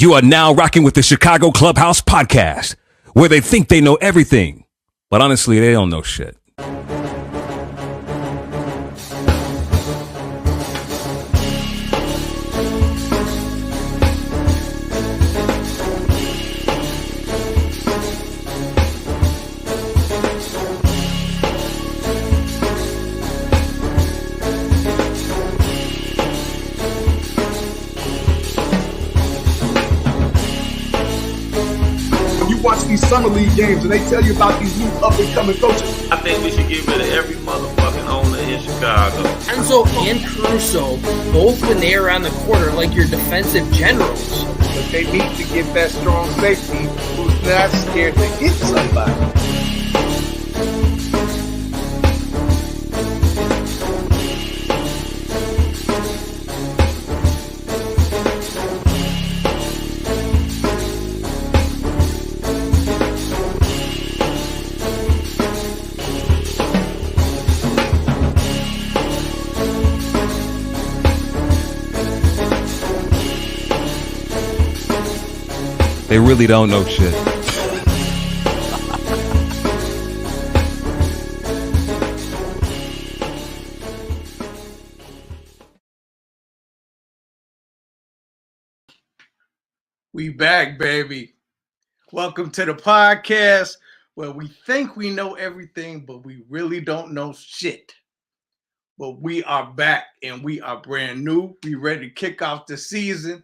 You are now rocking with the Chicago Clubhouse Podcast, where they think they know everything, but honestly, they don't know shit. These summer league games and they tell you about these new up and coming coaches. I think we should get rid of every motherfucking owner in Chicago. Enzo and Caruso, both when they are on the court, are like your defensive generals. But they need to get that strong safety who's not scared to hit somebody. They really don't know shit. We back, baby. Welcome to the podcast where we think we know everything, but we really don't know shit. But we are back and we are brand new. We ready to kick off the season.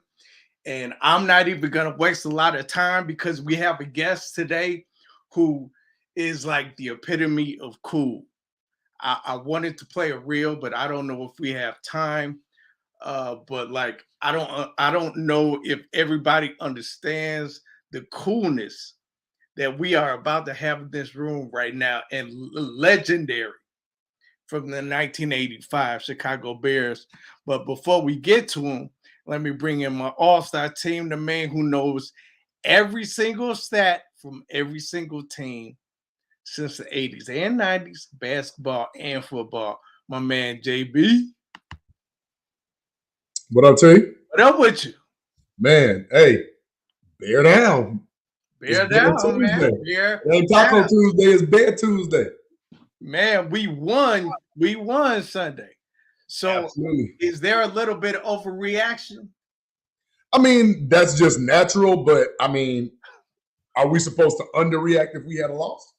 And I'm not even going to waste a lot of time because we have a guest today who is like the epitome of cool. I wanted to play a reel, but I don't know if we have time. But like, I don't know if everybody understands the coolness that we are about to have in this room right now, and legendary from the 1985 Chicago Bears. But before we get to him, let me bring in my all-star team, the man who knows every single stat from every single team since the 80s and 90s, basketball and football. My man, JB. What up, T? What up with you? Man, hey, bear down. Bear down, man. Bear it ain't Taco Tuesday, it's Bear Tuesday. Man, we won Sunday. So absolutely. Is there a little bit of overreaction? I mean, that's just natural, but I mean, are we supposed to underreact if we had a loss?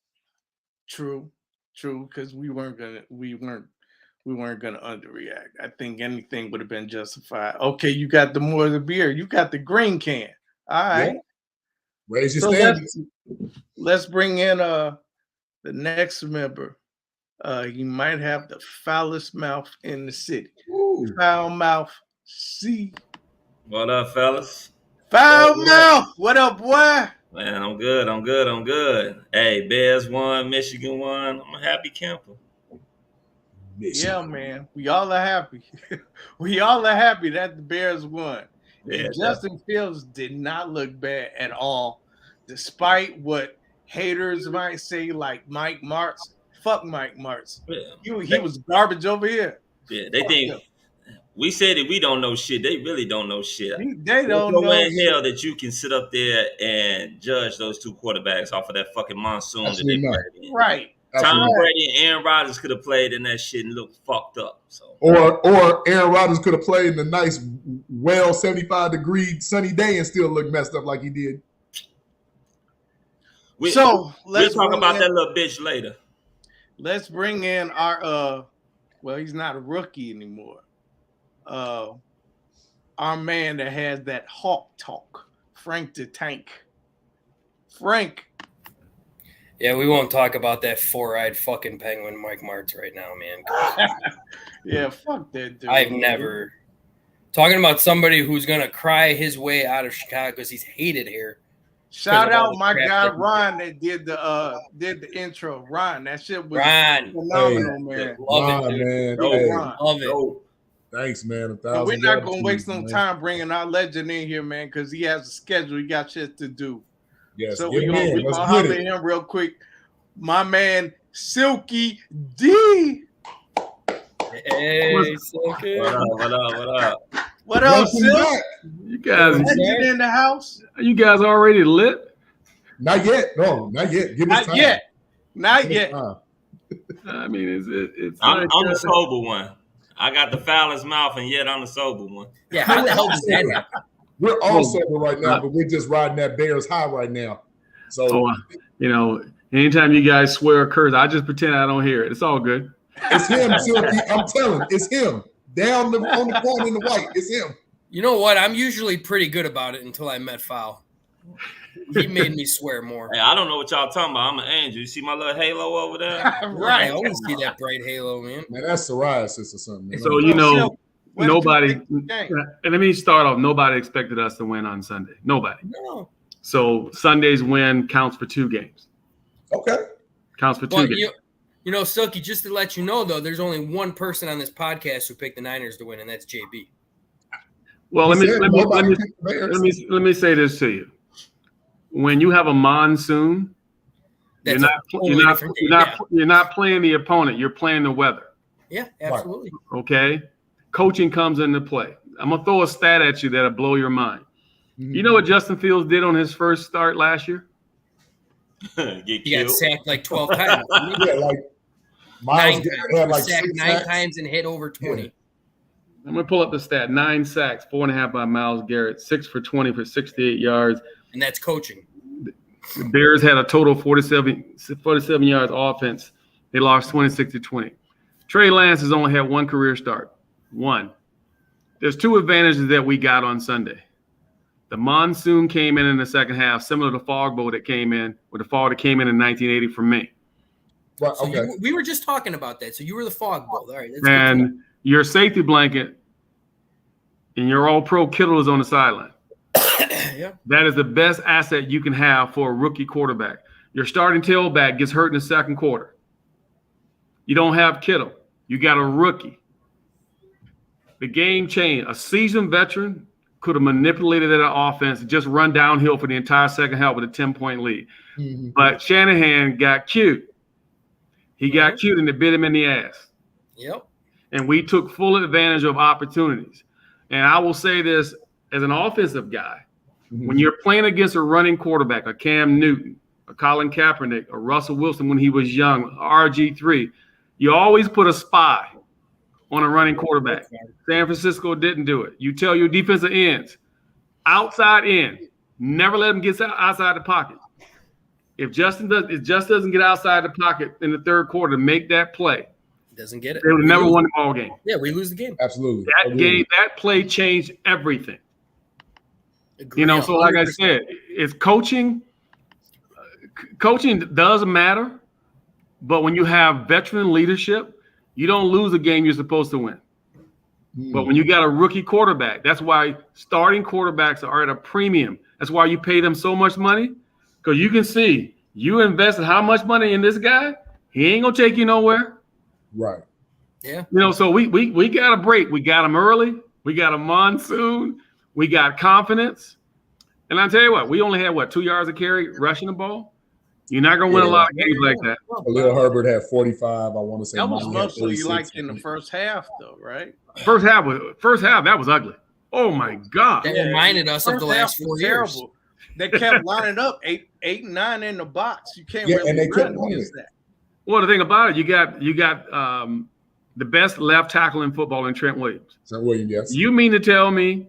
True, because we weren't gonna underreact. I think anything would have been justified. Okay, you got the more of the beer, you got the green can. All right. Yeah. Raise your standards. Let's bring in the next member. You might have the foulest mouth in the city. Ooh. Foul mouth C. What up, fellas? Foul mouth. What up, boy? Man, I'm good. Hey, Bears won, Michigan won. I'm a happy camper. Yeah, man. We all are happy. We all are happy that the Bears won. Yeah, Justin Fields did not look bad at all, despite what haters might say, like Mike Martz. Fuck Mike Martz. Yeah. He was garbage over here. Yeah, they think we said that we don't know shit. They really don't know shit. They don't know in hell that you can sit up there and judge those two quarterbacks off of that fucking monsoon that they played in. Right. Tom Brady and Aaron Rodgers could have played in that shit and looked fucked up. So, or Aaron Rodgers could have played in a nice, 75-degree sunny day and still look messed up like he did. We'll talk about that little bitch later. Let's bring in our he's not a rookie anymore. Our man that has that hawk talk, Frank the Tank. Frank. Yeah, we won't talk about that four-eyed fucking penguin Mike Martz right now, man. Yeah, fuck that dude. I've never talking about somebody who's gonna cry his way out of Chicago because he's hated here. Shout out my guy Ron that did the intro. Ron, that shit was phenomenal, man. Love it, man. Love it. Thanks, man. We're not gonna waste no time bringing our legend in here, man, because he has a schedule. He got shit to do. Yes, so we're gonna holler at him real quick. My man, Silky D. Hey, Silky. What up? What up, Sil? You guys in the house? You guys already lit? Not yet. No, not yet. Give us time. Not yet. I mean, it's. I'm the sober one. I got the foulest mouth, and yet I'm the sober one. Yeah, how the hell does that happen? We're all sober right now, but we're just riding that Bears high right now. So, anytime you guys swear or curse, I just pretend I don't hear it. It's all good. It's him, Silky. I'm telling, it's him. Down on the corner in the white, it's him. You know what? I'm usually pretty good about it until I met Foul. He made me swear more. Hey, I don't know what y'all talking about. I'm an angel. You see my little halo over there? Right. I always see that bright halo, man. Man, that's psoriasis or something. Man. So, nobody, and let me start off. Nobody expected us to win on Sunday. Nobody. No. So Sunday's win counts for 2 games. Okay. Counts for 2 games. You know, Silky, just to let you know, though, there's only one person on this podcast who picked the Niners to win, and that's JB. Well, let me say this to you. When you have a monsoon, you're not playing the opponent. You're playing the weather. Yeah, absolutely. Okay. Coaching comes into play. I'm gonna throw a stat at you that'll blow your mind. Mm-hmm. You know what Justin Fields did on his first start last year? He got sacked like 12 times. Yeah, like Miles had like sacked 9 times and hit over 20. Yeah. I'm gonna pull up the stat: 9 sacks, 4.5 by Myles Garrett, 6 for 20 for 68 yards. And that's coaching. The Bears had a total of 47 yards offense. They lost 26-20. Trey Lance has only had 1 career start. 1. There's 2 advantages that we got on Sunday. The monsoon came in the second half, similar to the fog bowl that came in, or the fog that came in 1980 for me. Well, okay. So we were just talking about that. So you were the fog bowl. All right. And your safety blanket and your all-pro Kittle is on the sideline. Yeah. That is the best asset you can have for a rookie quarterback. Your starting tailback gets hurt in the second quarter. You don't have Kittle. You got a rookie. The game changed. A seasoned veteran could have manipulated that offense and just run downhill for the entire second half with a 10-point lead. Mm-hmm. But Shanahan got cute. He got cute and it bit him in the ass. Yep. And we took full advantage of opportunities. And I will say this as an offensive guy, when you're playing against a running quarterback, a Cam Newton, a Colin Kaepernick, a Russell Wilson when he was young, RG3, you always put a spy on a running quarterback. San Francisco didn't do it. You tell your defensive ends, outside in, never let him get outside the pocket. If Justin doesn't get outside the pocket in the third quarter to make that play, doesn't get it. They would never won the ball game. Yeah, we lose the game. Absolutely. That play changed everything. Agree. So like 100%. I said, it's coaching. Coaching does matter, but when you have veteran leadership, you don't lose a game you're supposed to win. But when you got a rookie quarterback, that's why starting quarterbacks are at a premium. That's why you pay them so much money, because you can see you invested how much money in this guy. He ain't gonna take you nowhere. Right. Yeah. So we got a break. We got him early. We got a monsoon. We got confidence. And I'll tell you what, we only had 2 yards of carry rushing the ball. You're not gonna win a lot of games like that. Khalil Herbert had 45. I want to say that was mostly like in the first half, though, right? First half that was ugly. Oh my God! That reminded us of the last 4 years. Terrible. They kept lining up 8 and 9 in the box. You can't really and they run couldn't against that. Well, the thing about it, you got the best left tackle in football in Trent Williams. Trent Williams, yes. You mean to tell me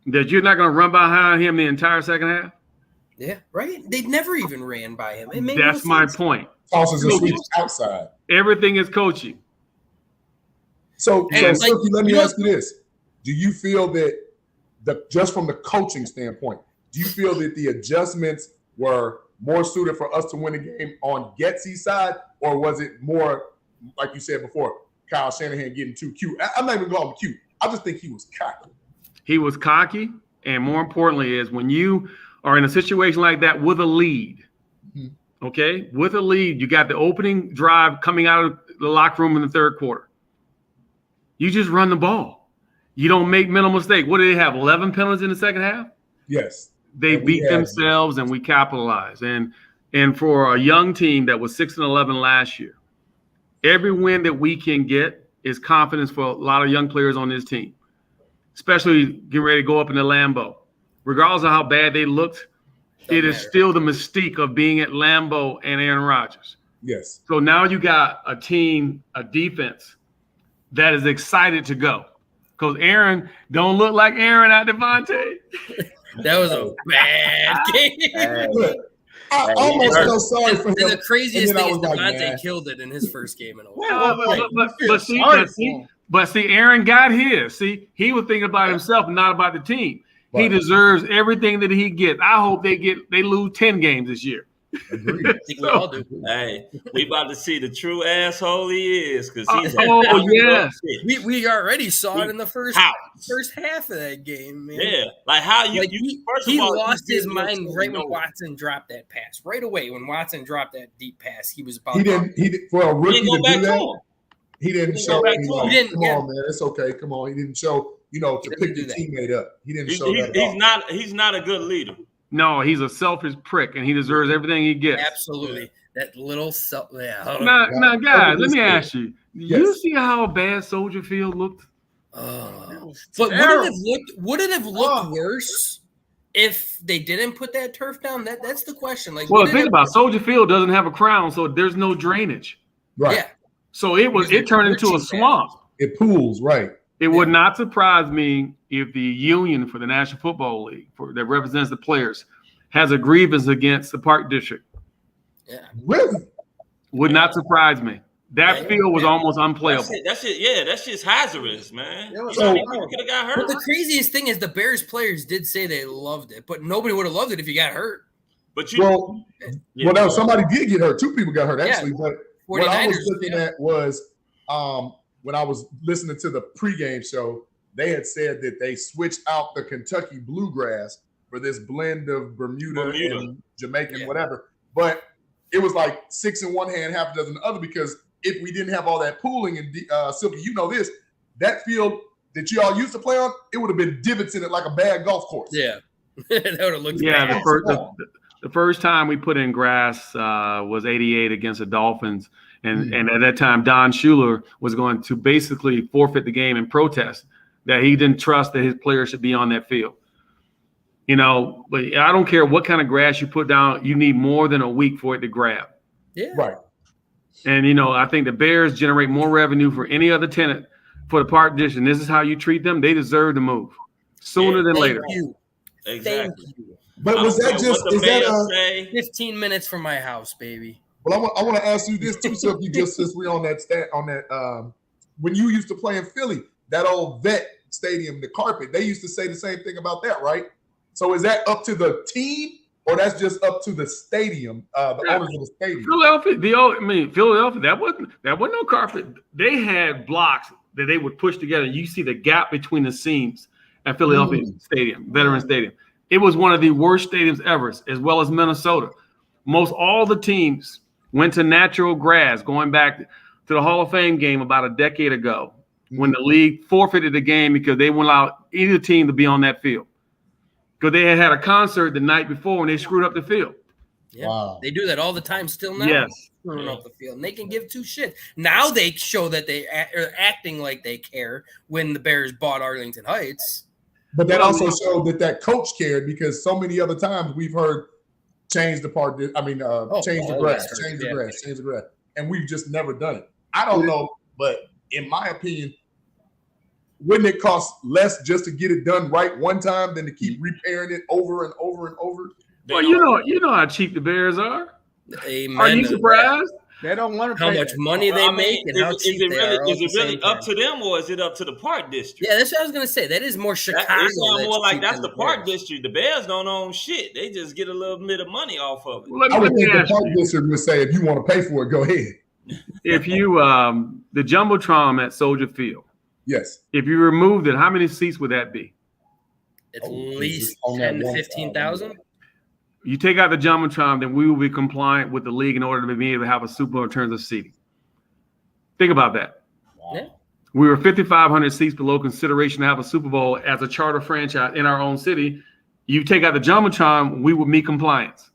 that you're not going to run behind him the entire second half? Yeah, right. They never even ran by him. That's my point. Tosses and sweeps outside. Everything is coaching. So Silky, let me ask you this: do you feel that just from the coaching standpoint, do you feel that the adjustments were more suited for us to win a game on Getsy's side, or was it more, like you said before, Kyle Shanahan getting too cute? I'm not even calling him cute. I just think he was cocky. He was cocky, and more importantly is when you are in a situation like that with a lead, okay? With a lead, you got the opening drive coming out of the locker room in the third quarter. You just run the ball. You don't make mental mistake. What did they have, 11 penalties in the second half? Yes. They beat themselves, and we capitalized. And for a young team that was 6-11 last year, every win that we can get is confidence for a lot of young players on this team. especially getting ready to go up in the Lambeau. Regardless of how bad they looked, it is still the mystique of being at Lambeau and Aaron Rodgers. Yes. So now you got a team, a defense that is excited to go. Because Aaron don't look like Aaron at Devontae. That was a bad game. I almost felt sorry for him. And the craziest thing is like, Devontae killed it in his first game in a while. But see, Aaron got his. See, he was thinking about himself, not about the team. Right. He deserves everything that he gets. I hope they lose 10 games this year. Hey, we about to see the true asshole he is because he's yes. We already saw it in the first half of that game, man. Yeah, like how he lost his mind right when Watson dropped that pass. Right away when Watson dropped that deep pass, he was about. He didn't for a rookie to do that. He didn't show. Come on, man, it's okay. Come on, he didn't show. To pick the teammate up. He didn't show that. He's not a good leader. No, he's a selfish prick, and he deserves everything he gets. Absolutely. That little Now, guys, let me ask you. You see how bad Soldier Field looked? But would it have looked worse if they didn't put that turf down? That's the question. Like, well, think about it. Soldier Field doesn't have a crown, so there's no drainage. Right. Yeah. So it turned into a swamp. It pools, right. It would not surprise me if the union for the National Football League, that represents the players, has a grievance against the Park District. Yeah, really? Would not surprise me. That field was almost unplayable. That's it. Yeah, that's just hazardous, man. People could have got hurt. But the craziest thing is the Bears players did say they loved it, but nobody would have loved it if you got hurt. But no, somebody did get hurt. 2 people got hurt actually. But what I was looking at was when I was listening to the pregame show, they had said that they switched out the Kentucky bluegrass for this blend of Bermuda. And Jamaican, whatever. But it was like 6 in one hand, half a dozen in the other, because if we didn't have all that pooling and Silky, this, that field that you all used to play on, it would have been divots in it like a bad golf course. Yeah. That would have looked bad. The first time we put in grass was 88 against the Dolphins. And at that time, Don Shula was going to basically forfeit the game and protest that he didn't trust that his players should be on that field. But I don't care what kind of grass you put down. You need more than a week for it to grab. Yeah. Right. And, I think the Bears generate more revenue for any other tenant for the Park District. And this is how you treat them. They deserve to move sooner than later. Thank you. Exactly. Thank you. But was that just 15 minutes from my house, baby? Well, I want to ask you this too, so if you since we're on that when you used to play in Philly, that old vet stadium, the carpet, they used to say the same thing about that, right? So is that up to the team, or that's just up to the stadium, the owners of the stadium? Philadelphia, that wasn't no carpet. They had blocks that they would push together. You see the gap between the seams at Philadelphia Stadium, Veterans Stadium. It was one of the worst stadiums ever, as well as Minnesota. Most all the teams went to natural grass, going back to the Hall of Fame game about a decade ago, when the league forfeited the game because they wouldn't allow either team to be on that field. Because they had a concert the night before and they screwed up the field. Yeah, wow. They do that all the time still now. Yes. Screwing up the field. And they can give 2 shits. Now they show that they are acting like they care when the Bears bought Arlington Heights. But that also showed that coach cared, because so many other times we've heard change the grass. And we've just never done it. I don't know, but in my opinion, wouldn't it cost less just to get it done right one time than to keep repairing it over and over and over? Well, you know how cheap the Bears are. Amen. Are you surprised? They don't want to pay how much money they make and how cheap they are. Is it really up to them, or is it up to the Park District? Yeah, that's what I was going to say. That is more Chicago. It's more like that's the Park District. The Bears don't own shit. They just get a little bit of money off of it. Well, I would think the Park District would say, if you want to pay for it, go ahead. If you the Jumbotron at Soldier Field. Yes. If you removed it, how many seats would that be? At least 10 to 15,000. You take out the Jumbotron, then we will be compliant with the league in order to be able to have a Super Bowl in terms of seating. Think about that. Wow. Yeah. We were 5,500 seats below consideration to have a Super Bowl as a charter franchise in our own city. You take out the Jumbotron, we would meet compliance.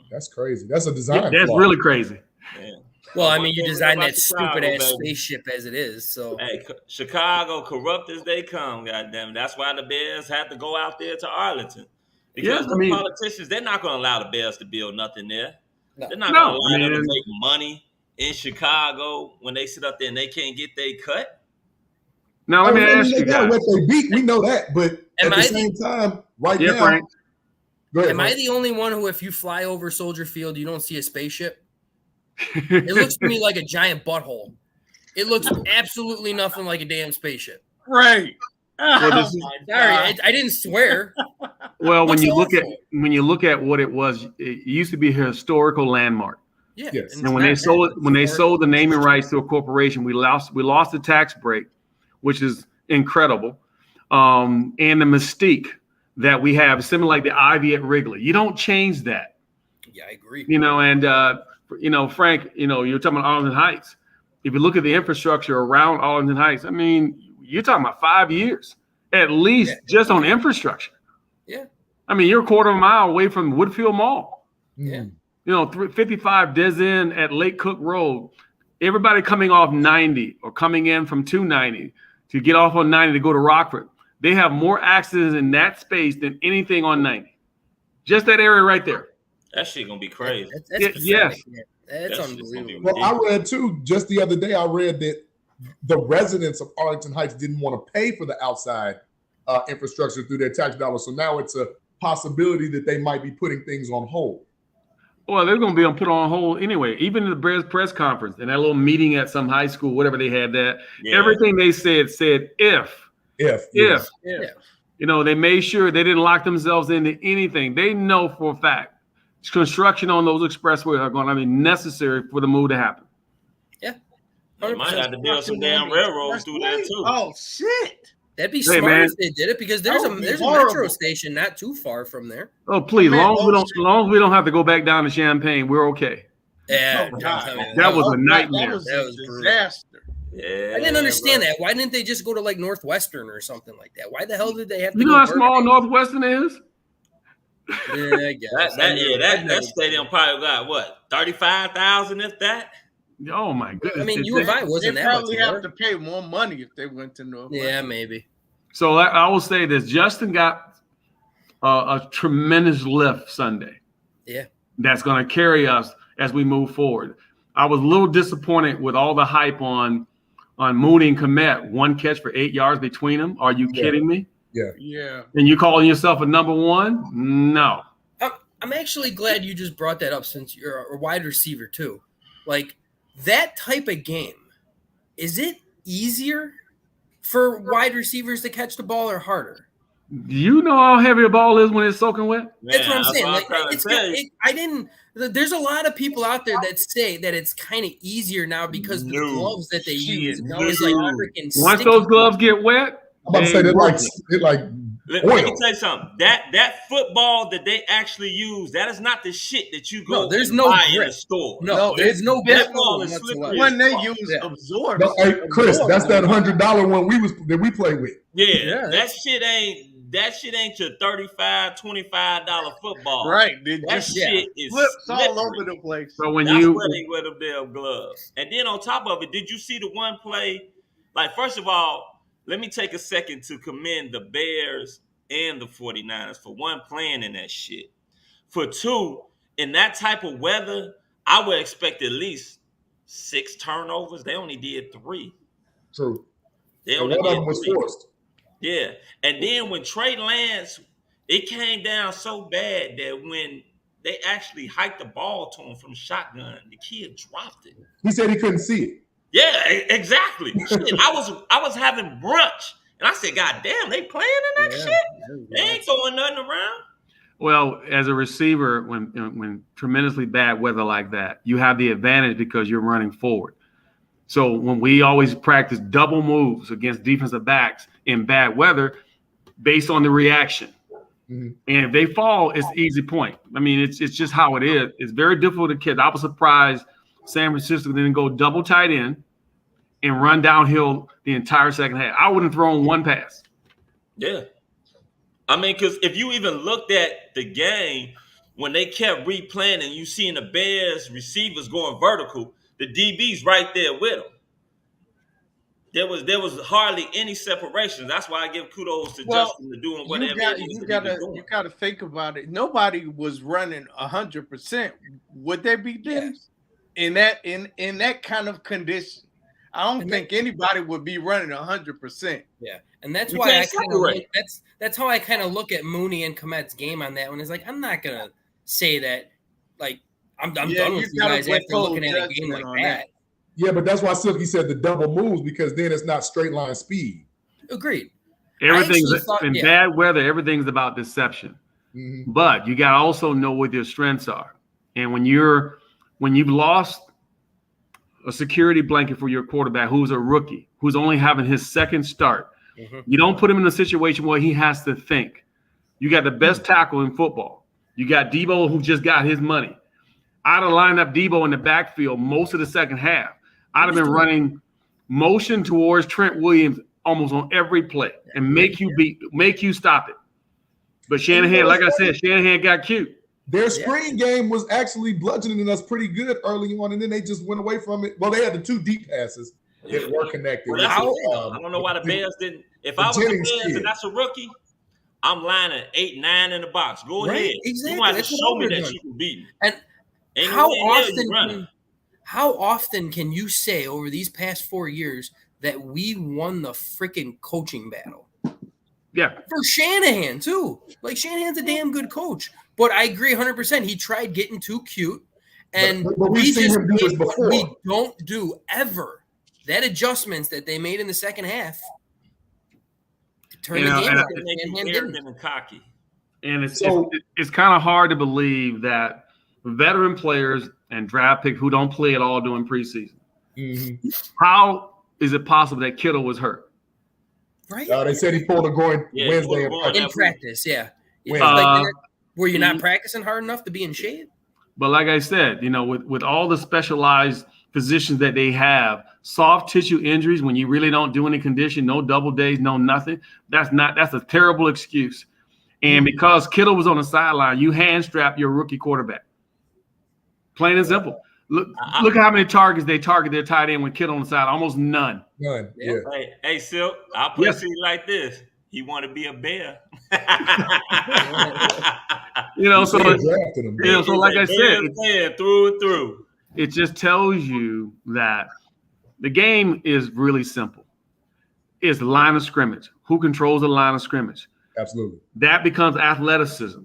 That's crazy. That's a design. That's flaw. really crazy. Yeah. Well, I mean, you designed that Chicago, stupid ass baby. spaceship as it is. So Hey, Chicago, corrupt as they come, goddamn. That's why the Bears had to go out there to Arlington. Because the politicians, they're not going to allow the Bears to build nothing there. No. They're not going to allow them to make money in Chicago when they sit up there and they can't get their cut. Now, let me ask you guys. What they beat, we know that, but at the same time, now, Frank. Go ahead, am I the only one who, if you fly over Soldier Field, you don't see a spaceship? It looks to me like a giant butthole. It looks absolutely nothing like a damn spaceship. Right. Sorry, I didn't swear. Well, when you look at what it was, it used to be a historical landmark. Yeah. Yes. And when they sold the naming rights to a corporation, we lost the tax break, which is incredible, and the mystique that we have, similar like the Ivy at Wrigley. You don't change that. Yeah, I agree. Frank, you're talking about Arlington Heights. If you look at the infrastructure around Arlington Heights, I mean, you're talking about 5 years at least just on infrastructure. Yeah. I mean, you're a quarter of a mile away from Woodfield Mall. Yeah. 55 Des Inn at Lake Cook Road. Everybody coming off 90 or coming in from 290 to get off on 90 to go to Rockford. They have more accidents in that space than anything on 90. Just that area right there. That shit gonna be crazy. Yes. That's unbelievable. Well, I read too, just the other day, I read that the residents of Arlington Heights didn't want to pay for the outside infrastructure through their tax dollars. So now it's a possibility that they might be putting things on hold. Well, they're going to be put on hold anyway. Even in the Bears press conference and that little meeting at some high school, whatever they had that, everything they said if. They made sure they didn't lock themselves into anything. They know for a fact construction on those expressways are going to be necessary for the move to happen. Yeah. They might have to build some damn railroads through there too. Oh shit. That'd be smart if they did it because there's a metro station not too far from there. Oh please, long as we don't have to go back down to Champaign, we're okay. Yeah, that was a nightmare. That was a disaster. Yeah, I didn't understand that. Why didn't they just go to like Northwestern or something like that? Why the hell did they have to? You know how small Northwestern is? Yeah, I guess. That stadium probably got what 35,000 if that. Oh my goodness! I mean, U of I wasn't that much. They probably have to pay more money if they went to Northwestern. Yeah, maybe. So I will say this: Justin got a tremendous lift Sunday. Yeah, that's going to carry us as we move forward. I was a little disappointed with all the hype on Mooney and Komet. 1 catch for 8 yards between them. Are you kidding me? Yeah. And you calling yourself a number one? No. I'm actually glad you just brought that up since you're a wide receiver too. Like that type of game, is it easier for wide receivers to catch the ball or harder? You know how heavy a ball is when it's soaking wet? That's what I'm saying. There's a lot of people out there that say that it's kind of easier now because of the gloves that they use. It's like freaking once those gloves get wet, I'm about to say let me tell you something. That football that they actually use, that is not the shit that you go buy in the store. No, there's no grip. When they use absorb. No, hey, Chris, that's that $100 one we play with. Yeah, that shit ain't your $35, $25 football. Right. That shit is flips all over the place. So that's where they wear them damn gloves. And then on top of it, did you see the one play? Like, first of all, let me take a second to commend the Bears and the 49ers for one, playing in that shit. For two, in that type of weather, I would expect at least 6 turnovers. They only did 3. True. They only one did of them was 3. forced. Yeah. And then when Trey Lance, it came down so bad that when they actually hiked the ball to him from shotgun, the kid dropped it. He said he couldn't see it. Yeah, exactly. Shit, I was having brunch, and I said, "God damn, they playing in that shit? They ain't throwing nothing around." Well, as a receiver, when tremendously bad weather like that, you have the advantage because you're running forward. So when we always practice double moves against defensive backs in bad weather, based on the reaction, and if they fall, it's an easy point. I mean, it's just how it is. It's very difficult to catch. I was surprised San Francisco didn't go double tight end and run downhill the entire second half. I wouldn't have thrown one pass. Yeah. I mean, because if you even looked at the game, when they kept replaying and you seeing the Bears receivers going vertical, the DBs right there with him. There was hardly any separation. That's why I give kudos to Justin to doing whatever you gotta think about it. Nobody was running 100%. Would there be Dennis in that kind of condition? I don't think anybody would be running 100%. Yeah, and that's why I kind of that's how I kind of look at Mooney and Komet's game on that one. Is like I'm not gonna say that like I'm done with you guys after looking at a game like that. Yeah, but that's why Silky said the double moves, because then it's not straight line speed. Agreed. Everything's in bad weather. Everything's about deception. Mm-hmm. But you got to also know what your strengths are. And when you've lost a security blanket for your quarterback who's a rookie, who's only having his second start, you don't put him in a situation where he has to think. You got the best tackle in football. You got Debo, who just got his money. I'd have lined up Debo in the backfield most of the second half. I'd have been running motion towards Trent Williams almost on every play and make you stop it. But Shanahan, like I said, Shanahan got cute. Their screen game was actually bludgeoning us pretty good early on, and then they just went away from it. Well, they had the 2 deep passes that were connected. Well, I don't know why the Bears didn't. If I was the Bears and that's a rookie, I'm lining 8, 9 in the box. Go ahead. Exactly. You want to show me that you can beat me. And how often can you say over these past 4 years that we won the freaking coaching battle? Yeah. For Shanahan, too. Like, Shanahan's a damn good coach. But I agree 100%. He tried getting too cute. And but we've seen him do this before. We don't do ever. That adjustments that they made in the second half turned the game around. And cocky. And it's kind of hard to believe that veteran players and draft picks who don't play at all during preseason. Mm-hmm. How is it possible that Kittle was hurt? Right. They said he pulled a groin Wednesday in practice. Yeah. Were you not practicing hard enough to be in shape? But like I said, with all the specialized positions that they have, soft tissue injuries when you really don't do any condition, no double days, no nothing. That's a terrible excuse. And because Kittle was on the sideline, you hand strap your rookie quarterback. Plain and simple. Look how many targets they target their tight end with Kittle on the side. Almost none. None. Yeah. Hey, Silk, I'll put it to you like this. He want to be a Bear. So like I said, through and through. It just tells you that the game is really simple. It's line of scrimmage. Who controls the line of scrimmage? Absolutely. That becomes athleticism.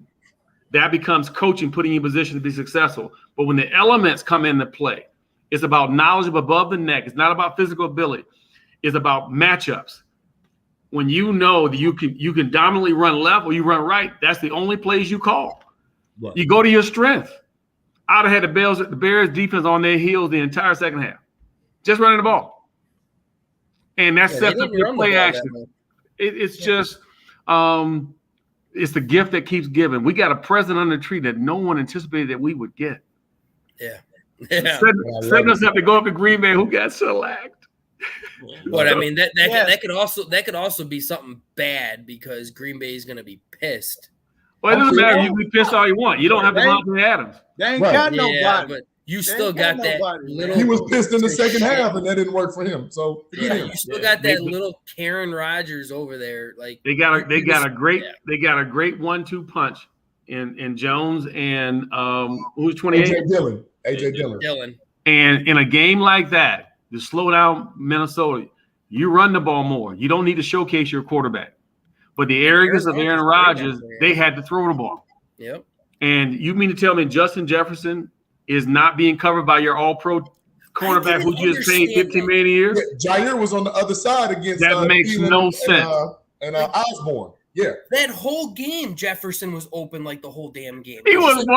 That becomes coaching, putting you in position to be successful. But when the elements come into play, it's about knowledge of above the neck. It's not about physical ability. It's about matchups. When you know that you can dominantly run left or you run right, that's the only plays you call. Right. You go to your strength. I'd have had the Bears defense on their heels the entire second half, just running the ball. And that sets up your play action. It's just it's the gift that keeps giving. We got a present under the tree that no one anticipated that we would get. Yeah. Setting us up to go up to Green Bay, who got shellacked. But I mean that could also be something bad because Green Bay is going to be pissed. Well, it doesn't matter. You can be pissed all you want. You don't have Devontae Adams. They ain't got nobody. But you still got that little. He was pissed in the second half, and that didn't work for him. So you still got that little Karen Rodgers over there. Like they got a great 1-2 punch in Jones and who's 28? AJ Dillon. And in a game like that, to slow down Minnesota, you run the ball more. You don't need to showcase your quarterback. But the arrogance of Aaron Rodgers, they had to throw the ball. Yep. And you mean to tell me Justin Jefferson is not being covered by your all-pro cornerback who just paid $15 million a year? Yeah, Jair was on the other side against that makes no sense. And Osborne. Yeah. That whole game, Jefferson was open like the whole damn game. He wasn't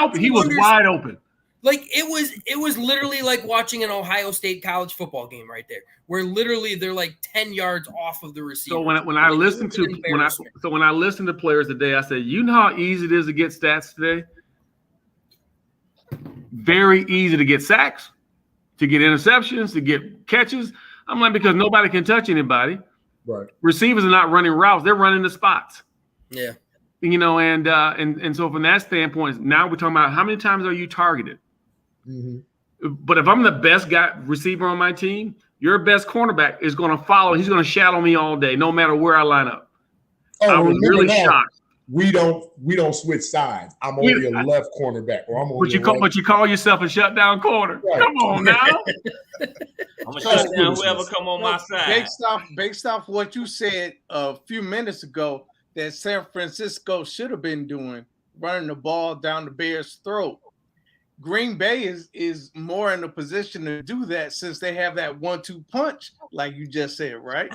open. He was wide open. Like it was literally like watching an Ohio State college football game right there, where literally they're like 10 yards off of the receiver. So when I listen to players today, I say, you know how easy it is to get stats today? Very easy to get sacks, to get interceptions, to get catches. I'm like, because nobody can touch anybody. Right. Receivers are not running routes; they're running the spots. Yeah. And so from that standpoint, now we're talking about how many times are you targeted? Mm-hmm. But if I'm the best receiver on my team, your best cornerback is going to follow. He's going to shadow me all day, no matter where I line up. I was really shocked. We don't switch sides. I'm on your left cornerback, or I'm on your right. But you call yourself a shutdown corner. Right. Come on now. I'm gonna shut down whoever come on my side. Based off what you said a few minutes ago, that San Francisco should have been doing, running the ball down the Bears' throat. Green Bay is more in a position to do that since they have that 1-2 punch, like you just said, right?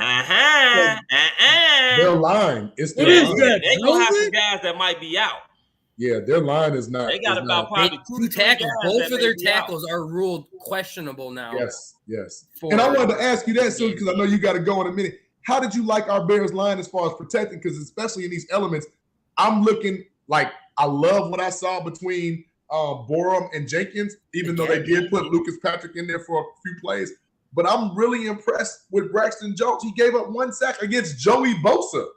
Their line is They're gonna have some guys that might be out. Yeah, their line is not. They got about probably two tackles. Both of their tackles are ruled questionable now. Yes. And I wanted to ask you that soon because I know you got to go in a minute. How did you like our Bears line as far as protecting? Because especially in these elements, I'm looking like I love what I saw between Borum and Jenkins, even though they did put Lucas Patrick in there for a few plays. But I'm really impressed with Braxton Jones. He gave up 1 sack against Joey Bosa.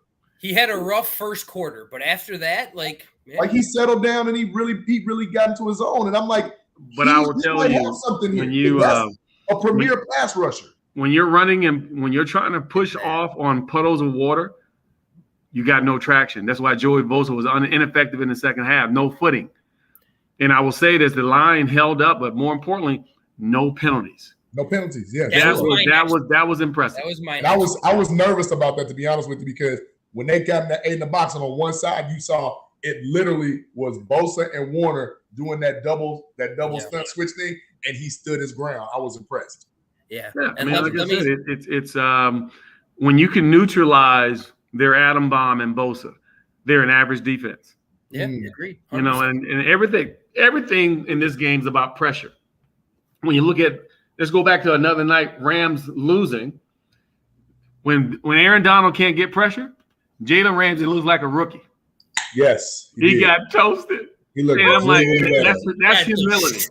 He had a rough first quarter, but after that, like he settled down and he really got into his own. And I'm like, but I will tell you, when you a premier pass rusher. When you're running and when you're trying to push off on puddles of water, you got no traction. That's why Joey Bosa was ineffective in the second half, no footing. And I will say this: the line held up, but more importantly, no penalties. No penalties. Yeah, that was impressive. That was my. I was nervous about that, to be honest with you, because when they got in the box and on one side, you saw it literally was Bosa and Warner doing that double stunt switch thing, and he stood his ground. I was impressed. Yeah. And like I said, it's when you can neutralize their atom bomb and Bosa, they're an average defense. Yeah, agreed. 100%. You know, and everything in this game is about pressure. When you look at, let's go back to another night, Rams losing. When Aaron Donald can't get pressure, Jalen Ramsey looks like a rookie. Yes, he got toasted. He looked and I'm like, bad. that's humility.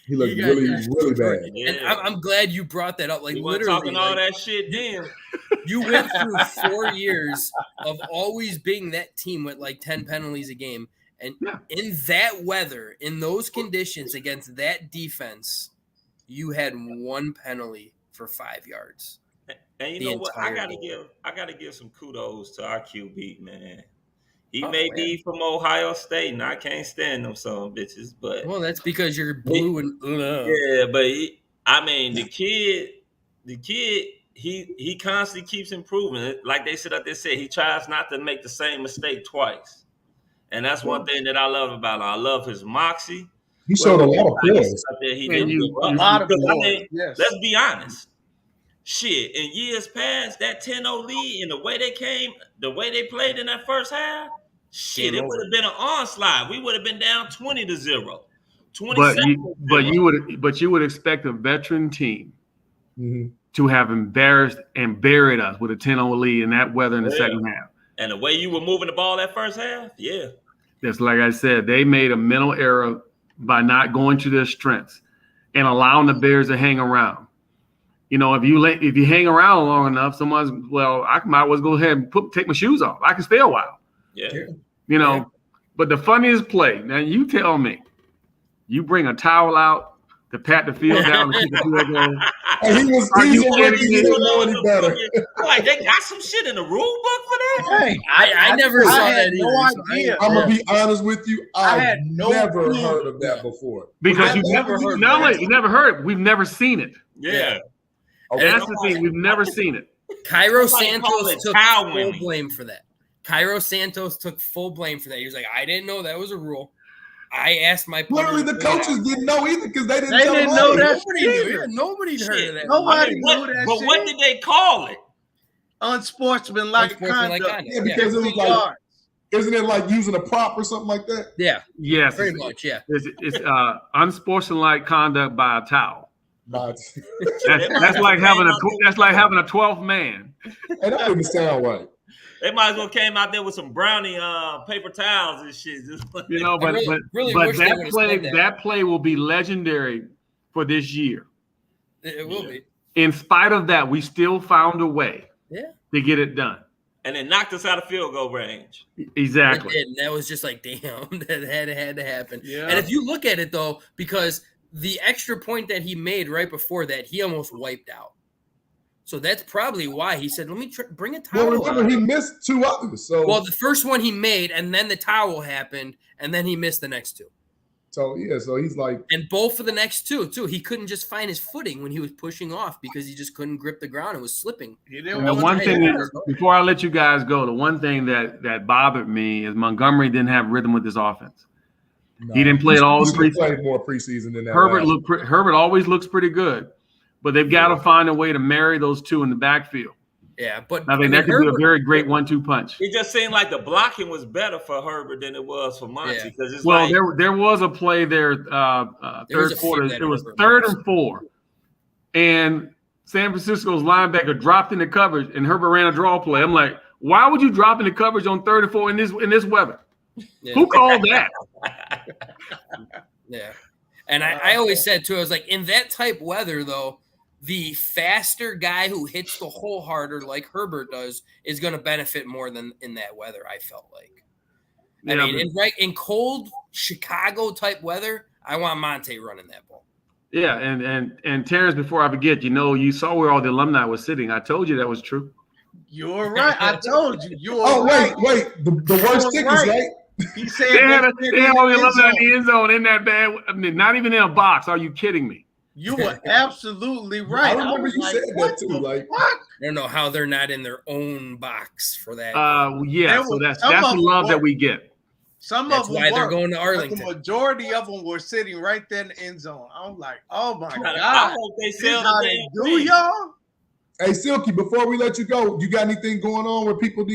He looked really bad. Yeah. And I'm glad you brought that up. Like, literally, talking all that shit then. You went through 4 years of always being that team with like 10 penalties a game. And in that weather, in those conditions against that defense, you had 1 penalty for 5 yards. And you know what? I gotta give some kudos to our QB, man. He may be from Ohio State, and I can't stand them some bitches. But that's because you're blue and yeah. But the kid, he constantly keeps improving. Like they said up there, he tries not to make the same mistake twice, and that's one thing that I love about him. I love his moxie. He showed a lot of plays. Let's be honest. Shit, in years past, that 10-0 lead and the way they played in that first half, shit, it would have been an onslaught. We would have been down 20-0. But you would expect a veteran team to have embarrassed and buried us with a 10-0 lead in that weather in the second half. And the way you were moving the ball that first half, That's like I said, they made a mental error by not going to their strengths and allowing the Bears to hang around. You know, if you hang around long enough, I might as well go ahead and take my shoes off. I can stay a while. Yeah. You know, but the funniest play, now you tell me, you bring a towel out to pat the field down and keep the field going. He didn't know any better. Like, they got some shit in the rule book for that? Hey, I never saw that either. No idea. I'm going to be honest with you. I've never heard of that before. Because you've never heard it. You never heard it. We've never seen it. Yeah. Okay. That's the thing. We've never seen it. Cairo Santos took full blame for that. Cairo Santos took full blame for that. He was like, I didn't know that was a rule. I asked my literally the coaches didn't know either because they didn't know that. Nobody heard of that. Nobody knew that. But what did they call it? Unsportsmanlike conduct. Yeah, because it was like, isn't it like using a prop or something like that? Yeah. Yes. Pretty much. Yeah. It's unsportsmanlike conduct by a towel. That's like having a 12th man. And that didn't sound right. They might as well came out there with some brownie paper towels and shit. You know, but that play will be legendary for this year. It will be. In spite of that, we still found a way to get it done. and then knocked us out of field goal range. Exactly. And that was just like, damn, that had to happen. Yeah. And if you look at it, though, because the extra point that he made right before that, he almost wiped out. So that's probably why he said, let me bring a towel. Well, remember, he missed 2 others. So, well, the first one he made, and then the towel happened, and then he missed the next 2. so he's like. And both for the next 2, too. He couldn't just find his footing when he was pushing off because he just couldn't grip the ground and was slipping. And the one thing, before I let you guys go, the one thing that bothered me is Montgomery didn't have rhythm with this offense. No, he didn't play it all in preseason. Played more preseason than that. Herbert always looks pretty good, but they've got to find a way to marry those two in the backfield. Yeah, but I think that could be a very great 1-2 punch. It just seemed like the blocking was better for Herbert than it was for Monty. Yeah. It's Well, there was a play there, third quarter. It was 3rd and 4, and San Francisco's linebacker dropped into coverage, and Herbert ran a draw play. I'm like, why would you drop into coverage on 3rd and 4 in this weather? Yeah. Who called that? Yeah. And I always said, too, I was like, in that type weather, though, the faster guy who hits the hole harder like Herbert does is going to benefit more than in that weather, I felt like. I mean, in cold Chicago type weather, I want Monte running that ball. Yeah, and Terrence, before I forget, you saw where all the alumni was sitting. I told you that was true. You're right. I told you. Wait. The worst tickets, right? He said they had all the alumni in the end zone in that bad. I mean, not even in a box. Are you kidding me? You were absolutely right. I remember you said that too. Like, what? I don't know how they're not in their own box for that. So that's the love that we get. That's why they're going to Arlington. The majority of them were sitting right there in the end zone. I'm like, oh my God. I hope they sell the do y'all? hey, Silky, before we let you go, you got anything going on where people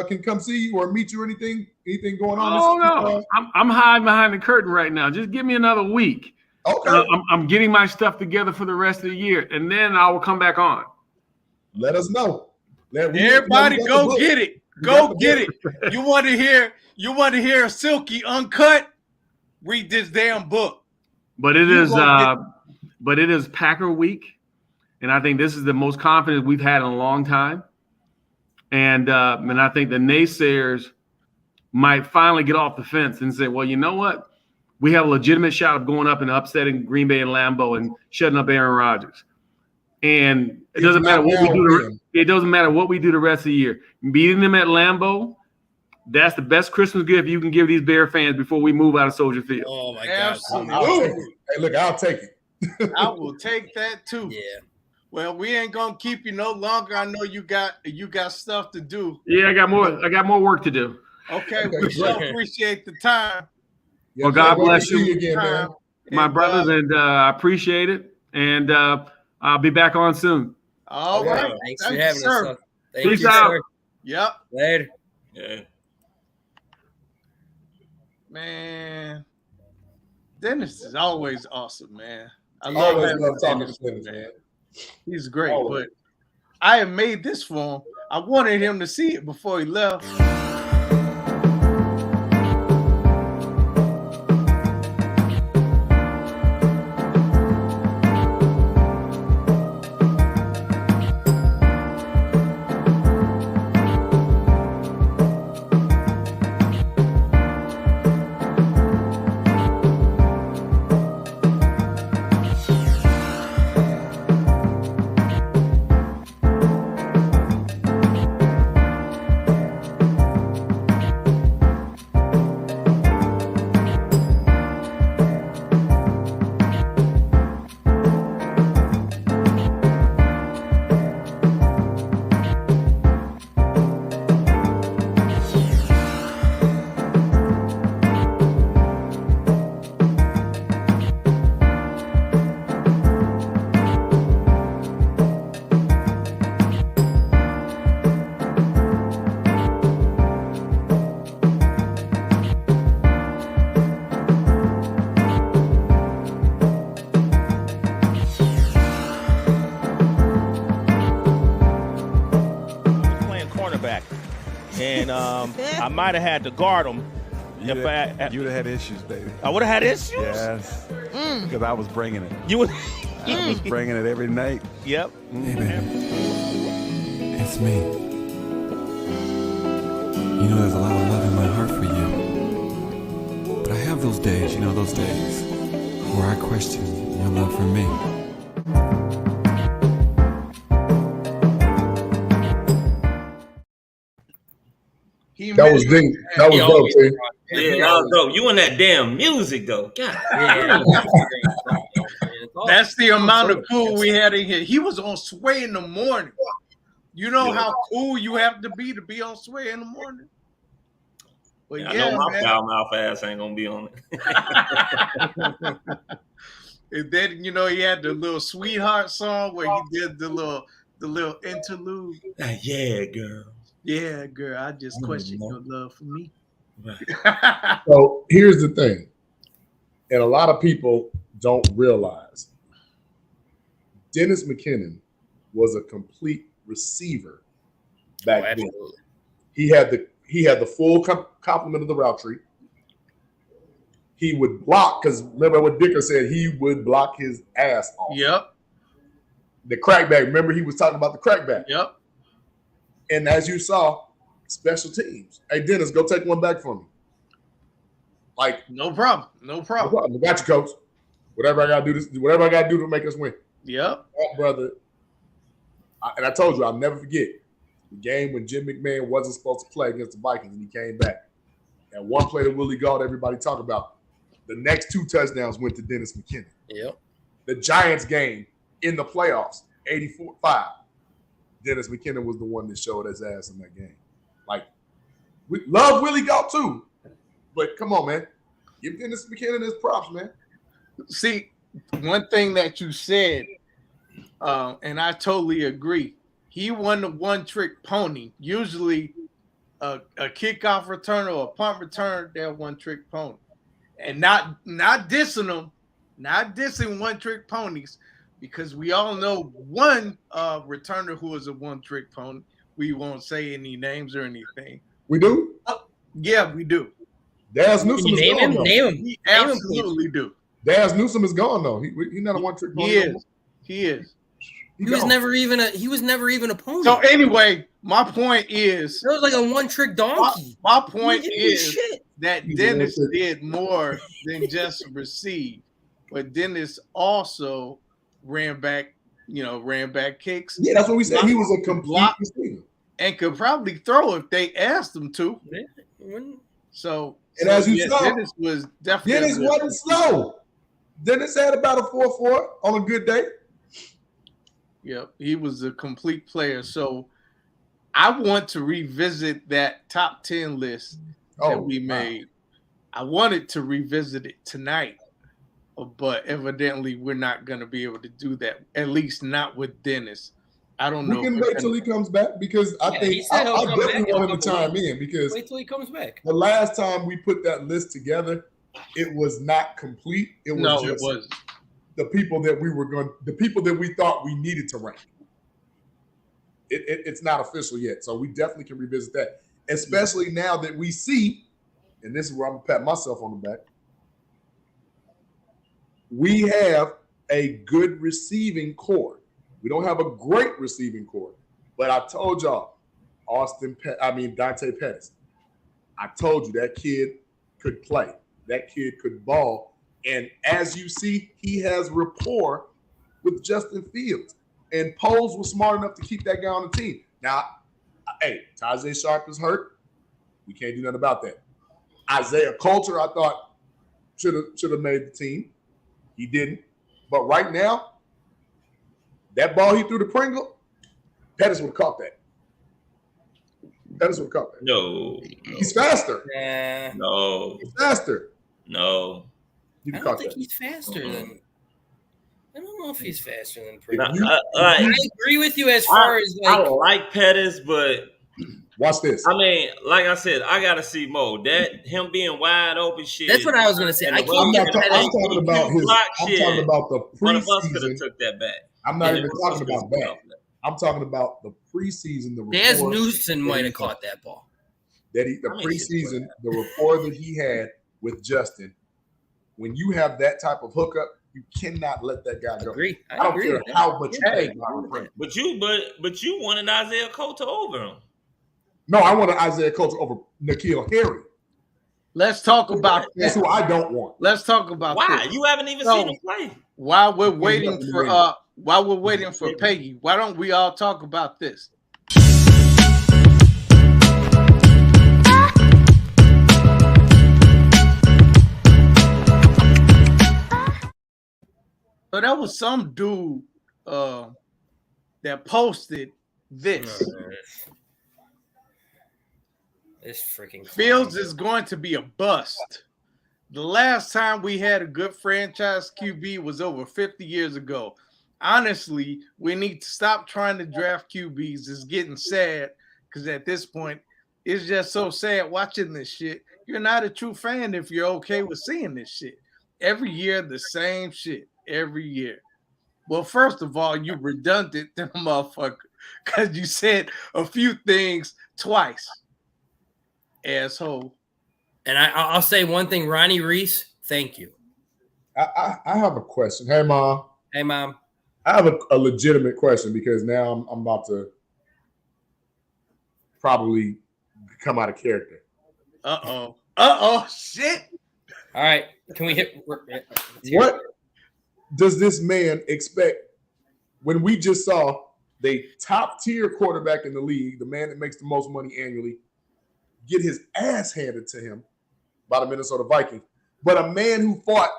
can come see you or meet you or anything? Anything going on? Oh, no. I'm hiding behind the curtain right now. Just give me another week. Okay. I'm getting my stuff together for the rest of the year, and then I will come back on. Let us know. Everybody go get it. Go get it. You want to hear Silky uncut? Read this damn book. But it is Packer week, and I think this is the most confidence we've had in a long time. And I think the naysayers might finally get off the fence and say, well, you know what? We have a legitimate shot of going up and upsetting Green Bay and Lambeau and shutting up Aaron Rodgers. And it doesn't matter what we do. It doesn't matter what we do the rest of the year. Beating them at Lambeau, that's the best Christmas gift you can give these Bear fans before we move out of Soldier Field. Oh my Absolutely. God! Hey, look, I'll take it. I will take that too. Yeah. Well, we ain't gonna keep you no longer. I know you got stuff to do. Yeah, I got more work to do. Okay, we so appreciate the time. Yeah, well, God bless you again, man. My brothers, and I appreciate it. And I'll be back on soon. All right. Thanks for having us. Peace out. Sir. Yep. Later. Yeah. Man, Dennis is always awesome, man. I always love talking to Dennis, man. He's great, Always. but I have made this for him. I wanted him to see it before he left. I might have had to guard him. You'd have had issues, baby. I would have had issues? Yes. Because I was bringing it. You would? I was bringing it every night. Yep. Hey, man. It's me. You know, there's a lot of love in my heart for you. But I have those days, those days where I question your love for me. That was deep. That was dope, T. Yeah, that was dope. You and that damn music, though. God. Yeah. That's the amount of cool we had in here. He was on Sway in the morning. You know how cool you have to be on Sway in the morning? But I know my foul mouth ass ain't gonna be on it. And then he had the little sweetheart song where he did the little interlude. Yeah, girl. Yeah, girl. I just question your love for me. Right. So here's the thing, and a lot of people don't realize Dennis McKinnon was a complete receiver back then. He had the full complement of the route tree. He would block, because remember what Dicker said, he would block his ass off. Yep. The crackback, remember he was talking about the crackback. Yep. And as you saw, special teams. Hey, Dennis, go take one back for me. Like, no problem. No problem. I got you, coach. Whatever I gotta do to make us win. Yep. That brother. And I told you, I'll never forget the game when Jim McMahon wasn't supposed to play against the Vikings and he came back. And one play that Willie Gault, everybody talk about. The next 2 touchdowns went to Dennis McKinnon. Yep. The Giants game in the playoffs, 84-5. Dennis McKinnon was the one that showed his ass in that game. Like, we love Willie Gault too. But come on, man. Give Dennis McKinnon his props, man. See, one thing that you said, and I totally agree. He won the one-trick pony. Usually a kickoff return or a punt return, they're one-trick pony. And not dissing them, not dissing one-trick ponies, because we all know one returner who is a one-trick pony. We won't say any names or anything. We do? Yeah, we do. Daz Newsome is gone, though. Name him. We absolutely do. Daz Newsome is gone, though. He's not a one-trick pony. He is. He was never even a pony. So anyway, my point is, it was like a one-trick donkey. My point is that Dennis did more than just receive, but Dennis also ran back kicks. Yeah, that's what we said. He was a complete receiver and could probably throw if they asked him to. So, as you saw, Dennis was definitely. Dennis wasn't slow. Dennis had about a 4.4 on a good day. Yep, he was a complete player. So I want to revisit that top 10 list that we made. I wanted to revisit it tonight, but evidently we're not going to be able to do that, at least not with Dennis. I don't know. We can wait till he comes back, because I think I definitely want him to chime in, because wait till he comes back. The last time we put that list together, it was not complete. It was the people that we thought we needed to rank. It's not official yet, so we definitely can revisit that, especially now that we see, and this is where I'm gonna pat myself on the back. We have a good receiving core. We don't have a great receiving core, but I told y'all, Dante Pettis. I told you that kid could play. That kid could ball. And as you see, he has rapport with Justin Fields. And Poles was smart enough to keep that guy on the team. Now, hey, Tajay Sharp is hurt. We can't do nothing about that. Isaiah Coulter, I thought, should have made the team. He didn't. But right now, that ball he threw to Pringle, Pettis would have caught that. No. He's faster. No. He's faster. No. I don't think he's faster than. I don't know if he's faster than Pringle. I agree with you as far as I like Pettis, but watch this. I mean, like I said, I gotta see Mo. That him being wide open shit. That's what I was gonna say. I'm talking about the preseason. One of us could have took that back. I'm not even talking about that. I'm talking about the preseason. Daz Newsome might have caught that ball. The preseason, the rapport that he had with Justin. When you have that type of hookup, you cannot let that guy go. I don't agree care how much you pay. But you wanted Isaiah Coulter over him. No, I want an Isaiah Coates over N'Keal Harry. Let's talk about that's who I don't want. Let's talk about why this. you haven't even seen him play. While we're waiting for Peggy, why don't we all talk about this? So that was some dude that posted this. This freaking Fields is going to be a bust. The last time we had a good franchise QB was over 50 years ago. Honestly, we need to stop trying to draft QBs. It's getting sad because at this point, it's just so sad watching this shit. You're not a true fan if you're okay with seeing this shit. Every year, the same shit. Every year. Well, first of all, you redundant, motherfucker, because you said a few things twice. Asshole. And I'll say one thing, Ronnie Reese, thank you. I have a question. Hey, Mom. Hey, Mom. I have a legitimate question because now I'm about to probably come out of character. Shit. All right. Can we hit? What does this man expect when we just saw the top tier quarterback in the league, the man that makes the most money annually, get his ass handed to him by the Minnesota Vikings? But a man who fought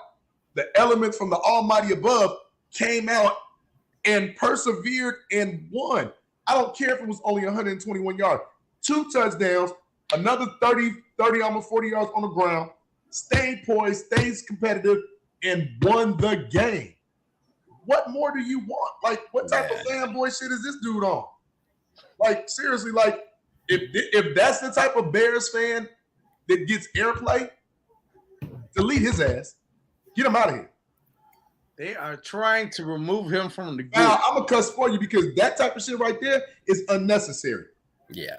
the elements from the almighty above came out and persevered and won. I don't care if it was only 121 yards, 2 touchdowns, another 30, almost 40 yards on the ground, stayed poised, stays competitive, and won the game. What more do you want? Like, what type of fanboy shit is this dude on? Like, seriously, like, if that's the type of Bears fan that gets airplay, delete his ass. Get him out of here. They are trying to remove him from the group. Now, I'm going to cuss for you because that type of shit right there is unnecessary. Yeah.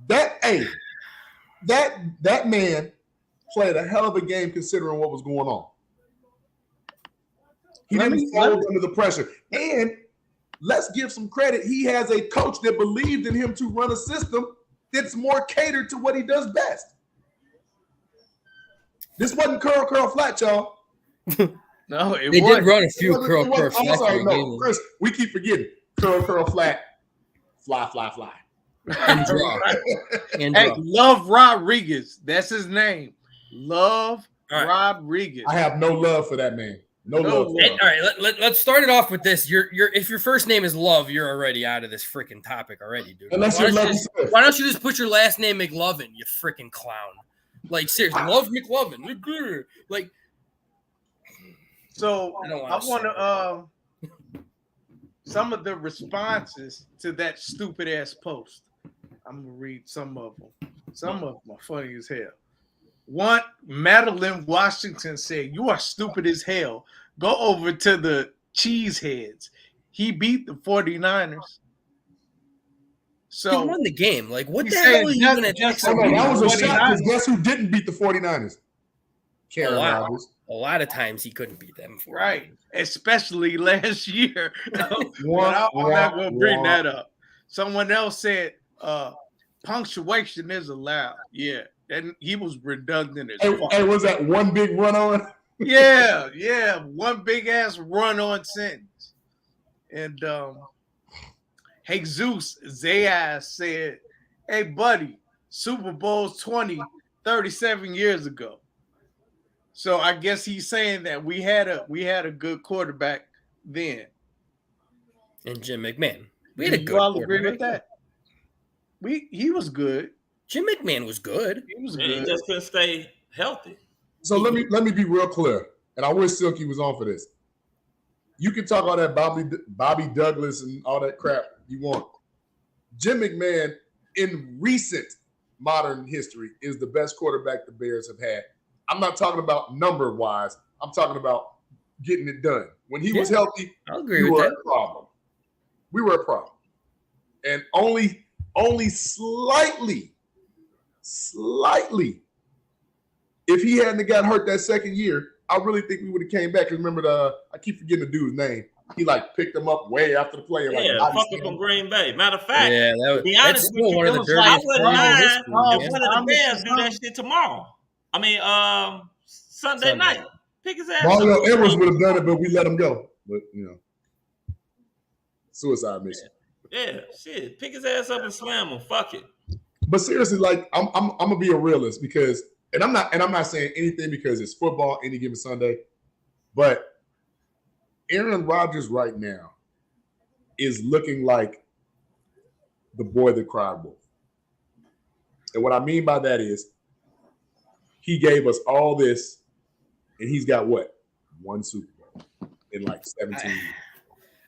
That man played a hell of a game considering what was going on. He didn't fold under the pressure. And let's give some credit. He has a coach that believed in him to run a system that's more catered to what he does best. This wasn't curl flat, y'all. No, it they wasn't. did run a few curl flat. I'm sorry, no, Chris, we keep forgetting curl flat, fly. And draw. Hey, Love Rodriguez. That's his name. Love Rodriguez. I have no love for that man. No love. All right, let's start it off with this. If your first name is Love, you're already out of this freaking topic already, dude. Why don't you just put your last name McLovin, you freaking clown? Like, seriously, Love McLovin. Like, so I want to some of the responses to that stupid ass post. I'm gonna read some of them. Some of them are funny as hell. One, Madeline Washington said, "You are stupid as hell. Go over to the Cheeseheads. He beat the 49ers." So he won the game. Like, what the hell are you going to do? That was a shot because guess who didn't beat the 49ers? Karen Rodgers. A lot of times he couldn't beat them. Right. Especially last year. I'm not going to bring that up. Someone else said punctuation is allowed. Yeah. And he was redundant as fuck. Hey, was that one big run on? Yeah. One big ass run on sentence. And Jesus Zayas said, "Hey, buddy, Super Bowl's 37 years ago." So I guess he's saying that we had a good quarterback then. And Jim McMahon. We had a good quarterback. Agree with that. He was good. Jim McMahon was good. He was good. He just couldn't stay healthy. So let me be real clear, and I wish Silky was on for this. You can talk all that Bobby Douglas and all that crap you want. Jim McMahon, in recent modern history, is the best quarterback the Bears have had. I'm not talking about number-wise. I'm talking about getting it done. When he was healthy, I'll agree with that. We were a problem. And only slightly, if he hadn't got hurt that second year, I really think we would have came back. Remember, I keep forgetting the dude's name. he like picked them up way after the play. Yeah, like, fuck up on Green Bay. Matter of fact, Yeah, to be honest with you, one of the I dirtiest wouldn't mind if history, one of the Bears do that shit tomorrow. I mean, Sunday night. Pick his ass Mario up. Edwards would have done it, but we let him go. But suicide mission. Yeah, shit. Pick his ass up and slam him. Fuck it. But seriously, like I'm gonna be a realist because, and I'm not saying anything because it's football any given Sunday, but Aaron Rodgers right now is looking like the boy that cried wolf. And what I mean by that is he gave us all this, and he's got what? One Super Bowl in like 17 years.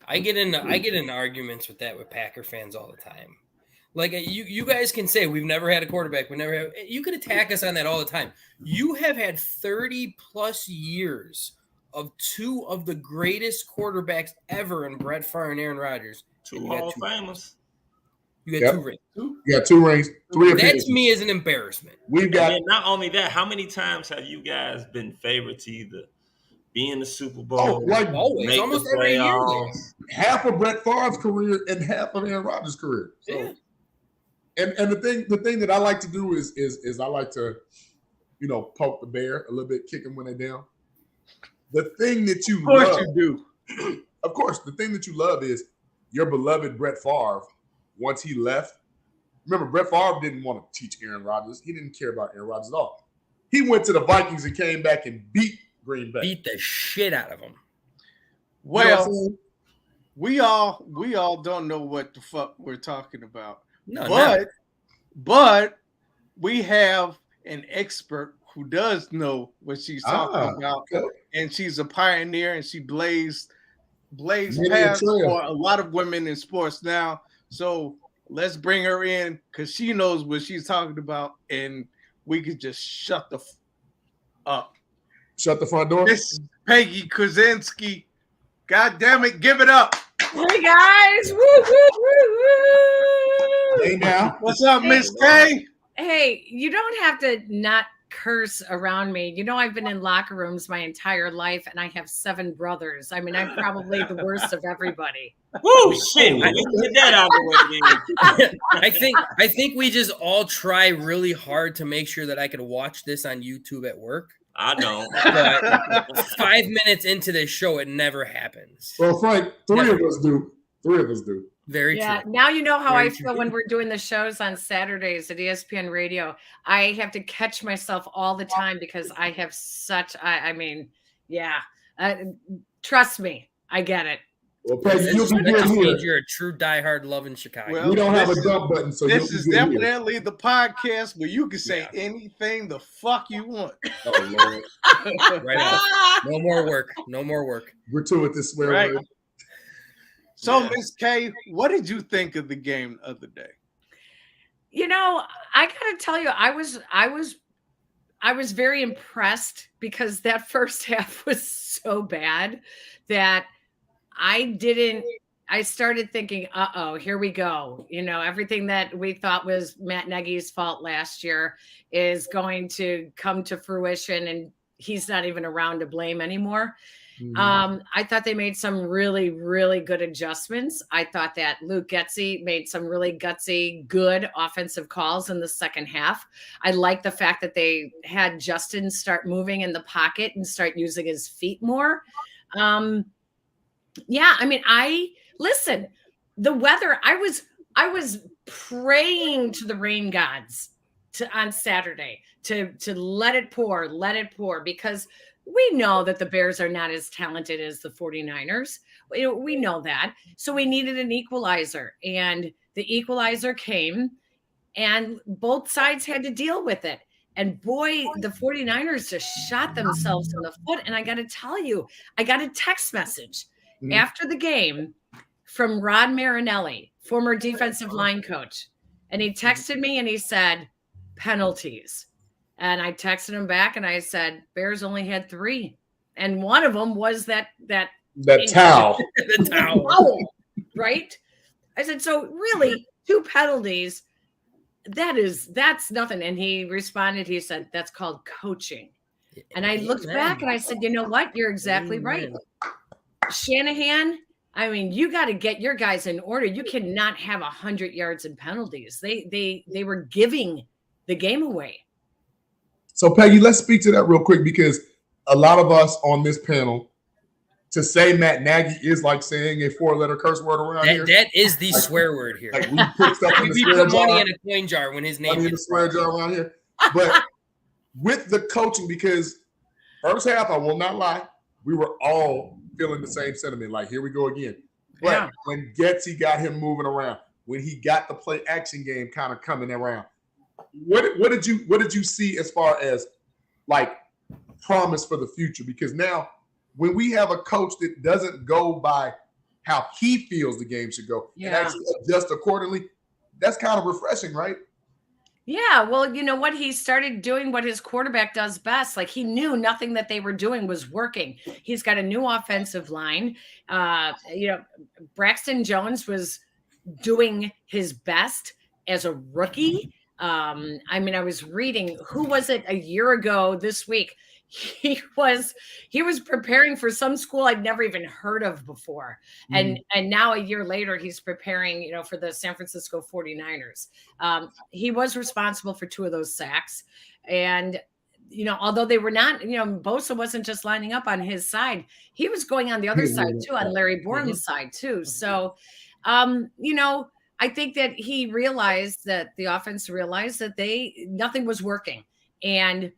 I get into arguments with Packer fans all the time. Like you guys can say we've never had a quarterback. You could attack us on that all the time. You have had 30 plus years of two of the greatest quarterbacks ever in Brett Favre and Aaron Rodgers. Two Hall of Famers. You got 2 rings. You got 2 rings. 3 That to me is an embarrassment. We've got not only that, how many times have you guys been favored to either be in the Super Bowl? Oh, like always, almost every year. Half of Brett Favre's career and half of Aaron Rodgers' career. So, yeah. And the thing that I like to do is I like to, poke the bear a little bit, kick them when they're down. The thing that you love, Of course you do. Of course, the thing that you love is your beloved Brett Favre. Once he left, remember Brett Favre didn't want to teach Aaron Rodgers. He didn't care about Aaron Rodgers at all. He went to the Vikings and came back and beat Green Bay. Beat the shit out of them. Well, we all don't know what the fuck we're talking about. No, but we have an expert who does know what she's talking about, and she's a pioneer, and she blazed paths for a lot of women in sports now. So let's bring her in because she knows what she's talking about, and we could just shut the up. Shut the front door. This is Peggy Kusinski. God damn it, give it up. Hey guys. Woo, woo, woo, woo. Hey now. What's up, Miss K? Hey, you don't have to not curse around me. I've been in locker rooms my entire life, and I have 7 brothers. I mean, I'm probably the worst of everybody. Woo, shit. Get that out of the way. I think we just all try really hard to make sure that I can watch this on YouTube at work. I don't. But 5 minutes into this show, it never happens. Well, Frank, 3 of us do. 3 of us do. Very true. Now you know how Very I feel when we're doing the shows on Saturdays at ESPN Radio. I have to catch myself all the time because I have such. Trust me, I get it. Well, Peggy, you'll be good here. You're a true diehard love in Chicago. Well, we don't have a dump button, so this is definitely the podcast where you can say anything the fuck you want. Oh Lord! Right on. No more work. No more work. Gratuitous swear Right. word. So, Miss K, what did you think of the game the other day? I gotta tell you, I was very impressed because that first half was so bad that I started thinking, here we go. Everything that we thought was Matt Nagy's fault last year is going to come to fruition, and he's not even around to blame anymore. I thought they made some really, really good adjustments. I thought that Luke Getsy made some really gutsy, good offensive calls in the second half. I like the fact that they had Justin start moving in the pocket and start using his feet more. Listen, the weather, I was praying to the rain gods on Saturday to let it pour because we know that the Bears are not as talented as the 49ers. We know that. So we needed an equalizer, and the equalizer came, and both sides had to deal with it. And boy, the 49ers just shot themselves in the foot. And I got to tell you, I got a text message after the game from Rod Marinelli, former defensive line coach. And he texted me and he said, penalties. And I texted him back and I said, Bears only had 3. And one of them was that towel. The towel, right? I said, so really 2 penalties. That's nothing. And he responded, he said, that's called coaching. And I looked back and I said, you know what? You're exactly right. Shanahan I mean, you got to get your guys in order. You cannot have 100 yards in penalties. They were giving the game away. So, Peggy, let's speak to that real quick, because a lot of us on this panel, to say Matt Nagy is like saying a 4-letter curse word around here. That is the swear word here. Like, we put stuff in the we swear put jar. money in a coin jar when his name Money in the swear jar around here. But with the coaching, because first half, I will not lie, we were all feeling the same sentiment. Like, here we go again. But when Getsy got him moving around, when he got the play action game kind of coming around, what did you see as far as like promise for the future? Because now when we have a coach that doesn't go by how he feels the game should go and actually adjust accordingly, that's kind of refreshing, right? Yeah, well, you know what? He started doing what his quarterback does best. Like, he knew nothing that they were doing was working. He's got a new offensive line. Braxton Jones was doing his best as a rookie. I mean, I was reading, who was it a year ago this week? He was preparing for some school I'd never even heard of before. And now a year later, he's preparing, for the San Francisco 49ers. He was responsible for 2 of those sacks. And, although they were not, Bosa wasn't just lining up on his side. He was going on the other side too, on Larry Bourne's side too. So, I think that he realized that the offense realized that nothing was working. And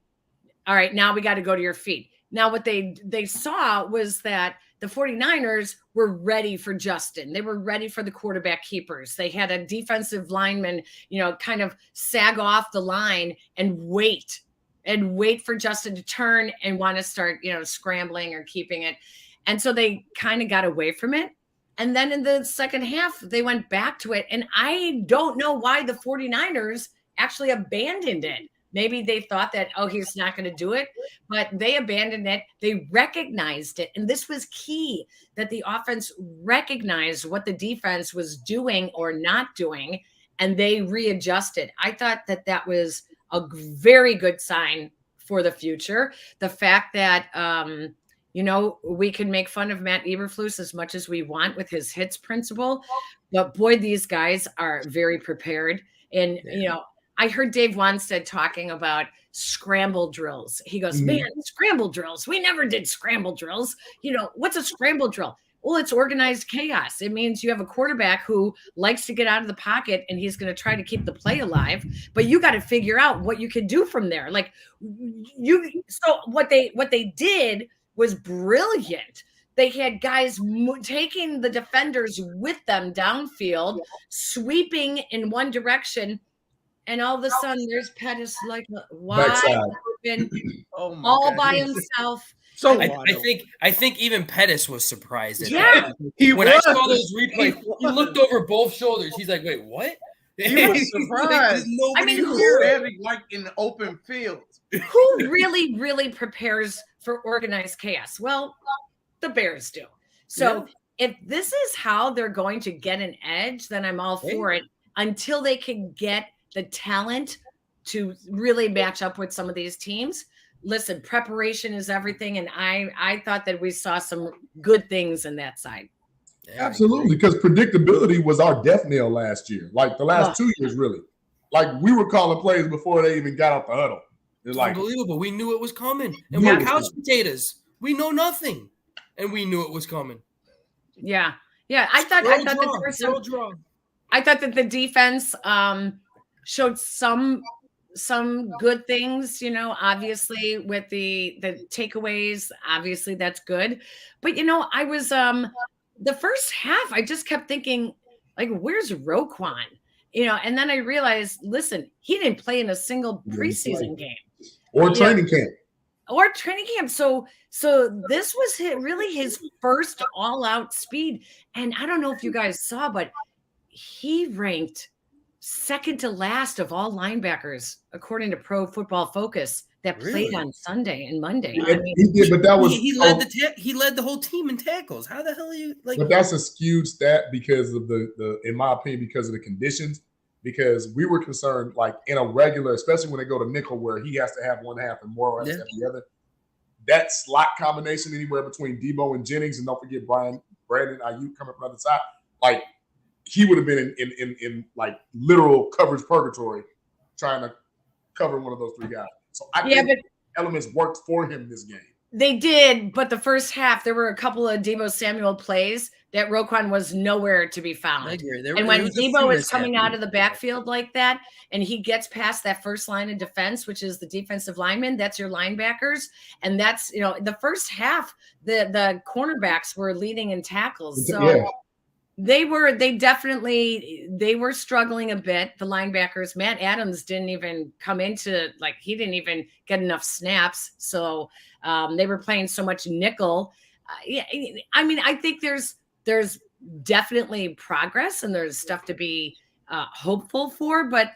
all right, now we got to go to your feet. Now, what they saw was that the 49ers were ready for Justin. They were ready for the quarterback keepers. They had a defensive lineman, kind of sag off the line and wait for Justin to turn and want to start, scrambling or keeping it. And so they kind of got away from it. And then in the second half, they went back to it. And I don't know why the 49ers actually abandoned it. Maybe they thought that, he's not going to do it, but they abandoned it. They recognized it. And this was key, that the offense recognized what the defense was doing or not doing, and they readjusted. I thought that was a very good sign for the future. The fact that, we can make fun of Matt Eberflus as much as we want with his hits principle, but boy, these guys are very prepared. And, I heard Dave Wanstead talking about scramble drills. He goes, man, scramble drills. We never did scramble drills. What's a scramble drill? Well, it's organized chaos. It means you have a quarterback who likes to get out of the pocket and he's going to try to keep the play alive, but you got to figure out what you can do from there. So what they did was brilliant. They had guys taking the defenders with them downfield, sweeping in one direction. And all of a sudden, there's Pettis like wide open, all by himself. So I think even Pettis was surprised at that. When I saw those replays, he looked over both shoulders. He's like, "Wait, what?" He was surprised. Who standing like in the open field? Who really, really prepares for organized chaos? Well, the Bears do. So if this is how they're going to get an edge, then I'm all for it. Until they can get the talent to really match up with some of these teams. Listen, preparation is everything. And I thought that we saw some good things in that side. Absolutely. Because predictability was our death knell last year. Like the last 2 years, really. Like we were calling plays before they even got out the huddle. It's unbelievable. We knew it was coming. And we're couch potatoes. We know nothing. And we knew it was coming. Yeah. Yeah. I thought that the defense showed some good things, obviously with the takeaways, obviously that's good. But, I was the first half, I just kept thinking, like, where's Roquan? And then I realized, listen, he didn't play in a single preseason game. Or training camp. So this was really his first all-out speed. And I don't know if you guys saw, but he ranked second to last of all linebackers, according to Pro Football Focus, that played on Sunday and Monday. Yeah, he did, but that was he led the whole team in tackles. How the hell are you like? But that's a skewed stat because of the in my opinion, because of the conditions. Because we were concerned, like in a regular, especially when they go to nickel, where he has to have one half and more has to have the other. That slot combination anywhere between Debo and Jennings, and don't forget Brian Brandon Ayuk coming from the other side, like he would have been in like literal coverage purgatory trying to cover one of those three guys. So I think elements worked for him this game. They did, but the first half, there were a couple of Deebo Samuel plays that Roquan was nowhere to be found. And when Deebo is coming out of the backfield like that, and he gets past that first line of defense, which is the defensive lineman, that's your linebackers. And that's, the first half, the cornerbacks were leading in tackles. So they were struggling a bit. The linebackers, Matt Adams didn't even come into, he didn't even get enough snaps. So they were playing so much nickel. I think there's definitely progress and there's stuff to be hopeful for, but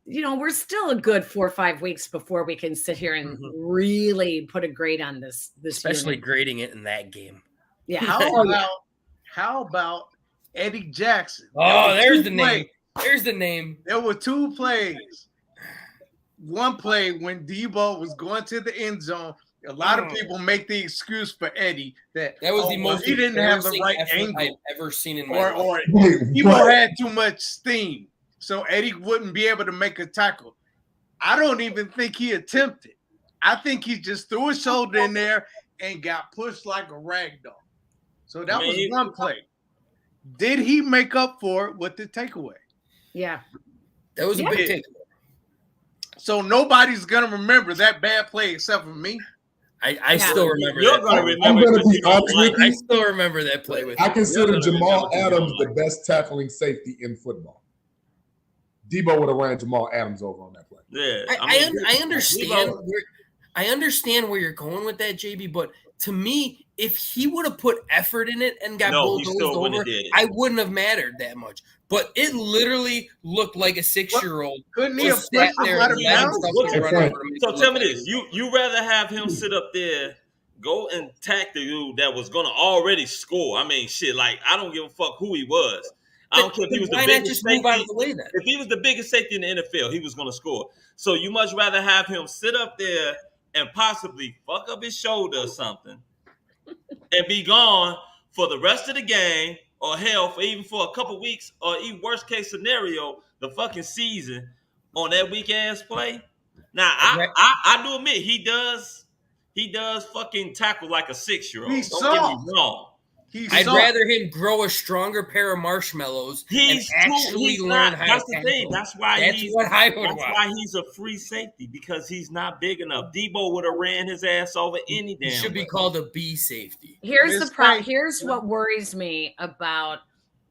we're still a good 4 or 5 weeks before we can sit here and really put a grade on this especially unit. grading it in that game. Yeah. How about Eddie Jackson? Oh, there's the name. There's the name. There were 2 plays. One play when Deebo was going to the end zone. A lot of people make the excuse for Eddie that was the most he didn't have the right angle I've ever seen in my life. Or Deebo had too much steam, so Eddie wouldn't be able to make a tackle. I don't even think he attempted. I think he just threw his shoulder in there and got pushed like a rag doll. So that was one play. Did he make up for it with the takeaway? Yeah. That was a big takeaway. So nobody's going to remember that bad play except for me. I still remember You're that. going to remember it. I still remember that play with I consider Jamal Adams the best tackling safety in football. Deebo would have ran Jamal Adams over on that play. Yeah. I understand. I understand where you're going with that, JB, but to me, if he would have put effort in it and got bulldozed over, I wouldn't have mattered that much. But it literally looked like a 6-year-old. Couldn't he have sat there and So tell me this: you rather have him sit up there, go and tack the dude that was going to already score? I mean, shit. Like, I don't give a fuck who he was. I don't care if he was the biggest safety. Out of the way then? If he was the biggest safety in the NFL, he was going to score. So you much rather have him sit up there and possibly fuck up his shoulder or something and be gone for the rest of the game, or hell, for a couple weeks, or even worst case scenario, the fucking season on that weak ass play. Now, I do admit he does fucking tackle like a 6-year-old. Don't get me wrong. I'd rather him grow a stronger pair of marshmallows and actually learn how to tackle. That's the thing. That's why he's a free safety, because he's not big enough. Deebo would have ran his ass over any damn. He should be called a B safety. Here's the problem. Here's what worries me about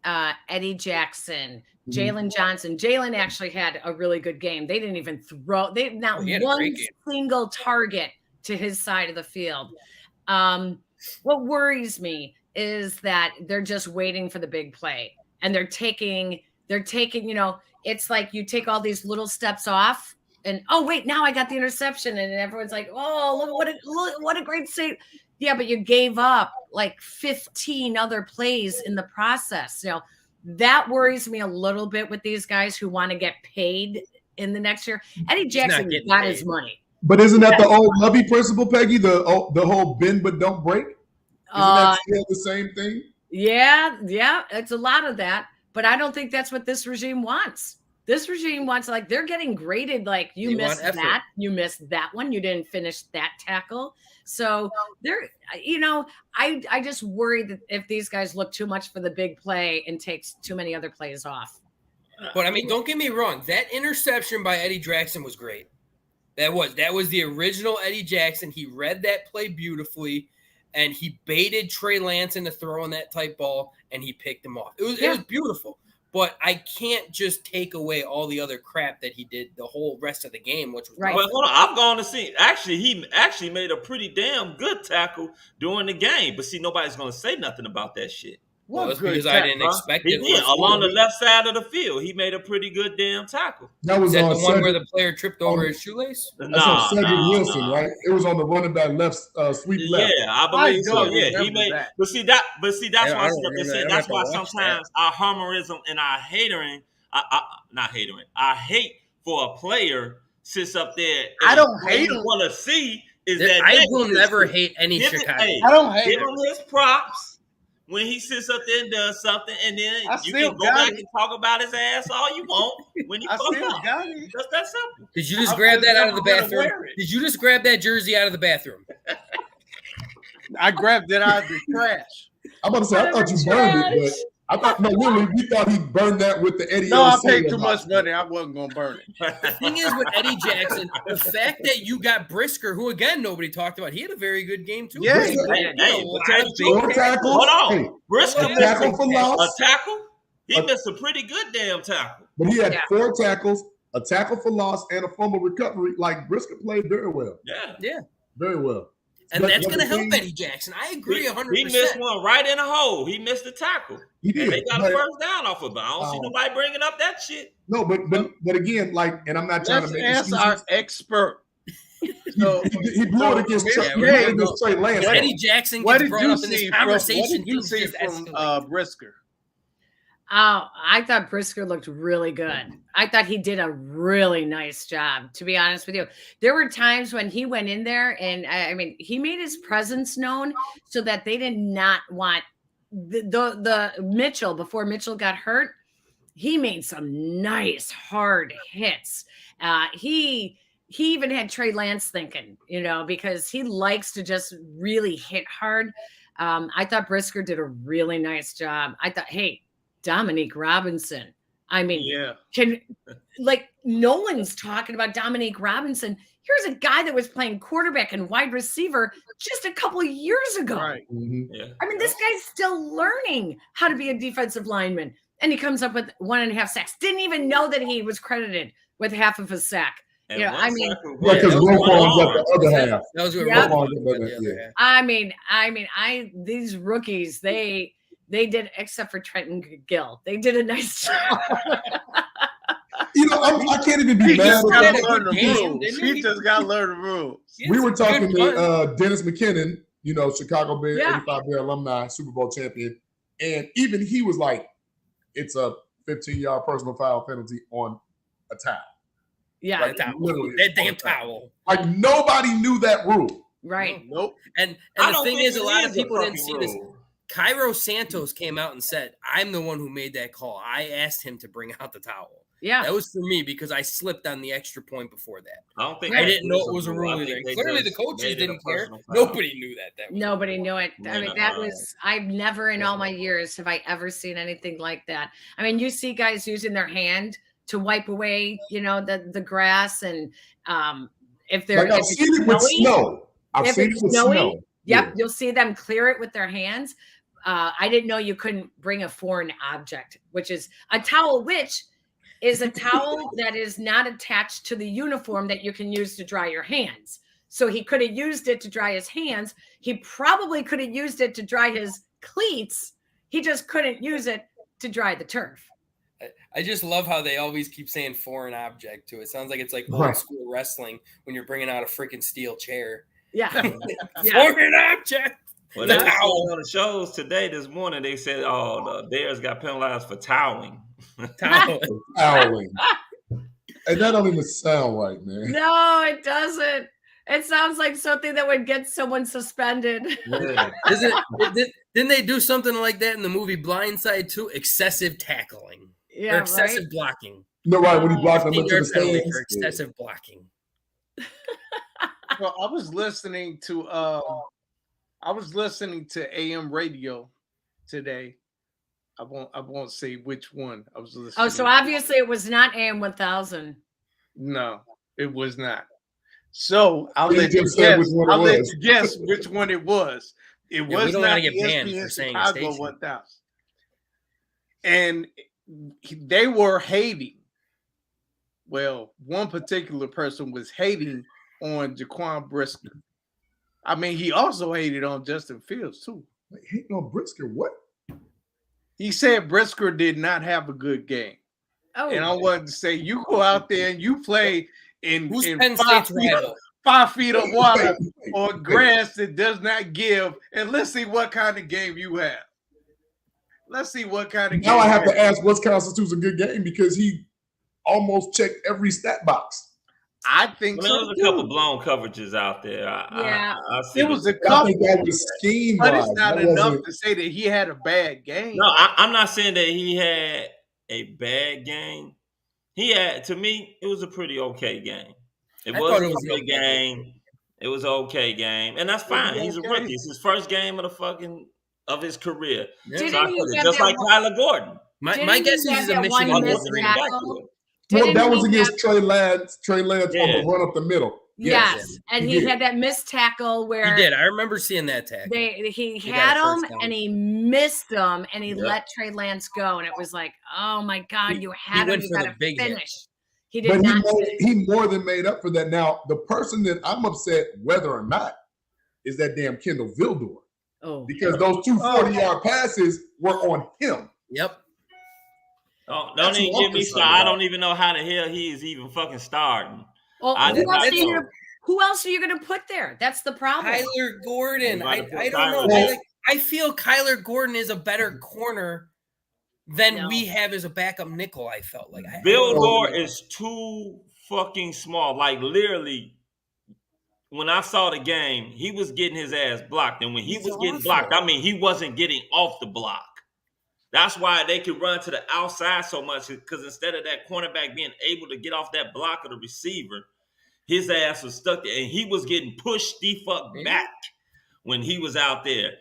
Eddie Jackson, Jalen Johnson. Jalen actually had a really good game. They didn't even throw. They not one single target to his side of the field. What worries me is that they're just waiting for the big play, and they're taking, it's like you take all these little steps off and, oh wait, now I got the interception. And everyone's like, oh, look, what a great save. Yeah. But you gave up like 15 other plays in the process. That worries me a little bit with these guys who want to get paid in the next year. Eddie Jackson got his money. But isn't that the old Lovey principle, Peggy? The whole bend but don't break? Isn't that still the same thing? Yeah, it's a lot of that, but I don't think that's what this regime wants. This regime wants, like, they're getting graded like you missed that, you missed that one, you didn't finish that tackle. So they're, I just worry that if these guys look too much for the big play and takes too many other plays off. But I mean, don't get me wrong, that interception by Eddie Jackson was great. That was the original Eddie Jackson. He read that play beautifully. And he baited Trey Lance into throwing that type ball, and he picked him off. It was beautiful. But I can't just take away all the other crap that he did the whole rest of the game, which was right. But hold on, I've gone to see. Actually, he actually made a pretty damn good tackle during the game. But see, nobody's going to say nothing about that shit. Well, that's because I didn't expect it. He did. Along the left side of the field, he made a pretty good damn tackle. That was the on one Cedric, where the player tripped over his shoelace? That's on Cedric Wilson, right? It was on the running back left sweep left. Yeah, I believe so. Yeah, he made. That. But see, that's why I'm saying. That's why sometimes our homerism and our hatering, not hatering, our hate for a player sits up there. I don't hate him. Want to see is that I will never hate any Chicago. I don't hate him his props. when he sits up there and does something, and then you still can go got back it. and talk about his ass all you want when he I fucked still up. got it. Just that simple. Did you just I'm grab that out of the never gonna bathroom? wear it. Did you just grab that jersey out of the bathroom? I grabbed it out of the trash. I'm about to say, I thought you burned it, but I thought, no, literally, we thought he burned that with the Eddie. No, I Osiris paid too box. much money. I wasn't gonna burn it. The thing is with Eddie Jackson, the fact that you got Brisker, who again nobody talked about, he had a very good game too. Yeah, He he had did. a lot Hey, of big Four tackles. tackles. Hold on. Hey, Brisker a missed tackle for a loss, tackle. He missed a pretty good damn tackle. but he had Yeah. 4 tackles, a tackle for loss, and a fumble recovery. Like, Brisker played very well. Yeah. Very well. And But that's the going to help thing- Eddie Jackson. I agree 100%. He missed one right in the hole. He missed the tackle. He did. And they got a but- first down off of it. I don't see nobody bringing up that shit. No, but again, like, and I'm not trying Let's to make ask excuses. our expert. So, He blew it against so, Trey, yeah, he blew it against Trey Lance. If Eddie Jackson what gets did brought you up in this see from? What conversation, did you things see just from escalate. Brisker? Oh, I thought Brisker looked really good. I thought he did a really nice job, to be honest with you. There were times when he went in there and I mean, he made his presence known so that they did not want the Mitchell, before Mitchell got hurt, he made some nice hard hits. He even had Trey Lance thinking, because he likes to just really hit hard. I thought Brisker did a really nice job. I thought, hey, Dominique Robinson. I mean, no one's talking about Dominique Robinson. Here's a guy that was playing quarterback and wide receiver just a couple of years ago. Right. Mhm. Yeah. I mean, this guy's still learning how to be a defensive lineman. And he comes up with 1.5 sacks. Didn't even know that he was credited with half of his sack. And Yeah, one I mean- tackle Yeah, because was Roquan one got the other half. Those were Yeah. Roquan got the the other other- half. I mean, these rookies, they did, except for Trenton Gill, they did a nice job. I can't even be He mad just at got that. to learn the game, rules. didn't He he? just got to learn the rules. We were talking Good to Dennis McKinnon, Chicago Bear, Yeah. 85 Bear alumni, Super Bowl champion. And even he was like, it's a 15-yard personal foul penalty on a towel. Yeah, Like, That towel. literally, That on damn a towel. Like, nobody knew that rule. right. Nope. And I the don't thing think is, a it lot of is a people didn't fucking see this. rule. Cairo Santos came out and said, I'm the one who made that call. I asked him to bring out the towel. Yeah. That was for me because I slipped on the extra point before that. I don't think I that didn't know is it was a rule. I rule think either. they Clearly, the just coaches made it a didn't care. personal foul. Nobody knew that. Was Nobody knew it. I mean, that No. was, I've never in all my years have I ever seen anything like that. I mean, you see guys using their hand to wipe away, the grass. And if they're, Like, I've if seen it's it with snowy, snow. I've if seen it's it with snowy, snow. Yep, you'll see them clear it with their hands. I didn't know you couldn't bring a foreign object, which is a towel, which is a towel that is not attached to the uniform that you can use to dry your hands. So he could have used it to dry his hands. He probably could have used it to dry his cleats. He just couldn't use it to dry the turf. I just love how they always keep saying foreign object to it. Sounds like it's like Right. old school wrestling when you're bringing out a freaking steel chair. Yeah. Yeah. Foreign object. Well, The they were saying towel. on the shows today, this morning, they said, the Bears got penalized for toweling. Towel. Toweling. And that don't even sound right, man. No, it doesn't. It sounds like something that would get someone suspended. Yeah. Didn't they do something like that in the movie Blindside too? Excessive tackling. Yeah, Or excessive right? blocking. Right, when he blocked him into the 15-yard penalty stands. for excessive blocking. Well, I was listening to AM radio today. I won't say which one I was listening. Oh, so obviously it was not AM 1000. No, it was not. So I'll You let you just said guess. which one it I'll let was. you guess which one it was. It we was don't not wanna get banned ESPN for saying Chicago station. 1000. And they were hating. Well, one particular person was hating on Jaquan Brisker. I mean, he also hated on Justin Fields too. Wait, hating on Brisker, what? He said Brisker did not have a good game. Oh, And I wanted to say, you go out there and you play in Who's 5 Penn State's feet, rival? 5 feet of water Wait. on grass that does not give. And let's see what kind of game you have. Let's see what kind of game. Now I have you to ask what constitutes a good game because he almost checked every stat box. I think There was a couple blown coverages out there. I see it was a I couple, think that was scheme, but it's wise. not That enough wasn't- to say that he had a bad game. No, I'm not saying that he had a bad game. He had, to me, it was a pretty okay game. It wasn't a good game. It was an okay game, and that's fine. He's a rookie. It's his first game of his career. Yeah. Just like Kyler Gordon. My guess is he's a Michigan. Well, that was against Trey Lance. Trey Lance on the run up the middle. Yes, and he had that missed tackle where he did. I remember seeing that tackle. He had him and he missed him and he let Trey Lance go, and it was like, oh my God, you had him. You got to finish. He did not. He more than made up for that. Now, the person that I'm upset whether or not is that damn Kendall Vildor. Oh, because those two 40-yard passes were on him. Yep. Oh, don't even give me started. I don't even know how the hell he is even fucking starting. Well, who else are you going to put there? That's the problem. Kyler Gordon. I don't know. I feel Kyler Gordon is a better corner than we have as a backup nickel. I felt like Vildor is too fucking small. Like literally, when I saw the game, he was getting his ass blocked, and when he was getting blocked, I mean, he wasn't getting off the block. That's why they could run to the outside so much, because instead of that cornerback being able to get off that block of the receiver, his ass was stuck there, and he was getting pushed the fuck back when he was out there.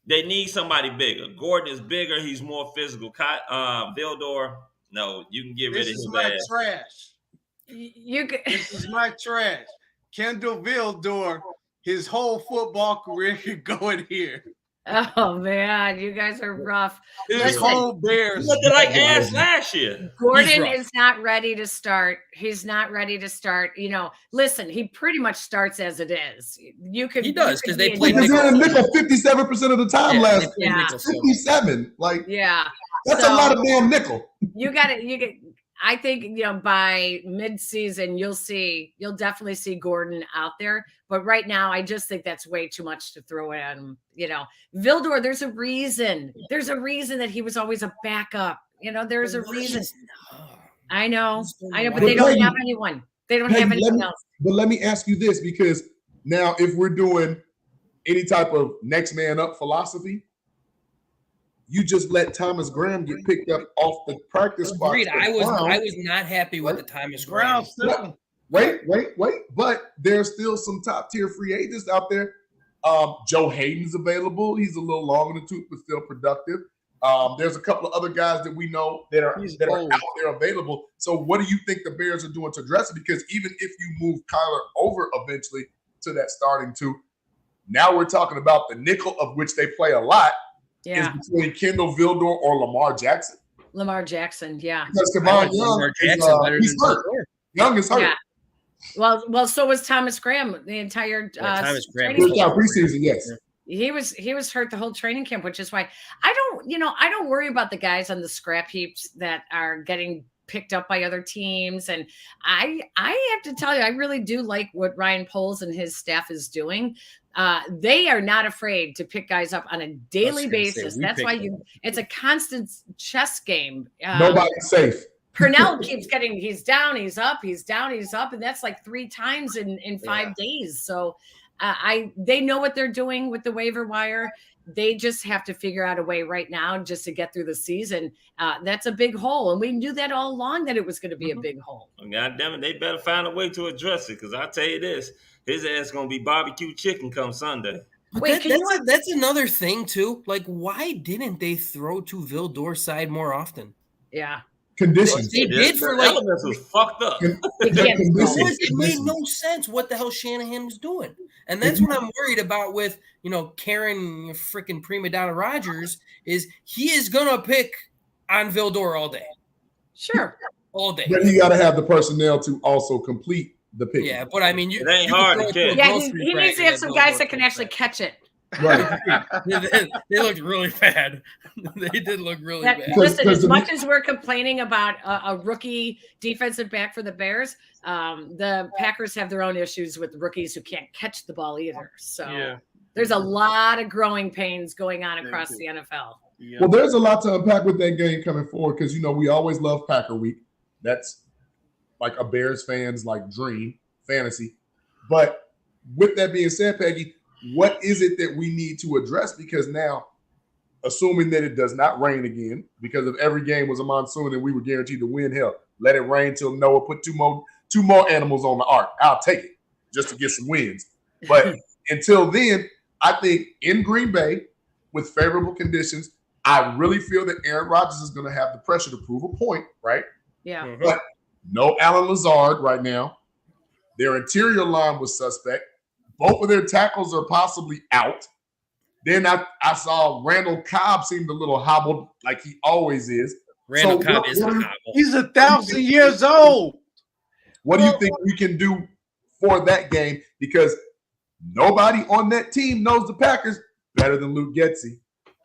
They need somebody bigger. Gordon is bigger. He's more physical. Vildor, no, you can get rid of his ass. This is my trash. This is my trash. Kendall Vildor, his whole football career could go in here. Oh man, you guys are rough. His whole Bears looked like ass last year. Gordon is not ready to start. He's not ready to start. You know, listen, he pretty much starts as it is. He does because they play nickel 57% of the time last year. 57, that's a lot of damn nickel. You got it. I think, by mid-season, you'll definitely see Gordon out there. But right now, I just think that's way too much to throw at him. Vildor, there's a reason. There's a reason that he was always a backup. There's a reason. I know, but they don't have anyone. They don't have anyone else. But let me ask you this, because now if we're doing any type of next man up philosophy, you just let Thomas Graham get picked up off the practice squad. I was not happy with the Thomas Graham. Wait. But there's still some top tier free agents out there. Joe Hayden's available. He's a little long in the tooth, but still productive. There's a couple of other guys that we know that are out there available. So what do you think the Bears are doing to address it? Because even if you move Kyler over eventually to that starting two, now we're talking about the nickel, of which they play a lot. Is between Kendall Vildor or Lamar Jackson. Lamar Jackson, yeah. Because Kevon Young he's hurt. Young is hurt. Yeah. Well, so was Thomas Graham the entire Thomas Graham preseason, yes. He was hurt the whole training camp, which is why I don't worry about the guys on the scrap heaps that are getting picked up by other teams. And I have to tell you, I really do like what Ryan Poles and his staff is doing. They are not afraid to pick guys up on a daily basis. That's why it's a constant chess game. Nobody's safe. Purnell keeps he's down, he's up, he's down, he's up. And that's like 3 times in 5 days. So they know what they're doing with the waiver wire. They just have to figure out a way right now just to get through the season. That's a big hole. And we knew that all along that it was going to be a big hole. God damn it, they better find a way to address it. Because I'll tell you this, his ass is going to be barbecue chicken come Sunday. Wait, that's another thing, too. Like, why didn't they throw to Vildor's side more often? Yeah. Conditions. They did for like elements was fucked up. It made no sense what the hell Shanahan was doing. And that's what I'm worried about with, Karen freaking prima donna Rodgers is he is going to pick on Vildor all day. Sure. All day. But he got to have the personnel to also complete the pick. Yeah, but I mean, it ain't hard to catch. Yeah, he needs to have some guys that can actually catch it. Right. They looked really bad. They did look really bad. Listen, as much as we're complaining about a rookie defensive back for the Bears, the Packers have their own issues with rookies who can't catch the ball either. So there's a lot of growing pains going on across the NFL. Yeah. Well, there's a lot to unpack with that game coming forward because, we always love Packer Week. That's like a Bears fan's dream. fantasy. But with that being said, Peggy, what is it that we need to address? Because now, assuming that it does not rain again, because if every game was a monsoon and we were guaranteed to win, hell, let it rain till Noah put two more animals on the ark. I'll take it just to get some wins. But until then, I think in Green Bay, with favorable conditions, I really feel that Aaron Rodgers is going to have the pressure to prove a point, right? Yeah. But no Alan Lazard right now. Their interior line was suspect. Both of their tackles are possibly out. Then I saw Randall Cobb seemed a little hobbled like he always is. Randall Cobb is a hobble. He's 1,000 years old. What do you think we can do for that game? Because nobody on that team knows the Packers better than Luke Getsy.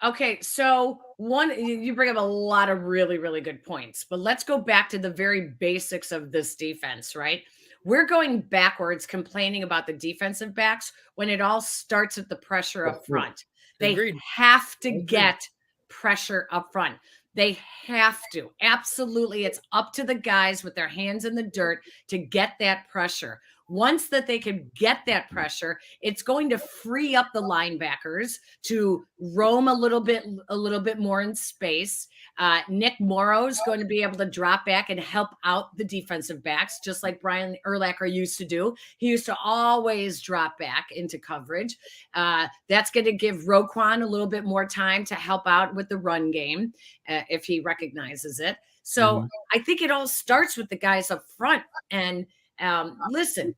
Okay, so you bring up a lot of really, really good points, but let's go back to the very basics of this defense, right? We're going backwards complaining about the defensive backs when it all starts with the pressure up front. They have to get pressure up front. They have to. Absolutely. It's up to the guys with their hands in the dirt to get that pressure. Once that they can get that pressure, it's going to free up the linebackers to roam a little bit more in space. Nick Morrow is going to be able to drop back and help out the defensive backs, just like Brian Urlacher used to do. He used to always drop back into coverage. That's going to give Roquan a little bit more time to help out with the run game if he recognizes it. So I think it all starts with the guys up front. And listen,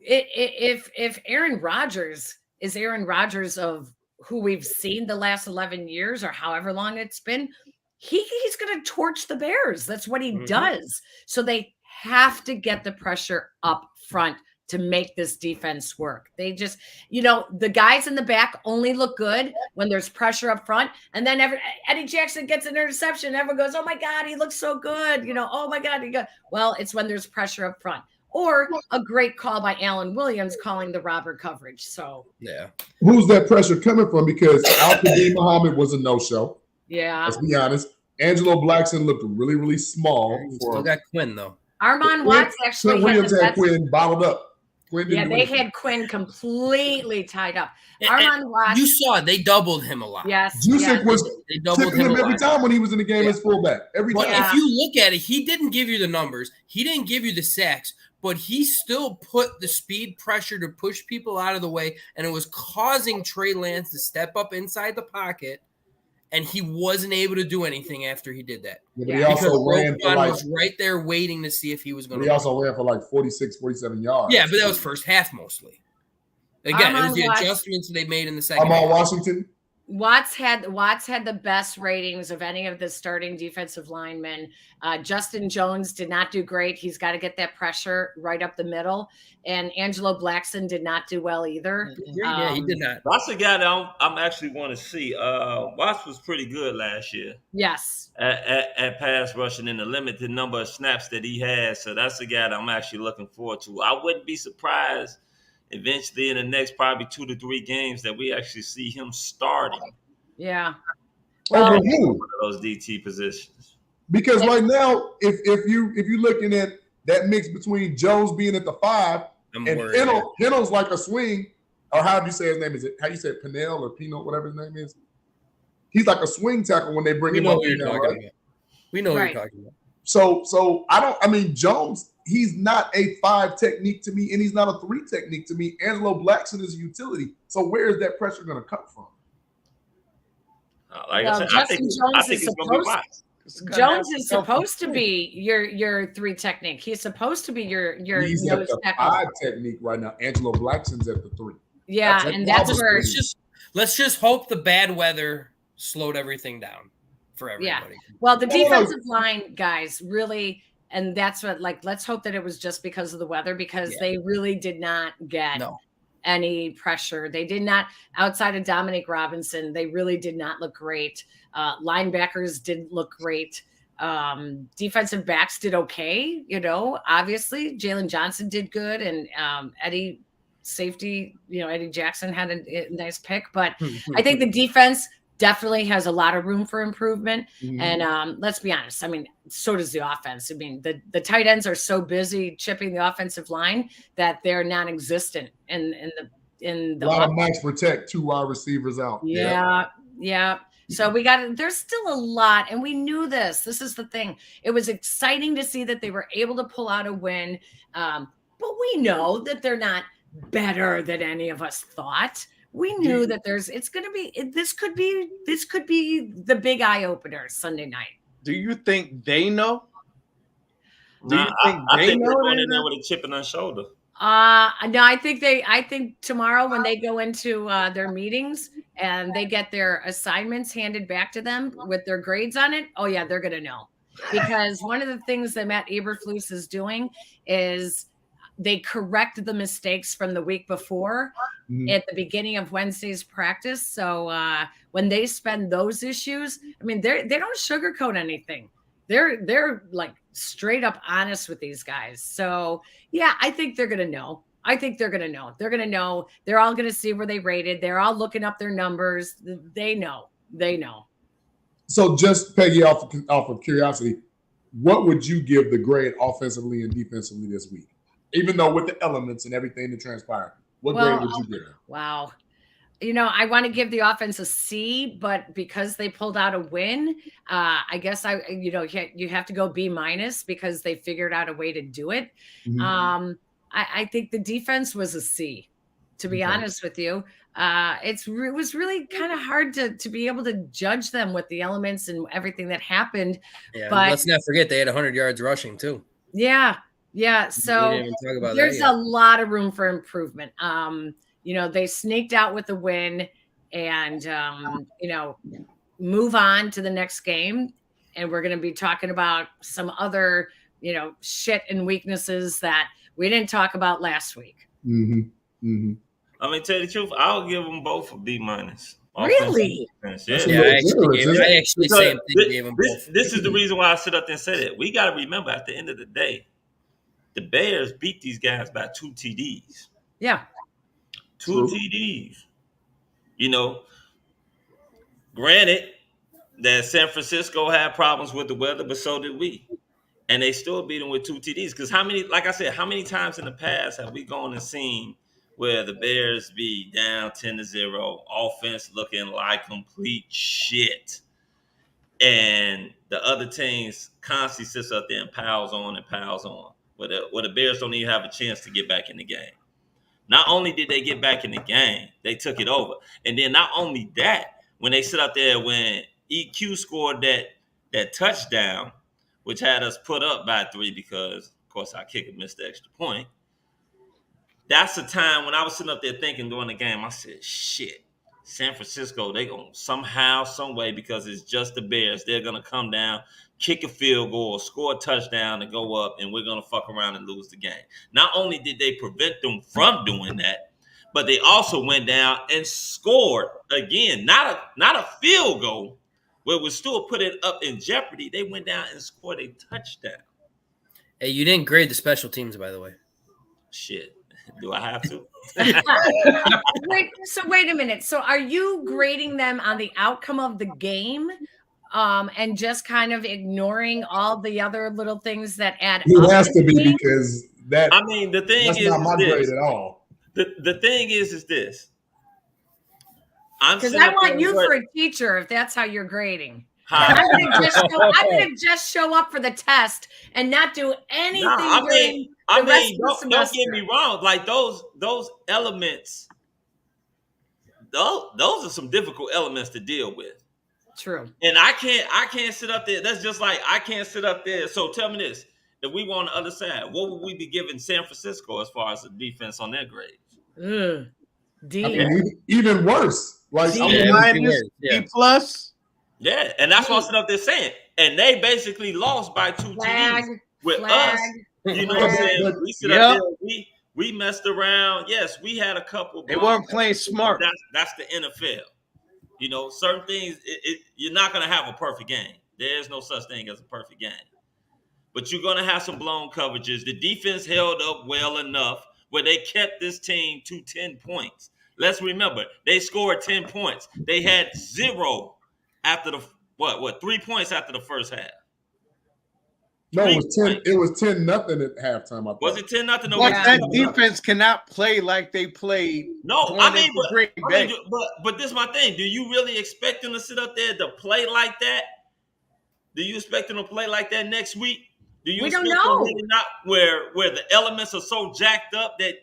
if Aaron Rodgers is Aaron Rodgers of who we've seen the last 11 years or however long it's been, he's going to torch the Bears. That's what he does. So they have to get the pressure up front to make this defense work. They just, the guys in the back only look good when there's pressure up front. And then Eddie Jackson gets an interception. Everyone goes, oh my God, he looks so good. Oh my God. Well, it's when there's pressure up front. Or a great call by Alan Williams calling the robber coverage. So, yeah. Who's that pressure coming from? Because Al-Qadim Muhammad was a no-show. Yeah. Let's be honest. Angelo Blackson looked really, really small. Still got Quinn, though. Armand Watts actually Williams had Quinn bottled up. They had Quinn completely tied up. Armand Watts. You saw it. They doubled him a lot. Yes. Jusic was they doubled him every time when he was in the game as fullback. Every time. If you look at it, he didn't give you the numbers. He didn't give you the sacks. But he still put the speed pressure to push people out of the way, and it was causing Trey Lance to step up inside the pocket, and he wasn't able to do anything after he did that. Yeah, he also ran for was right there waiting to see if he was going to. He also ran for like 46, 47 yards. Yeah, but that was first half mostly. Again, it was the adjustments they made in the second half. Washington. Watts had the best ratings of any of the starting defensive linemen. Justin Jones did not do great. He's got to get that pressure right up the middle. And Angelo Blackson did not do well either. Yeah, he did not. That's a guy that I'm actually want to see. Watts was pretty good last year. Yes. At pass rushing in the limited number of snaps that he has. So that's a guy that I'm actually looking forward to. I wouldn't be surprised eventually in the next probably 2 to 3 games that we actually see him starting. Yeah. Over one who? of those DT positions. Because right now, if you're looking at that mix between Jones being at the 5 and Hennell's like a swing, or how do you say his name? Is it how you say it, Pinnell or Pino, whatever his name is? He's like a swing tackle when they bring him up. We know what you're talking about. So Jones, he's not a 5 technique to me, and he's not a 3 technique to me. Angelo Blackson is a utility. So where is that pressure going to come from? Like I said, I think it's going to be Watts. Jones is supposed to be your 3 technique. He's supposed to be your he's at the 5 technique right now. Angelo Blackson's at the 3. Yeah, that's where let's just hope the bad weather slowed everything down for everybody. Yeah. Well, the defensive line guys really, and that's what let's hope that it was just because of the weather, because they really did not get any pressure. They did not, outside of Dominic Robinson, they really did not look great. Linebackers didn't look great. Defensive backs did okay. Obviously Jalen Johnson did good. And Eddie Jackson had a nice pick, but I think the defense definitely has a lot of room for improvement. Mm-hmm. And let's be honest. I mean, so does the offense. I mean, the tight ends are so busy chipping the offensive line that they're non-existent in the a lot of max protect, 2 wide receivers out. Yeah. So there's still a lot, and we knew this. This is the thing. It was exciting to see that they were able to pull out a win. But we know that they're not better than any of us thought. We knew that this could be the big eye opener Sunday night. Do you think they know? I think they're going in there with a chip on their shoulder. No, I think tomorrow when they go into their meetings and they get their assignments handed back to them with their grades on it. Oh yeah, they're going to know, because one of the things that Matt Eberflus is doing is they correct the mistakes from the week before at the beginning of Wednesday's practice. So when they spend those issues, I mean, they don't sugarcoat anything. They're like straight up honest with these guys. So yeah, I think they're going to know. They're going to know. They're all going to see where they rated. They're all looking up their numbers. They know. So just Peggy, off of curiosity, what would you give the grade offensively and defensively this week? Even though with the elements and everything that transpired, what grade would you give it? Wow. I want to give the offense a C, but because they pulled out a win, I guess you have to go B- because they figured out a way to do it. Mm-hmm. I think the defense was a C, to be honest with you. It was really kind of hard to be able to judge them with the elements and everything that happened. Yeah, but let's not forget they had 100 yards rushing too. Yeah. So there's a lot of room for improvement. They sneaked out with the win and, move on to the next game. And we're going to be talking about some other, shit and weaknesses that we didn't talk about last week. Mm-hmm. Mm-hmm. I mean, tell you the truth, I'll give them both a B-. Really? Yeah, I actually say this is the reason why I sit up there and say that. We got to remember, at the end of the day, the Bears beat these guys by 2 TDs. Yeah. 2 TDs. Granted that San Francisco had problems with the weather, but so did we. And they still beat them with 2 TDs. Because how many times in the past have we gone and seen where the Bears be down 10-0, offense looking like complete shit, and the other teams constantly sits up there and piles on, where the Bears don't even have a chance to get back in the game. Not only did they get back in the game, they took it over. And then not only that, when they sit up there, when EQ scored that touchdown, which had us put up by 3 because, of course, our kicker missed the extra point. That's the time when I was sitting up there thinking during the game, I said, shit, San Francisco, they going to somehow, some way, because it's just the Bears, they're going to come down, kick a field goal, score a touchdown, and go up, and we're going to fuck around and lose the game. Not only did they prevent them from doing that, but they also went down and scored again. Not a field goal, where we still put it up in jeopardy. They went down and scored a touchdown. Hey, you didn't grade the special teams, by the way. Shit. Do I have to? Wait a minute. So are you grading them on the outcome of the game and just kind of ignoring all the other little things that add up? It has to be, because that. I mean, the thing is not my grade at all. The thing is this. Because I want you for a teacher if that's how you're grading. I'm going to just show up for the test and not do anything. Don't get me wrong. Like those elements, those are some difficult elements to deal with. True. And I can't sit up there. That's just like I can't sit up there. So tell me this: if we were on the other side, what would we be giving San Francisco as far as the defense on their grades? D. I mean, even worse. Like B plus. Yeah, and that's what I'm sitting up there saying. And they basically lost by 2 TDs with us. You know what I'm saying? We sit up there, we messed around. Yes, we had a couple. They weren't playing smart. That's the NFL. Certain things, you're not going to have a perfect game. There's no such thing as a perfect game. But you're going to have some blown coverages. The defense held up well enough where they kept this team to 10 points. Let's remember, they scored 10 points. They had 0 after the 3 points after the first half. No, it was 10. It was 10-0 at halftime. I thought. Was it 10-0? But that defense cannot play like they played. No, I mean, but this is my thing. Do you really expect them to sit up there to play like that? Do you expect them to play like that next week? Do you expect them really not where the elements are so jacked up that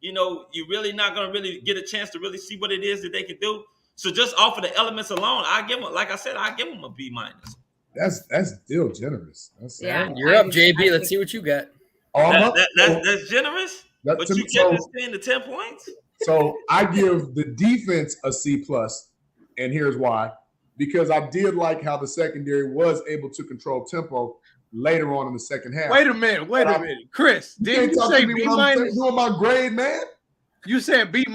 you're really not going to really get a chance to really see what it is that they can do? So just off of the elements alone, I give them, like I said, I give them a B-. That's still generous. You're up, JB. Let's see what you got. That's generous. But you get this 10 to 10 points. So I give the defense a C+, and here's why: because I did like how the secondary was able to control tempo later on in the second half. Wait a minute, Chris. Didn't you say B-? Doing my grade, man. You said B-. B-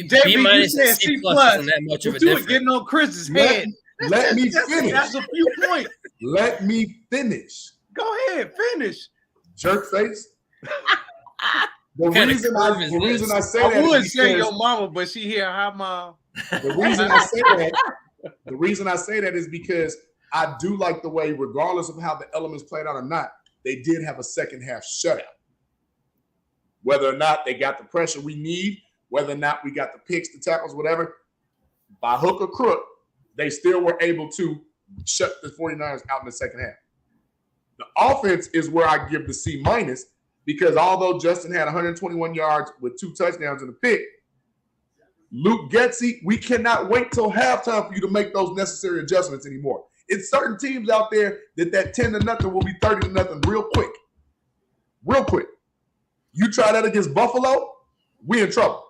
JB, B- you said C+. Isn't that much of a you were difference. getting on Chris's head. Let me finish. That's a few points. Let me finish. Go ahead, finish. Jerk face. The reason I say that, I would say your mama, but she hear hi, mom. The reason I say that is because I do like the way, regardless of how the elements played out or not, they did have a second half shutout. Whether or not they got the pressure we need, whether or not we got the picks, the tackles, whatever, by hook or crook, they still were able to shut the 49ers out in the second half. The offense is where I give the C-, because although Justin had 121 yards with 2 touchdowns and a pick, Luke Getsy, we cannot wait till halftime for you to make those necessary adjustments anymore. It's certain teams out there that 10-0 will be 30-0 real quick. Real quick. You try that against Buffalo, we in trouble.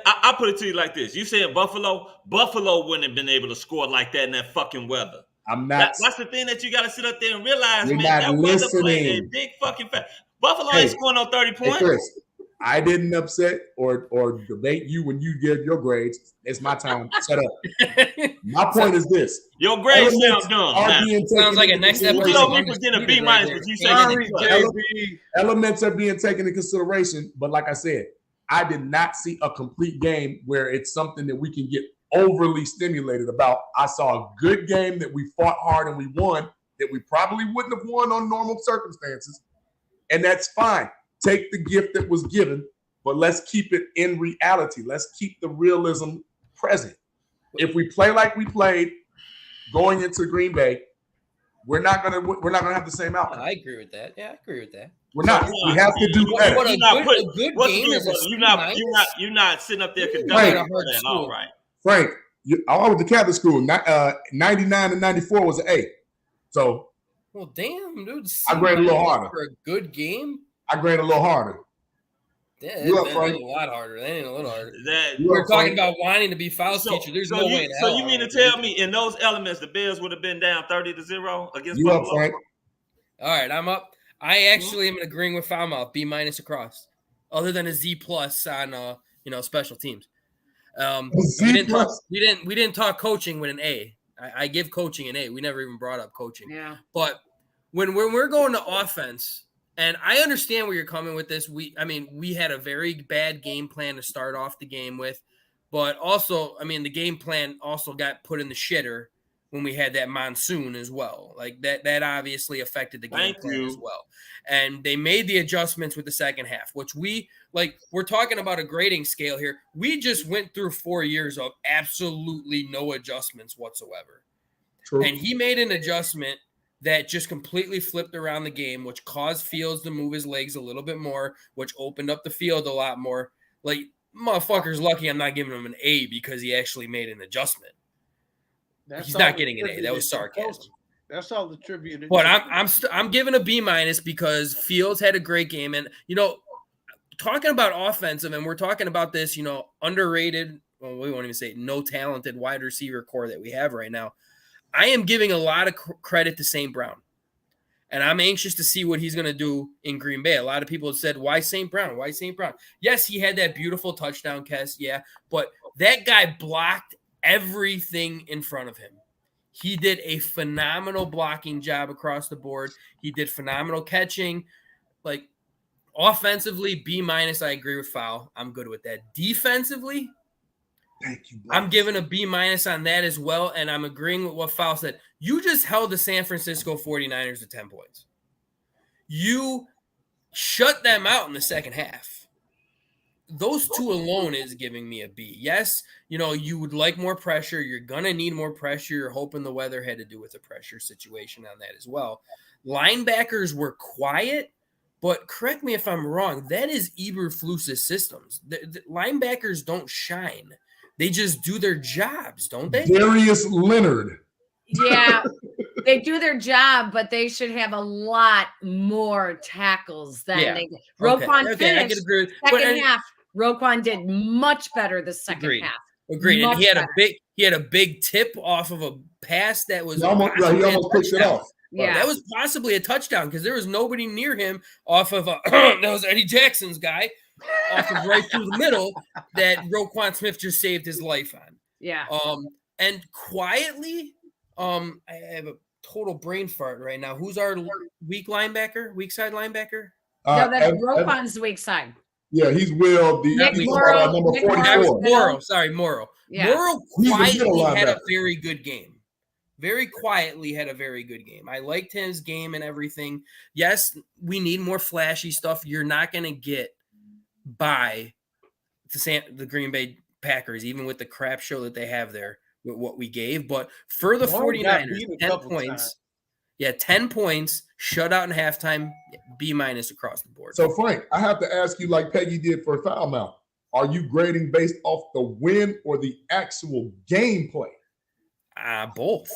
I'll put it to you like this. You saying Buffalo wouldn't have been able to score like that in that fucking weather. I'm not. That's the thing that you got to sit up there and realize, You're man. not That weather listening. played a big fucking fact. Buffalo ain't scoring on 30 points. Hey Chris, I didn't upset or debate you when you give your grades. It's my time. Shut up. My point is this. Your grades sound dumb. Sounds like a next episode. You know people get a B-, but you say elements are being taken into consideration. But like I said, I did not see a complete game where it's something that we can get overly stimulated about. I saw a good game that we fought hard and we won that we probably wouldn't have won on normal circumstances. And that's fine. Take the gift that was given, but let's keep it in reality. Let's keep the realism present. If we play like we played going into Green Bay, we're not gonna have the same outcome. I agree with that. Yeah, I agree with that. We're not. We have to do better. You're not sitting up there Frank, that. All right. Frank, I went to Catholic school. 99 and 94 was an A. So, well, damn, dude. I grade a little harder for a good game. I grade a little harder. Yeah, that ain't a lot harder. That ain't a little harder. We're talking about wanting to be foul teacher. There's no way in hell. So you mean to tell me in those elements the Bears would have been down 30-0 against you Buffalo? Up, Frank? All right, I'm up. I actually am agreeing with Foulmouth, B- across, other than a Z+ on special teams. We didn't talk coaching with an A. I give coaching an A. We never even brought up coaching. Yeah. But when we're going to offense, and I understand where you're coming with this. We had a very bad game plan to start off the game with, but also, the game plan also got put in the shitter when we had that monsoon as well. Like that obviously affected the game plan as well. And they made the adjustments with the second half, which we're talking about a grading scale here. We just went through 4 years of absolutely no adjustments whatsoever. True. And he made an adjustment that just completely flipped around the game, which caused Fields to move his legs a little bit more, which opened up the field a lot more. Like, motherfucker's lucky I'm not giving him an A because he actually made an adjustment. He's not getting an A. That was sarcasm. That's all attributed. But I'm giving a B- because Fields had a great game. And, talking about offensive, and we're talking about this, underrated, well, we won't even say no talented wide receiver core that we have right now. I am giving a lot of credit to St. Brown, and I'm anxious to see what he's going to do in Green Bay. A lot of people have said, why St. Brown? Why St. Brown? Yes, he had that beautiful touchdown catch, yeah, but that guy blocked everything in front of him. He did a phenomenal blocking job across the board. He did phenomenal catching. Like, Offensively, B-. I agree with Foul. I'm good with that. Defensively, thank you. I'm giving a B- on that as well, and I'm agreeing with what Foul said. You just held the San Francisco 49ers to 10 points. You shut them out in the second half. Those two alone is giving me a B. Yes, you would like more pressure. You're going to need more pressure. You're hoping the weather had to do with the pressure situation on that as well. Linebackers were quiet, but correct me if I'm wrong. That is Eberflus's systems. The linebackers don't shine. They just do their jobs, don't they? Darius Leonard. Yeah, they do their job, but they should have a lot more tackles than they did. Roquan finished second half. Roquan did much better the second half. Agreed. And he had a big tip off of a pass that was he almost picked it off. Yeah, that was possibly a touchdown because there was nobody near him off of that was Eddie Jackson's guy off of right through the middle that Roquan Smith just saved his life on. Yeah. And quietly, I have a total brain fart right now. Who's our weak side linebacker? No, that's Roquan's weak side. Yeah, he's Will. Number 44. Morrow. Sorry, Morrow. Yeah. Morrow quietly had a very good game. Very quietly had a very good game. I liked his game and everything. Yes, we need more flashy stuff. You're not going to get by the Green Bay Packers, even with the crap show that they have there with what we gave. But for the 49ers, 10 points. Yeah, 10 points, shutout in halftime, B- across the board. So, Frank, I have to ask you like Peggy did for Foul Mouth. Are you grading based off the win or the actual gameplay? Both.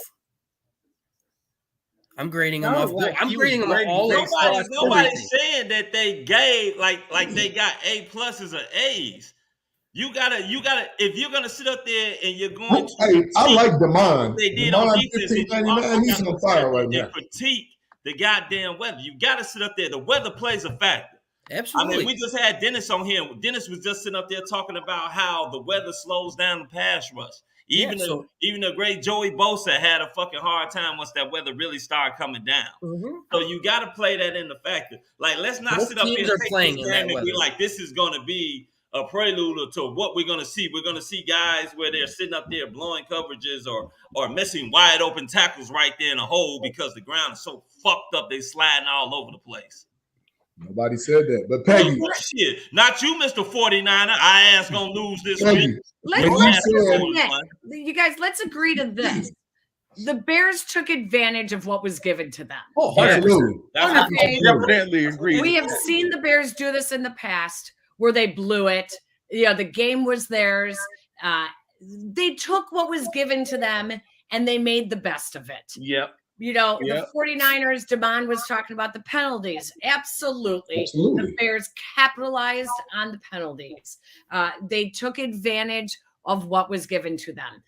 I'm grading them off. I'm grading them all. Nobody's saying that they gave like they got A pluses or A's. You gotta. If you're gonna sit up there and you're going to, I like Damon. They did Damon on defense. He's on fire right now. Critique the goddamn weather. You gotta sit up there. The weather plays a factor. Absolutely. I mean, we just had Dennis on here. Dennis was just sitting up there talking about how the weather slows down the pass rush. Even the great Joey Bosa had a fucking hard time once that weather really started coming down. Mm-hmm. So you got to play that in the factor. Like, let's not sit up here and take this game and be like, this is going to be a prelude to what we're going to see. We're going to see guys where they're sitting up there blowing coverages or missing wide open tackles right there in a hole because the ground is so fucked up they sliding all over the place. Nobody said that. But Peggy. Shit. Not you, Mr. 49er. I ass going to lose this week. You guys, let's agree to this. The Bears took advantage of what was given to them. Oh, absolutely. Okay. Definitely agree. We have seen the Bears do this in the past where they blew it. The game was theirs. They took what was given to them and they made the best of it. Yep. The 49ers, Damon was talking about the penalties. Absolutely. The Bears capitalized on the penalties. They took advantage of what was given to them.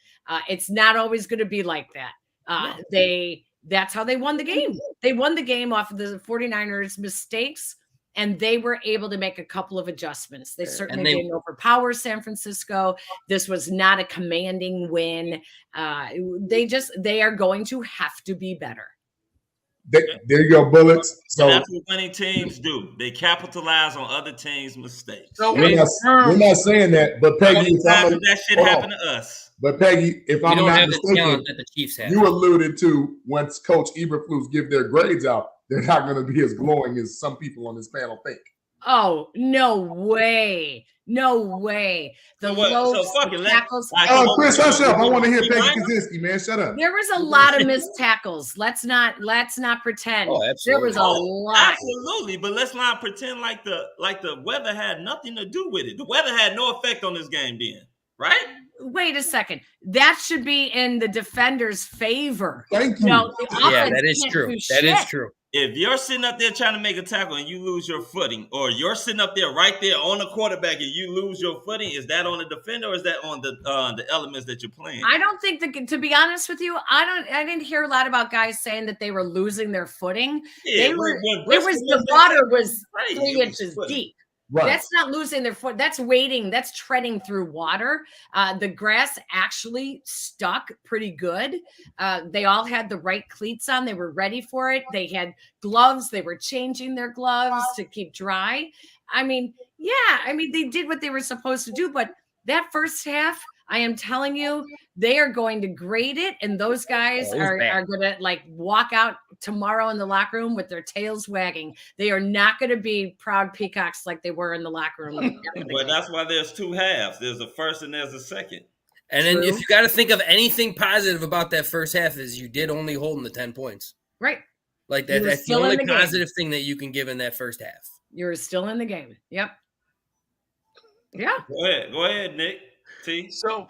It's not always going to be like that. That's how they won the game. They won the game off of the 49ers' mistakes, and they were able to make a couple of adjustments. They certainly didn't overpower San Francisco. This was not a commanding win. They are going to have to be better. There you go, Bullets. So that's what winning teams do. They capitalize on other teams' mistakes. So we're not saying that, but Peggy, that shit happened to us. But Peggy, if I'm not mistaken, that the Chiefs have. You alluded to once Coach Eberflus give their grades out, they're not going to be as glowing as some people on this panel think. Oh, no way. No way. The tackles. Chris, hush up. I want to hear Peggy Kusinski, man. Shut up. There was a lot of missed tackles. Let's not pretend. Oh, absolutely. There was a lot. Absolutely, but let's not pretend like the weather had nothing to do with it. The weather had no effect on this game then, right? Wait a second. That should be in the defender's favor. Thank you. That is true. That is true. If you're sitting up there trying to make a tackle and you lose your footing, or you're sitting up there right there on the quarterback and you lose your footing, is that on the defender or is that on the elements that you're playing? I don't think to be honest with you, I didn't hear a lot about guys saying that they were losing their footing. Yeah, the water was 3 inches deep. Right. That's not losing their foot. That's wading. That's treading through water. The grass actually stuck pretty good. They all had the right cleats on. They were ready for it. They had gloves. They were changing their gloves to keep dry. I mean, they did what they were supposed to do. But that first half, I am telling you, they are going to grade it, and those guys are going to like walk out tomorrow in the locker room with their tails wagging. They are not going to be proud peacocks like they were in the locker room. Well, that's why there's two halves. There's a first and there's a second. And then if you got to think of anything positive about that first half, is you did only hold them to 10 points. Right. Like that's the only positive thing that you can give in that first half. You're still in the game. Yep. Yeah. Go ahead, Nick. T. So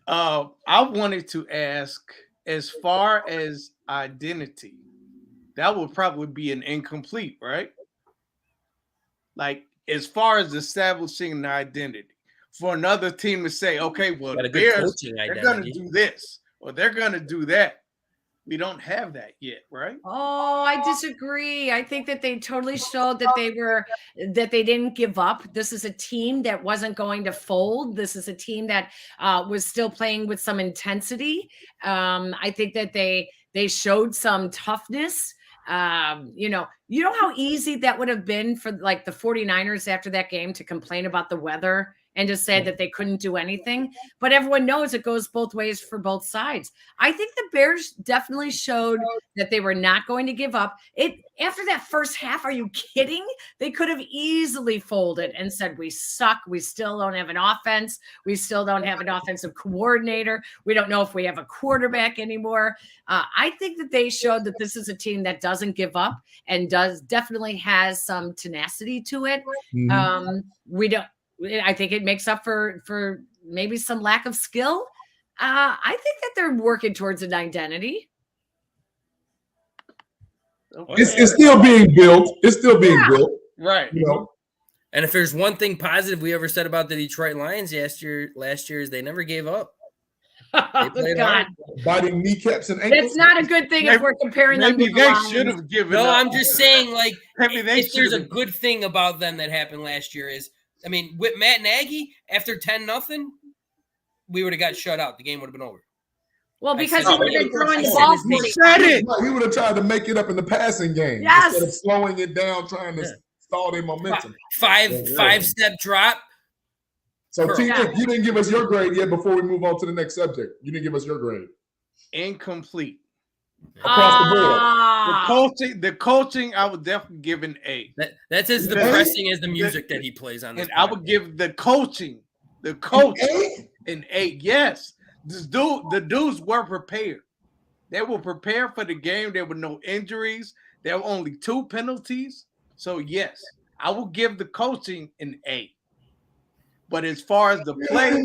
I wanted to ask, as far as identity, that would probably be an incomplete, right? Like, as far as establishing an identity, for another team to say, okay, well, they're going to do this or they're going to do that. We don't have that yet, right? Oh, I disagree. I think that they totally showed that they didn't give up. This is a team that wasn't going to fold. This is a team that was still playing with some intensity. I think that they showed some toughness. You know how easy that would have been for like the 49ers after that game to complain about the weather and just say that they couldn't do anything. But everyone knows it goes both ways for both sides. I think the Bears definitely showed that they were not going to give up. After that first half, are you kidding? They could have easily folded and said, we suck. We still don't have an offense. We still don't have an offensive coordinator. We don't know if we have a quarterback anymore. I think that they showed that this is a team that doesn't give up and definitely has some tenacity to it. Mm-hmm. I think it makes up for maybe some lack of skill. I think that they're working towards an identity. It's still being built. It's still being built. Right. You know? And if there's one thing positive we ever said about the Detroit Lions last year is they never gave up. They played hard. Biting kneecaps and ankles. It's not a good thing if we're comparing them to the Lions. Should have given up. No, I'm just saying, like, if there's a good thing about them that happened last year is, I mean, with Matt Nagy, after 10-0, we would have got shut out. The game would have been over. Well, because he would have been throwing the ball. He would have tried to make it up in the passing game. Yes. Instead of slowing it down, trying to stall their momentum. Five-step drop. So, T, you didn't give us your grade yet before we move on to the next subject. You didn't give us your grade. Incomplete. Across the board. The coaching, I would definitely give an A. That's as depressing as the music that he plays on this. And I would give the coach an A. Yes. The dudes were prepared. They were prepared for the game. There were no injuries. There were only 2 penalties. So, yes, I will give the coaching an A. But as far as the play,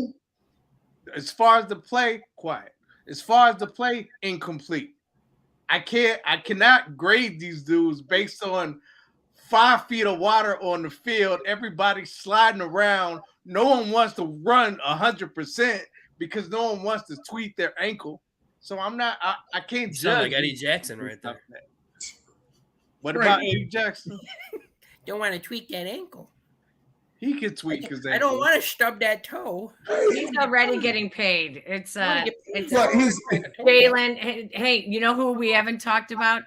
quiet. As far as the play, incomplete. I cannot grade these dudes based on 5 feet of water on the field, everybody sliding around. No one wants to run 100% because no one wants to tweak their ankle. So I can't judge. Sound like Eddie Jackson right there. What about Eddie Jackson? Don't want to tweak that ankle. He could tweak his ankle. I don't want to stub that toe. He's already getting paid. It's Jalen. Hey, you know who we haven't talked about?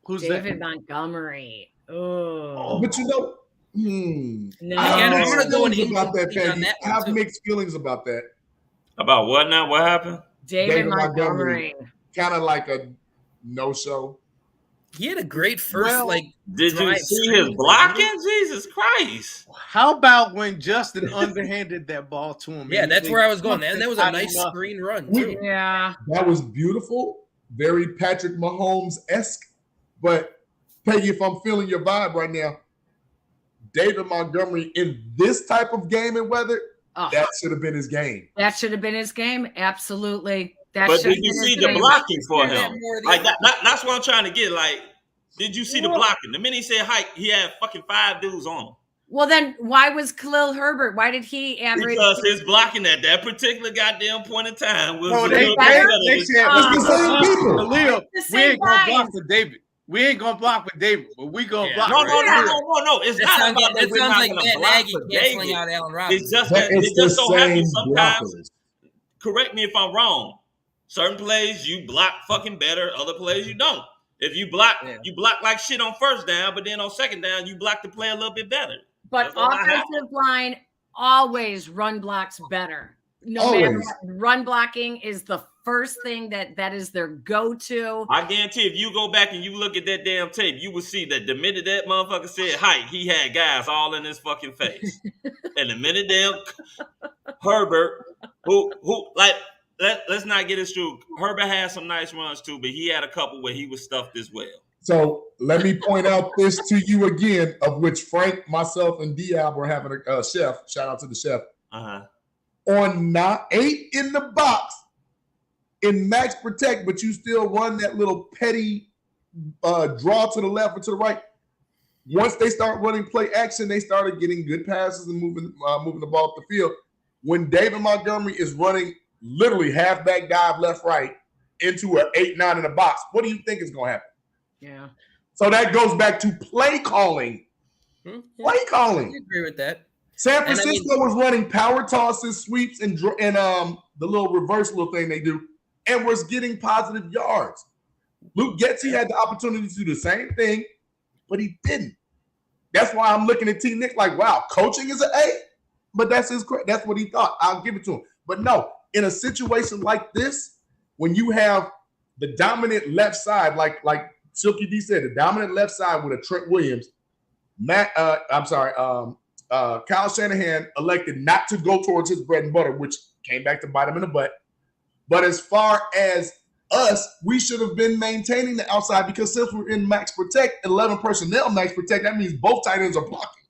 Who's David that? Montgomery. Oh, but you know, no. I'm gonna go about that, Peggy. I have mixed feelings about that. About what now? What happened? David Montgomery. Kind of like a no-show. He had a great first, Did you see his blocking? Jesus Christ. How about when Justin underhanded that ball to him? Yeah, that's where I was going. And that was a nice screen run, too. Yeah. That was beautiful. Very Patrick Mahomes-esque. But, Peggy, if I'm feeling your vibe right now, David Montgomery in this type of game and weather, that should have been his game. That should have been his game. Absolutely. But did you see the blocking for him? Like that's what I'm trying to get. Like, did you see the blocking? The minute he said hike, he had fucking 5 dudes on him. Well, then why was Khalil Herbert? Why did he average? Because his blocking at that particular goddamn point in time was they said, it's the same people. Khalil, we ain't gonna block for David. We ain't gonna block with David, but we gonna block. No. It's That not sounds about like, that. We're not like gonna Matt block Nagy for can't David. fling out Allen Robinson. It's just That that is it just the so happens same sometimes. blockers. Correct me if I'm wrong. Certain plays you block fucking better. Other plays you don't. If you block, you block like shit on first down, but then on second down you block the play a little bit better. But offensive line always run blocks better. No matter what, run blocking is the first thing that is their go-to. I guarantee if you go back and you look at that damn tape, you will see that the minute that motherfucker said height, he had guys all in his fucking face. And the minute damn Herbert, who like, let's not get it true. Herbert had some nice runs too, but he had a couple where he was stuffed as well. So let me point out this to you again, of which Frank, myself, and Diab were having a chef. Shout out to the chef. On 8 in the box in max protect, but you still run that little petty draw to the left or to the right. Once they start running play action, they started getting good passes and moving the ball up the field. When David Montgomery is running literally halfback dive left right into an 8-9 in the box, what do you think is going to happen? Yeah. So that goes back to play calling. Play calling. I agree with that. San Francisco was running power tosses, sweeps, and the little reverse little thing they do, and was getting positive yards. Luke Getsy had the opportunity to do the same thing, but he didn't. That's why I'm looking at T. Nick like, wow, coaching is an A, but that's what he thought. I'll give it to him. But no, in a situation like this, when you have the dominant left side, like Silky D said, the dominant left side with a Trent Williams, Kyle Shanahan elected not to go towards his bread and butter, which came back to bite him in the butt. But as far as us, we should have been maintaining the outside, because since we're in max protect, 11 personnel max protect, that means both tight ends are blocking.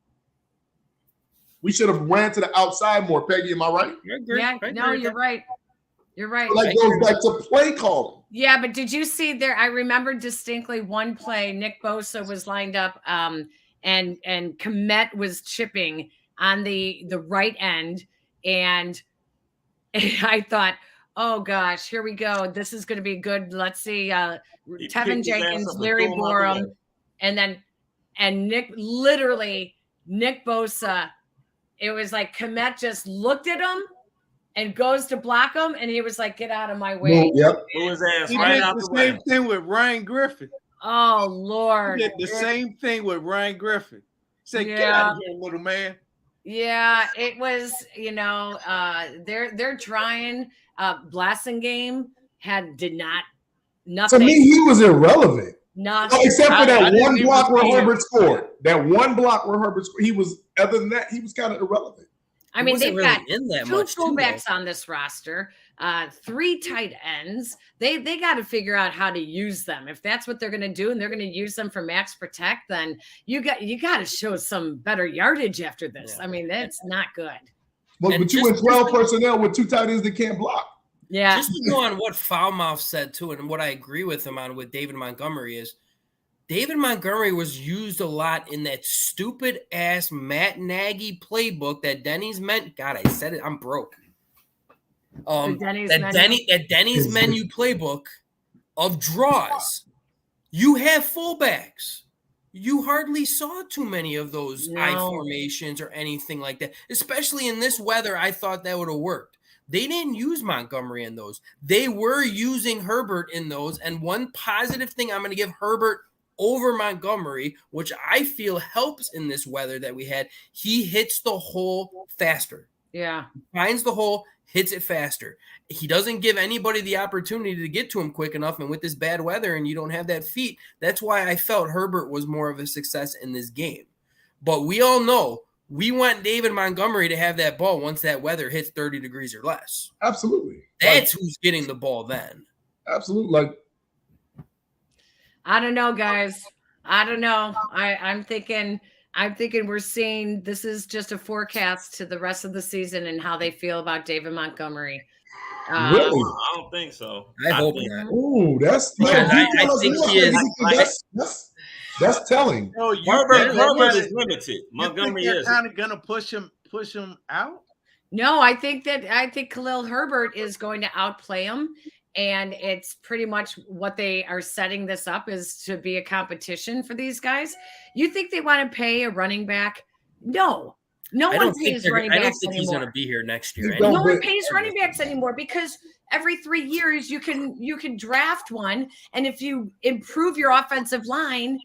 We should have ran to the outside more. Peggy, am I right? Yeah, no, you're right. You're right. So that goes back to play calling. Yeah, but did you see there? I remember distinctly one play. Nick Bosa was lined up, and Kmet was chipping on the right end, and I thought, oh gosh, here we go. This is going to be good. Let's see, Tevin Jenkins, Larry Borum, and Nick Bosa. It was like Kmet just looked at him and goes to block him, and he was like, "Get out of my way!" Yep. Blew his ass He right did out the the way. same thing with Ryan Griffin. Oh Lord! He did the same thing with Ryan Griffin. Say, "Get out of here, little man." Yeah, it was. They're trying. Blasingame did not. Nothing. To me, he was irrelevant. Nothing. Except for that one block where Herbert scored. That one block where Herbert scored. He was, other than that, he was kind of irrelevant. I mean, they've got in that 2 much, fullbacks on this roster, 3 tight ends. They got to figure out how to use them. If that's what they're going to do, and they're going to use them for max protect, then you got to show some better yardage after this. Yeah. I mean, that's not good. Well, but you went 12 personnel with 2 tight ends that can't block. Yeah. Just to go on what Foulmouth said too, and what I agree with him on with David Montgomery is, David Montgomery was used a lot in that stupid ass Matt Nagy playbook that Denny's meant. God, I said it. I'm broke. Denny's menu playbook of draws. You have fullbacks. You hardly saw too many of those I formations or anything like that. Especially in this weather, I thought that would have worked. They didn't use Montgomery in those. They were using Herbert in those. And one positive thing I'm going to give Herbert over Montgomery, which I feel helps in this weather that we had, he hits the hole faster. Yeah. Finds the hole, hits it faster. He doesn't give anybody the opportunity to get to him quick enough. And with this bad weather and you don't have that feet, that's why I felt Herbert was more of a success in this game. But we all know we want David Montgomery to have that ball once that weather hits 30 degrees or less. Absolutely. That's who's getting the ball then. Absolutely. I don't know, guys. I don't know. I'm thinking we're seeing this is just a forecast to the rest of the season and how they feel about David Montgomery. Really? I don't think so. I hope not. Ooh, that's I think he is. That's telling. No, Herbert is limited. Montgomery is kind of gonna push him out. No, I think Khalil Herbert is going to outplay him. And it's pretty much what they are setting this up is to be a competition for these guys. You think they want to pay a running back? No. No one pays running backs anymore. I don't think he's going to be here next year. No one pays running backs anymore because every 3 years you can draft one, and if you improve your offensive line,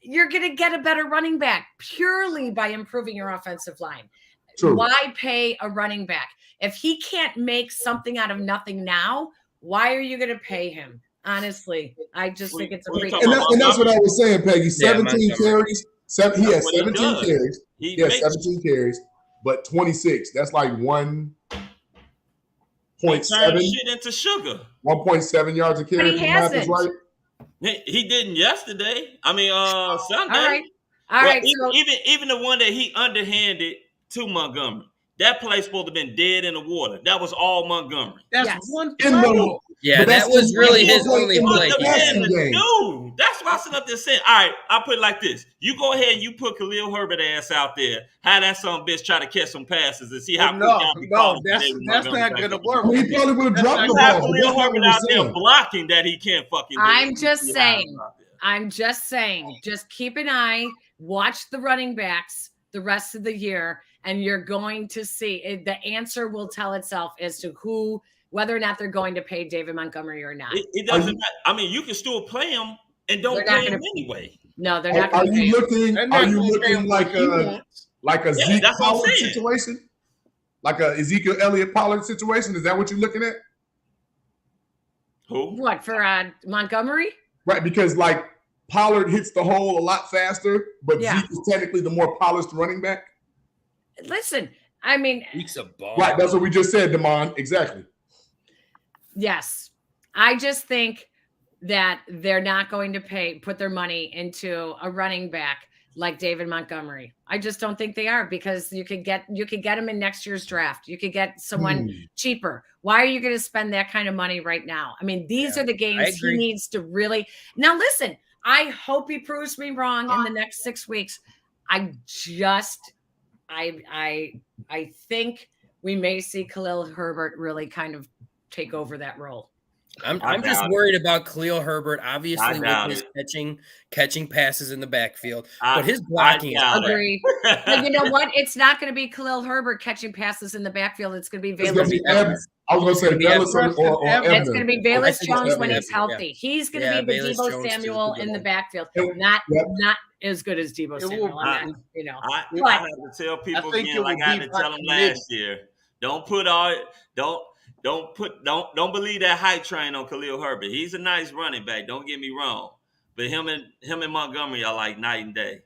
you're going to get a better running back purely by improving your offensive line. True. Why pay a running back? If he can't make something out of nothing now, why are you going to pay him? Honestly, I just think it's a great. And that's what I was saying, Peggy. 17 carries. He has 17 carries. He has 17 carries, but 26. That's like 1.7. Shit into sugar. 1.7 yards a carry. But he hasn't. Right. He didn't yesterday. I mean, Sunday. All right. Even the one that he underhanded to Montgomery. That play supposed to have been dead in the water. That was all Montgomery. That's one in the. Yeah, that was really his only play. Dude, that's why I sit up there saying, all right, I'll put it like this. You go ahead and you put Khalil Herbert ass out there. Have that son bitch try to catch some passes and see how that's not going to work. He probably would have dropped the ball. Khalil Herbert out there blocking that he can't fucking do. I'm just saying. Just keep an eye. Watch the running backs the rest of the year, and you're going to see the answer will tell itself as to whether or not they're going to pay David Montgomery or not. It doesn't matter. I mean, you can still play him and don't pay him anyway. No, they're not. Are you looking like a Zeke Pollard situation? Like a Ezekiel Elliott Pollard situation? Is that what you're looking at? Who? What, for Montgomery? Right, because like Pollard hits the hole a lot faster, but Zeke is technically the more polished running back. Listen, I mean, Zeke's a ball. Right, that's what we just said, Damon. Exactly. Yes. I just think that they're not going to put their money into a running back like David Montgomery. I just don't think they are, because you could get him in next year's draft. You could get someone cheaper. Why are you going to spend that kind of money right now? I mean, these are the games he needs to really. Now, listen, I hope he proves me wrong in the next 6 weeks. I think we may see Khalil Herbert really kind of take over that role. I'm just worried about Khalil Herbert, obviously, with his catching passes in the backfield, but his blocking is agree. But you know what? It's not going to be Khalil Herbert catching passes in the backfield. It's going to be Velus Jones. I was going to say Velus or it's going to be Velus Jones when he's healthy. He's going to be the Deebo Samuel in the backfield. Not as good as Deebo Samuel. I have to tell people again, like I had to tell them last year. Don't believe that hype train on Khalil Herbert. He's a nice running back. Don't get me wrong, but him and Montgomery are like night and day.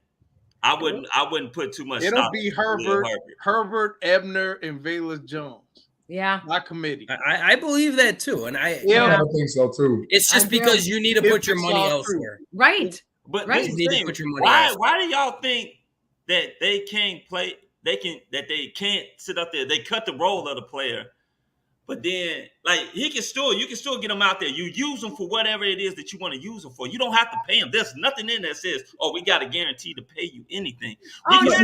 I wouldn't put too much. It'll be Herbert, Ebner, and Velus Jones. Yeah, my committee. I believe that too, and I think so too. It's just because you need to put your money elsewhere, right? But you need to put your money elsewhere. Why do y'all think that they can't play? They can't sit up there. They cut the role of the player. But then, like, you can still get him out there. You use him for whatever it is that you want to use him for. You don't have to pay him. There's nothing in there that says, "Oh, we got a guarantee to pay you anything." No. They're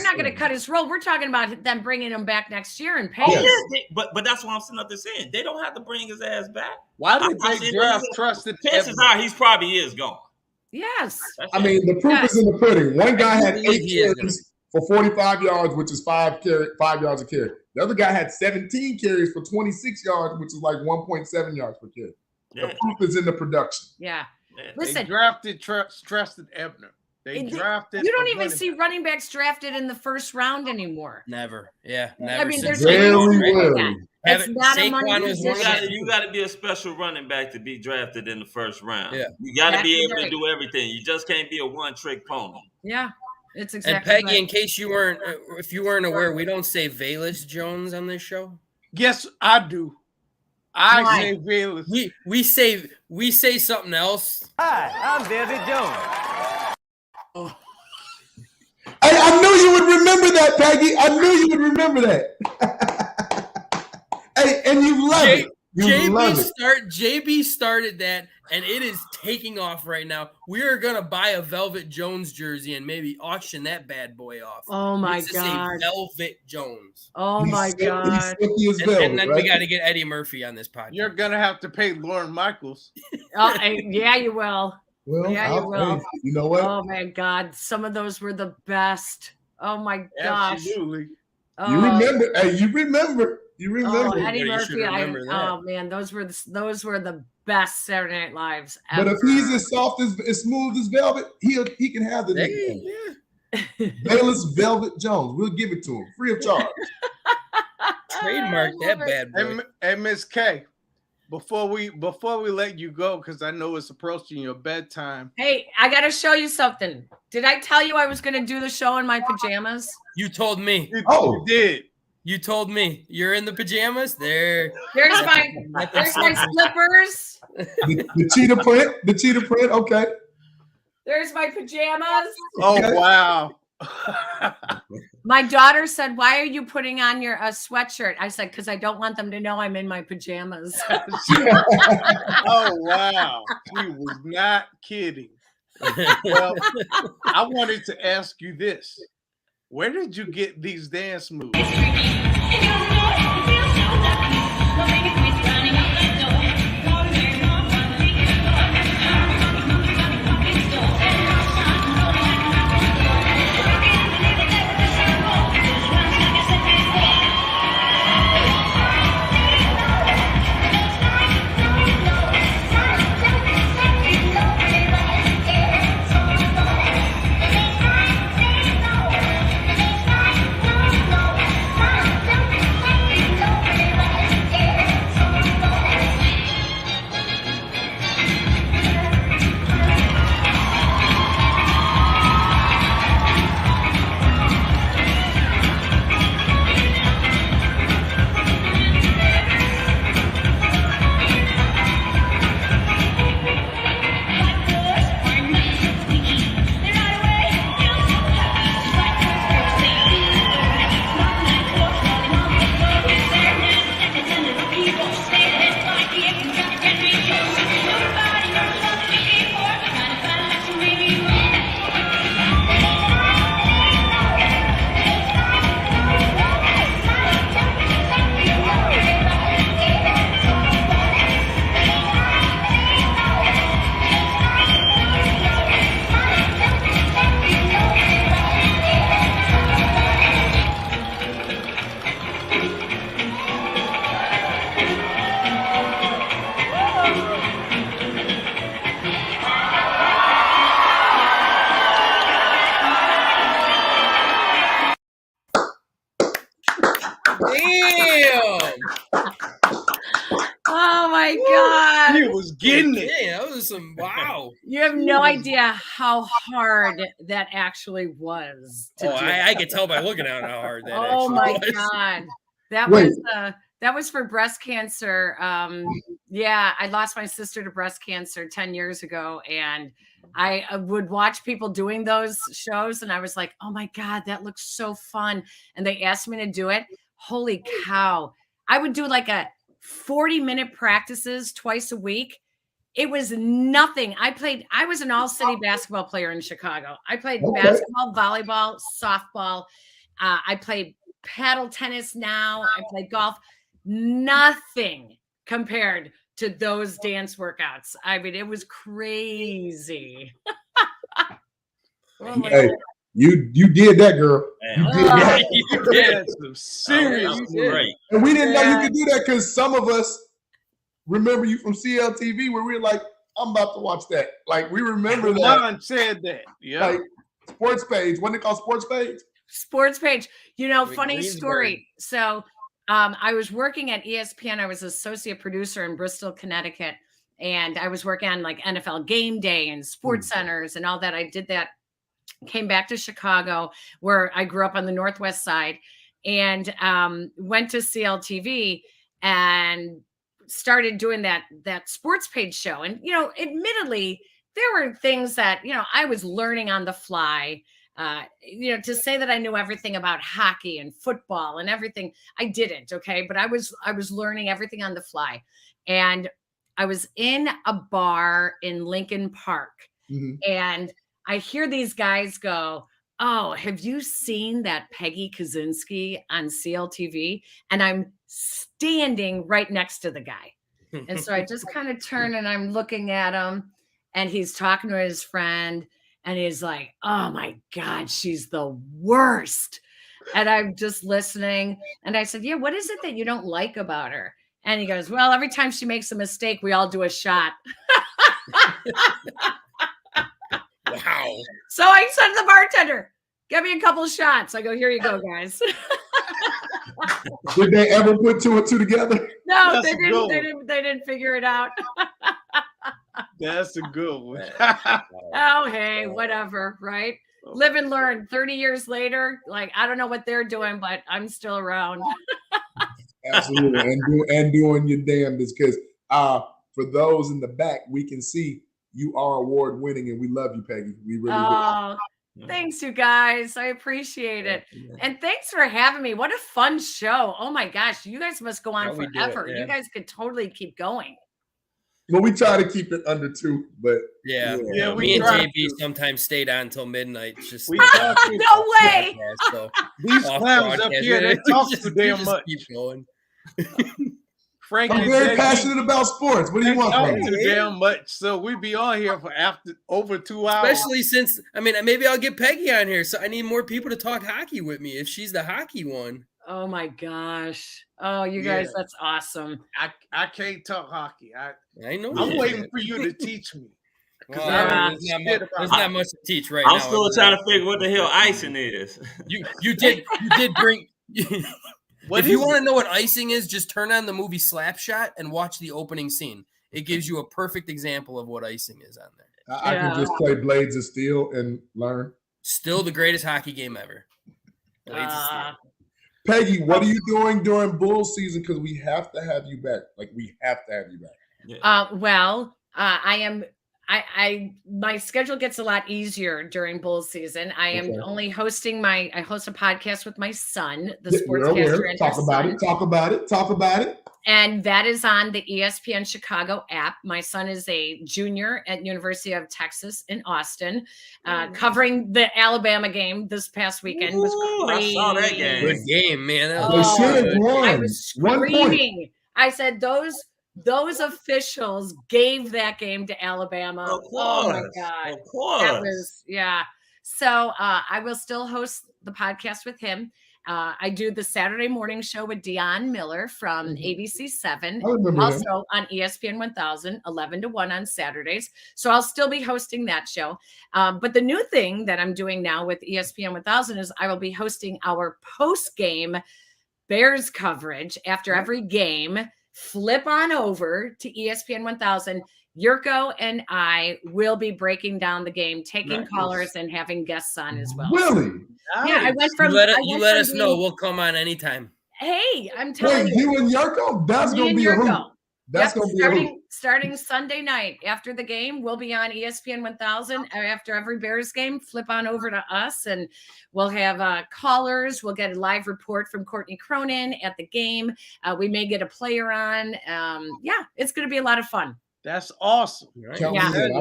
not going to cut his role. We're talking about them bringing him back next year and paying him. But that's what I'm sitting up there saying. They don't have to bring his ass back. Why did they draft trusted? Chances are he probably is gone. Yes. I mean, the proof is in the pudding. One guy had 8 carries for 45 yards, which is 5 yards a carry. The other guy had 17 carries for 26 yards, which is like 1.7 yards per carry. The proof is in the production. Yeah. Listen, they drafted trusted Ebner. You don't even see running backs drafted in the first round anymore. Never. Yeah, never. I mean, there's it's not a money position. You got to be a special running back to be drafted in the first round. Yeah. You got to be able to do everything. You just can't be a one-trick pony. Yeah. It's exactly. And Peggy, in case you weren't aware, we don't say Velus Jones on this show. Yes, I do. I say Velus. We say something else. Hi, I'm David Jones. Oh. I knew you would remember that, Peggy. I knew you would remember that. Hey, and you love it. JB started that, and it is taking off right now. We are gonna buy a Velvet Jones jersey and maybe auction that bad boy off. Oh my God, Velvet Jones. Oh my God. And then we got to get Eddie Murphy on this podcast. You're gonna have to pay Lauren Michaels. Yeah, you will. Well, yeah, you will. You know what? Oh my God, some of those were the best. Oh my gosh. Absolutely. You remember? Hey, you remember? Oh, Eddie Murphy. Oh man, those were the best Saturday Night Lives ever. But if he's as soft as smooth as velvet, he can have the nickname. Bayless Velvet Jones. We'll give it to him free of charge. Trademark that bad boy. Hey, Miss K, before we let you go, because I know it's approaching your bedtime. Hey, I got to show you something. Did I tell you I was going to do the show in my pajamas? You told me. You did. You told me. You're in the pajamas? There's my slippers. The cheetah print. The cheetah print. Okay. There's my pajamas. Oh, wow. My daughter said, "Why are you putting on your sweatshirt?" I said, "Because I don't want them to know I'm in my pajamas." Oh, wow. She was not kidding. Well, I wanted to ask you this. Where did you get these dance moves? God. He was getting it. Yeah, that was some wow. You have no idea how hard that actually was. I could tell by looking at how hard that oh my was. God. That was for breast cancer. Yeah, I lost my sister to breast cancer 10 years ago, and I would watch people doing those shows, and I was like, oh my God, that looks so fun. And they asked me to do it. Holy cow. I would do like a 40-minute practices twice a week. It was nothing. I was an all-city basketball player in Chicago. I played basketball, volleyball, softball. I played paddle tennis now. I play golf. Nothing compared to those dance workouts. I mean, it was crazy. Hey, you did that, girl. You did that. You did some serious great. And we didn't know you could do that because some of us remember you from CLTV where we were like, I'm about to watch that. Like, we remember that. John said that. Yeah. Like, Sports Page. Wasn't it called Sports Page? Sports Page. You know, funny story. So I was working at ESPN. I was associate producer in Bristol, Connecticut. And I was working on like NFL Game Day and Sports Centers and all that. I did that. Came back to Chicago, where I grew up on the Northwest side, and went to CLTV and started doing that Sports Page show. And, you know, admittedly, there were things that, you know, I was learning on the fly. to say that I knew everything about hockey and football and everything, I didn't. Okay. But I was learning everything on the fly. And I was in a bar in Lincoln Park, and I hear these guys go, "Oh, have you seen that Peggy Kusinski on CLTV?" And I'm standing right next to the guy. And so I just kind of turn and I'm looking at him, and he's talking to his friend, and he's like, "Oh my God, she's the worst." And I'm just listening. And I said, "Yeah, what is it that you don't like about her?" And he goes, "Well, every time she makes a mistake, we all do a shot." Wow. So I said to the bartender, "Get me a couple of shots." I go, "Here you go, guys." Did they ever put two and two together? No, they didn't. They didn't figure it out. That's a good one. Oh, hey, whatever, right? Live and learn. 30 years later, like, I don't know what they're doing, but I'm still around. Absolutely, and doing your damnedest, because for those in the back, we can see you are award winning, and we love you, Peggy. We really do. Thanks, you guys. I appreciate it, and thanks for having me. What a fun show! Oh my gosh, you guys must go on forever. You guys could totally keep going. Well, we try to keep it under 2, but yeah, me and JB sometimes stayed on until midnight. Just no way. So these clowns up here, they talk too damn much. Keep going. Frank, I'm very passionate about sports. What do you want from me? Too damn much. So we be on here for over 2 hours. Especially since, I mean, maybe I'll get Peggy on here. So I need more people to talk hockey with me if she's the hockey one. Oh my gosh. Oh, you guys, that's awesome. I can't talk hockey. I know. I'm waiting for you to teach me. There's not much to teach right now. I'm still trying to figure what the hell icing is. You did bring. If you want to know what icing is, just turn on the movie Slapshot and watch the opening scene. It gives you a perfect example of what icing is on there. I can just play Blades of Steel and learn. Still the greatest hockey game ever. Blades of Steel. Peggy, what are you doing during bull season? Because we have to have you back. Like, we have to have you back. Well, I am. My schedule gets a lot easier during bull season. I am only hosting I host a podcast with my son, the Sportscaster and ESPN. Talk about it. And that is on the ESPN Chicago app. My son is a junior at University of Texas in Austin, covering the Alabama game this past weekend. It was crazy. I saw that game. Good game, man. I was screaming. I said, those officials gave that game to Alabama. Of course. Oh my God. Of course. That was, So I will still host the podcast with him. I do the Saturday morning show with Dion Miller from ABC 7, also on ESPN 1000, 11 to 1 on Saturdays. So I'll still be hosting that show. But the new thing that I'm doing now with ESPN 1000 is I will be hosting our post-game Bears coverage after every game. Flip on over to ESPN 1000. Yurko and I will be breaking down the game, taking callers, and having guests on as well. Really? Yeah, I went from. You let us know. We'll come on anytime. Hey, I'm telling you. You and Yurko? That's going to be a hoot. That's going to be a hoot. Starting Sunday night after the game, we'll be on ESPN 1000. After every Bears game, flip on over to us, and we'll have callers. We'll get a live report from Courtney Cronin at the game. We may get a player on. It's going to be a lot of fun. That's awesome. Right? I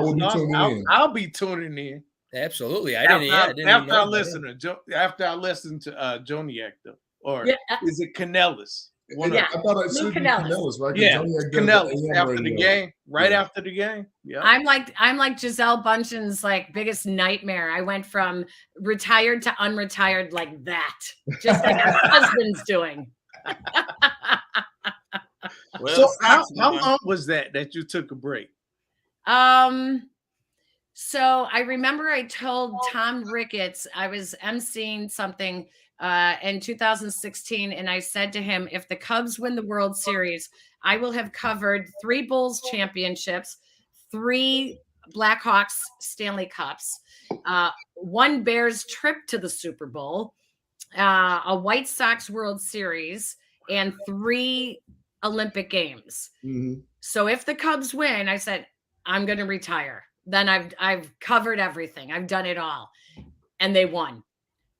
will be tuning in. I'll be tuning in. Absolutely. After I listen to Joniak, though, or is it Canellis? I thought it should be Canellis, right? Yeah, Canellis after the game, after the game. Yeah, I'm like Giselle Bundchen's like biggest nightmare. I went from retired to unretired like that, just like her husband's doing. Well, so how long was that you took a break? So I remember I told Tom Ricketts I was emceeing something in 2016, and I said to him, if the Cubs win the World Series, I will have covered 3 Bulls championships, 3 Blackhawks Stanley Cups, 1 Bears trip to the Super Bowl, a White Sox World Series, and 3 Olympic Games. Mm-hmm. So if the Cubs win, I said, I'm going to retire. Then I've covered everything. I've done it all. and they won.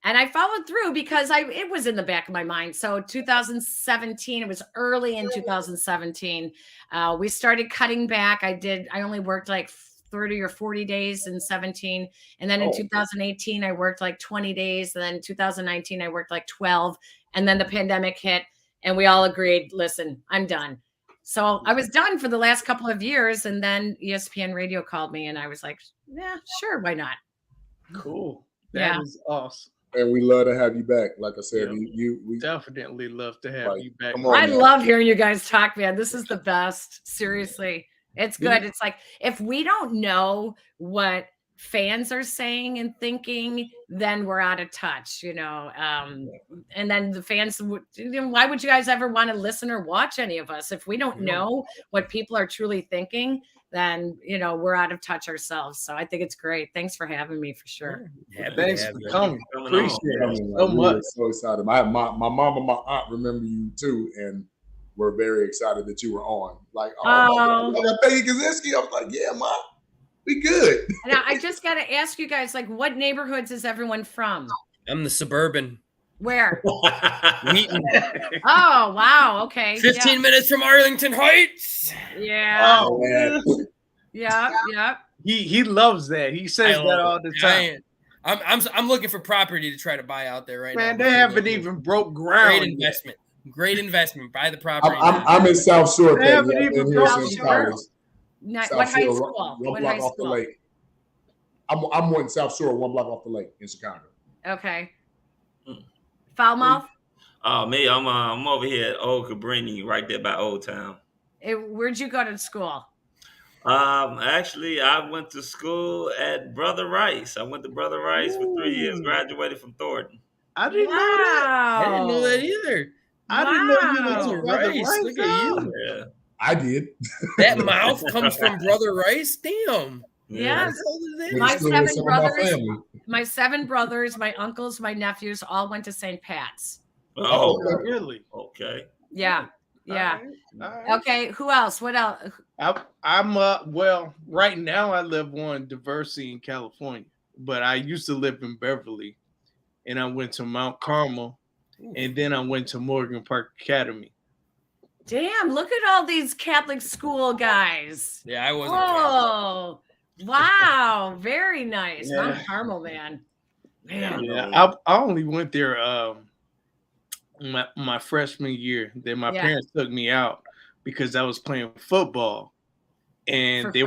And I followed through because it was in the back of my mind. So 2017, it was early in 2017. We started cutting back. I only worked like 30 or 40 days in 17. And then in 2018, I worked like 20 days. And then 2019, I worked like 12. And then the pandemic hit and we all agreed, listen, I'm done. So I was done for the last couple of years. And then ESPN Radio called me and I was like, yeah, sure. Why not? Cool. That is awesome. And we love to have you back. Like I said, we definitely love to have you back. I love hearing you guys talk, man. This is the best. Seriously. It's good. It's like, if we don't know what fans are saying and thinking, then we're out of touch, and then the fans, why would you guys ever want to listen or watch any of us? If we don't know what people are truly thinking, then, we're out of touch ourselves. So I think it's great. Thanks for having me, for sure. Yeah, thanks for coming. Appreciate it so much. So excited. My mom and my aunt remember you too, and we're very excited that you were on. Like, I got Peggy Kusinski. I was like, yeah, Mom, we good. Now, I just got to ask you guys, like, what neighborhoods is everyone from? I'm the suburban. Where? Wheaton. Oh, wow. Okay. 15 minutes from Arlington Heights. Yeah. Oh, man. Yeah. He loves that. He says that all the time. I'm looking for property to try to buy out there right now. Man, they haven't even broke ground. Great investment. Buy the property. I'm in South Shore. They haven't even broke ground. What high school? One block off the lake. I'm in South Shore, 1 block off the lake in Chicago. Okay. Foulmouth? Oh, me, I'm over here at Old Cabrini, right there by Old Town. Where'd you go to school? Actually, I went to school at Brother Rice. I went to Brother Rice for 3 years, graduated from Thornton. I didn't know that. I didn't know that either. I didn't know you went to Brother Rice. Look at you. Yeah. I did. That mouth comes from Brother Rice? Damn. Yes. My 7 brothers, my uncles, my nephews all went to St. Pat's. Oh, really? Okay. Yeah. All right. Okay. Who else? What else? I'm well, right now I live on Diversey in California, but I used to live in Beverly, and I went to Mount Carmel, and then I went to Morgan Park Academy. Damn, look at all these Catholic school guys. Yeah, I wasn't. Oh, wow. Very nice. Yeah. Mount Carmel, man. Yeah, I only went there my freshman year. Then my parents took me out because I was playing football, and they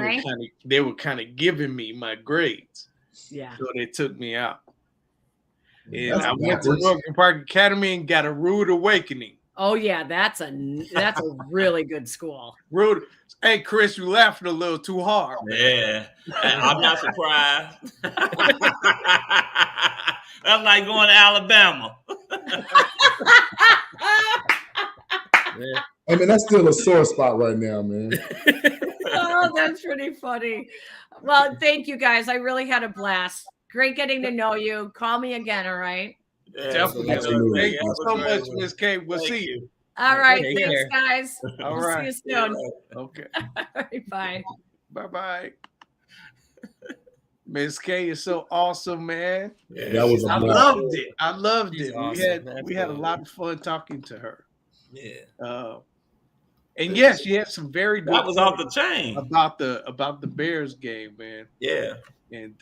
were kind of giving me my grades. Yeah. So they took me out. And I went to Morgan Park Academy and got a rude awakening. Oh yeah, that's a really good school. Rude. Hey Chris, you laughing a little too hard. Yeah, I'm not surprised. That's like going to Alabama. I mean, that's still a sore spot right now, man. Oh, that's pretty funny. Well, thank you guys. I really had a blast. Great getting to know you. Call me again, all right? Yeah, definitely. Thank you so much, Miss K. We'll see you. All right. Take Thanks, care. guys. All right. See you soon. Okay. All right, bye. Bye-bye. Miss K is so awesome, man. Yeah, That was I loved it. I loved She's it. awesome. We had a lot of fun talking to her. Yeah. And yes, she had some very good That was off the chain about the Bears game, man. Yeah. And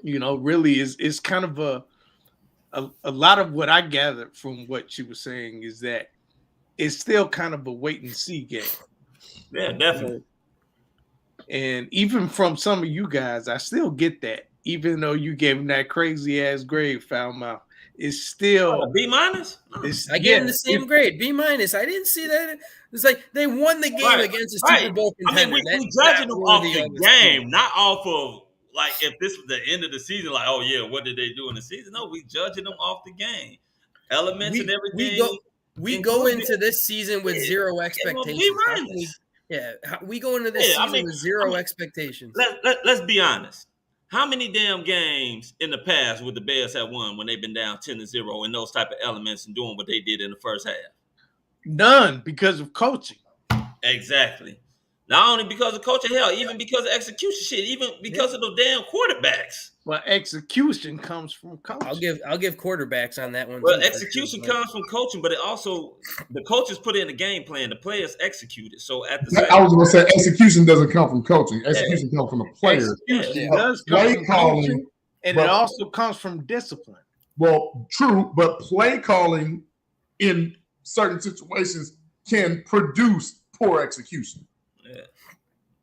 really is kind of a lot of what I gathered from what she was saying is that it's still kind of a wait and see game. Yeah, definitely. And even from some of you guys, I still get that. Even though you gave him that crazy ass grade, Foulmouth, it's still B-. I gave him the same grade, B-. I didn't see that. It's like they won the game against a Super Bowl contender. I mean, we judging them off the game, not off of like if this was the end of the season. Like, oh yeah, what did they do in the season? No, we judging them off the game, elements and everything. We go into this season with zero expectations. We go into this season with zero expectations. Let's be honest. How many damn games in the past would the Bears have won when they've been down 10-0 in those type of elements and doing what they did in the first half? None, because of coaching. Exactly. Not only because of coaching, hell, even because of execution, shit, even because of the damn quarterbacks. Well, execution comes from coaching. I'll give quarterbacks on that one. Well, execution comes from coaching, but it also the coaches put in the game plan, the players execute it. So at the same I was going to say execution doesn't come from coaching. Execution comes from the players. Execution does come from coaching, and it also comes from discipline. Well, true, but play calling in certain situations can produce poor execution. Yeah.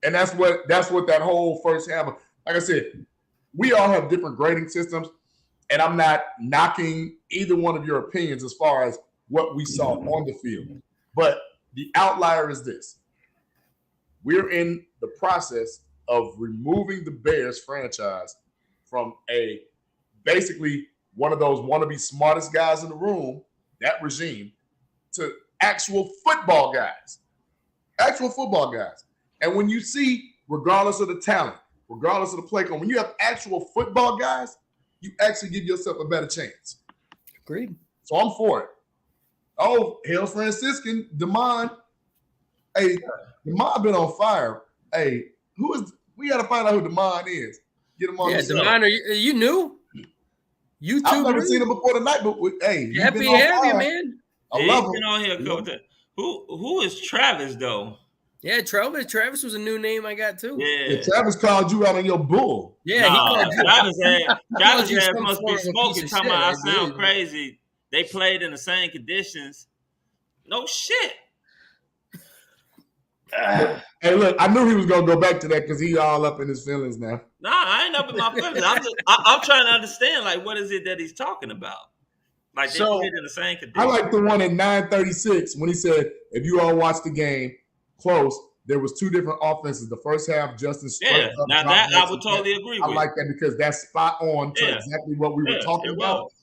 And that's what that whole first half of, like I said, we all have different grading systems, and I'm not knocking either one of your opinions as far as what we saw on the field. But the outlier is this. We're in the process of removing the Bears franchise from basically one of those wannabe smartest guys in the room, that regime, to actual football guys. Actual football guys. And when you see, regardless of the talent, regardless of the play call, when you have actual football guys, you actually give yourself a better chance. Agreed. So I'm for it. Oh, Hail Franciscan, Damon. Hey, Damon been on fire. Hey, we got to find out who Damon is. Get him on the show. Damon, are you new? You too? I've never seen him before tonight, but hey. Happy to have you, man. I love him. Been on here, Coach. Who is Travis, though? Yeah, Travis was a new name I got too. Yeah, Travis called you out on your bull. Yeah, he called you. Travis must be smoking. Talking about I sound crazy. They played in the same conditions. No shit. Hey, look, I knew he was gonna go back to that because he all up in his feelings now. Nah, I ain't up in my feelings. I'm trying to understand, like, what is it that he's talking about? Like, they played in the same conditions. I like the one at 9:36 when he said, "If you all watch the game close, there was two different offenses. The first half, Justin. Now that I would totally agree with. I like that because that's spot on to exactly what we were talking about.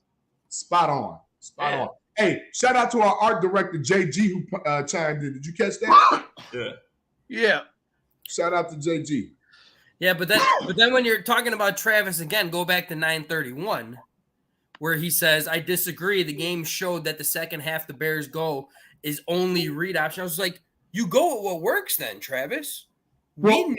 Spot on. Spot on. Hey, shout out to our art director JG who chimed in. Did you catch that? Yeah. Shout out to JG. Yeah, but then when you're talking about Travis again, go back to 9:31, where he says, "I disagree. The game showed that the second half the Bears go is only read option." I was like, "You go with what works, then, Travis." Well,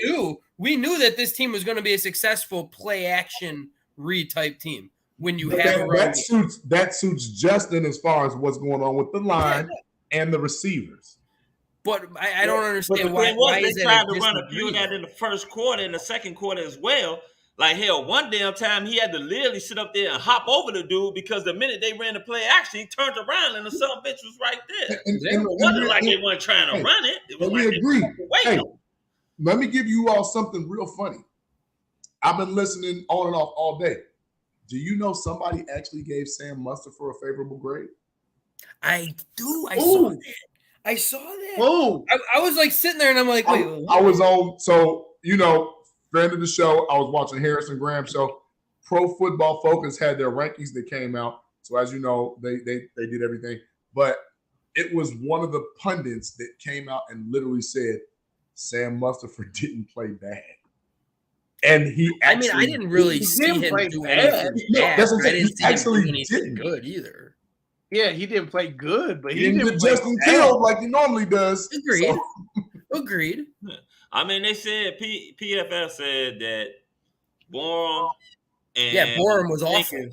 we knew that this team was going to be a successful play action read type team. When you have that suits Justin as far as what's going on with the line and the receivers. But I don't understand why is they tried to run a few of that in the first quarter and the second quarter as well. Like, hell, one damn time he had to literally sit up there and hop over the dude because the minute they ran the play action, he turned around and the son of a bitch was right there. It wasn't like they weren't trying to run it. It was we like agree. Hey, let me give you all something real funny. I've been listening on and off all day. Do you know somebody actually gave Sam Mustard for a favorable grade? I do. I saw that. Whoa. I was like sitting there and I'm like, wait. I was on, so, friend of the show, I was watching Harrison Graham's show. Pro Football Focus had their rankings that came out. So as you know, they did everything. But it was one of the pundits that came out and literally said Sam Mustard didn't play bad. And he actually, I didn't really see him do anything bad. That's what I'm saying. I didn't see actually him do anything good either. Yeah, he didn't play good, but he didn't get Justin killed like he normally does. Agreed. So. Agreed. I mean, they said PFF said that Borum and Borum was awful.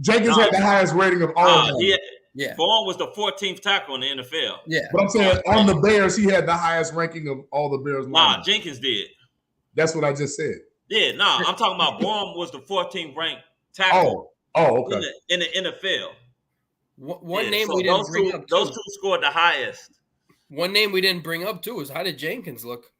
Jenkins had the highest rating of all of them. Yeah. Borum was the 14th tackle in the NFL. Yeah. But I'm saying on the Bears, he had the highest ranking of all the Bears. Nah, Jenkins did. That's what I just said. Yeah, I'm talking about Borum was the 14th ranked tackle. Okay. In the NFL. One name we didn't bring up. Those two scored the highest. One name we didn't bring up too is how did Jenkins look?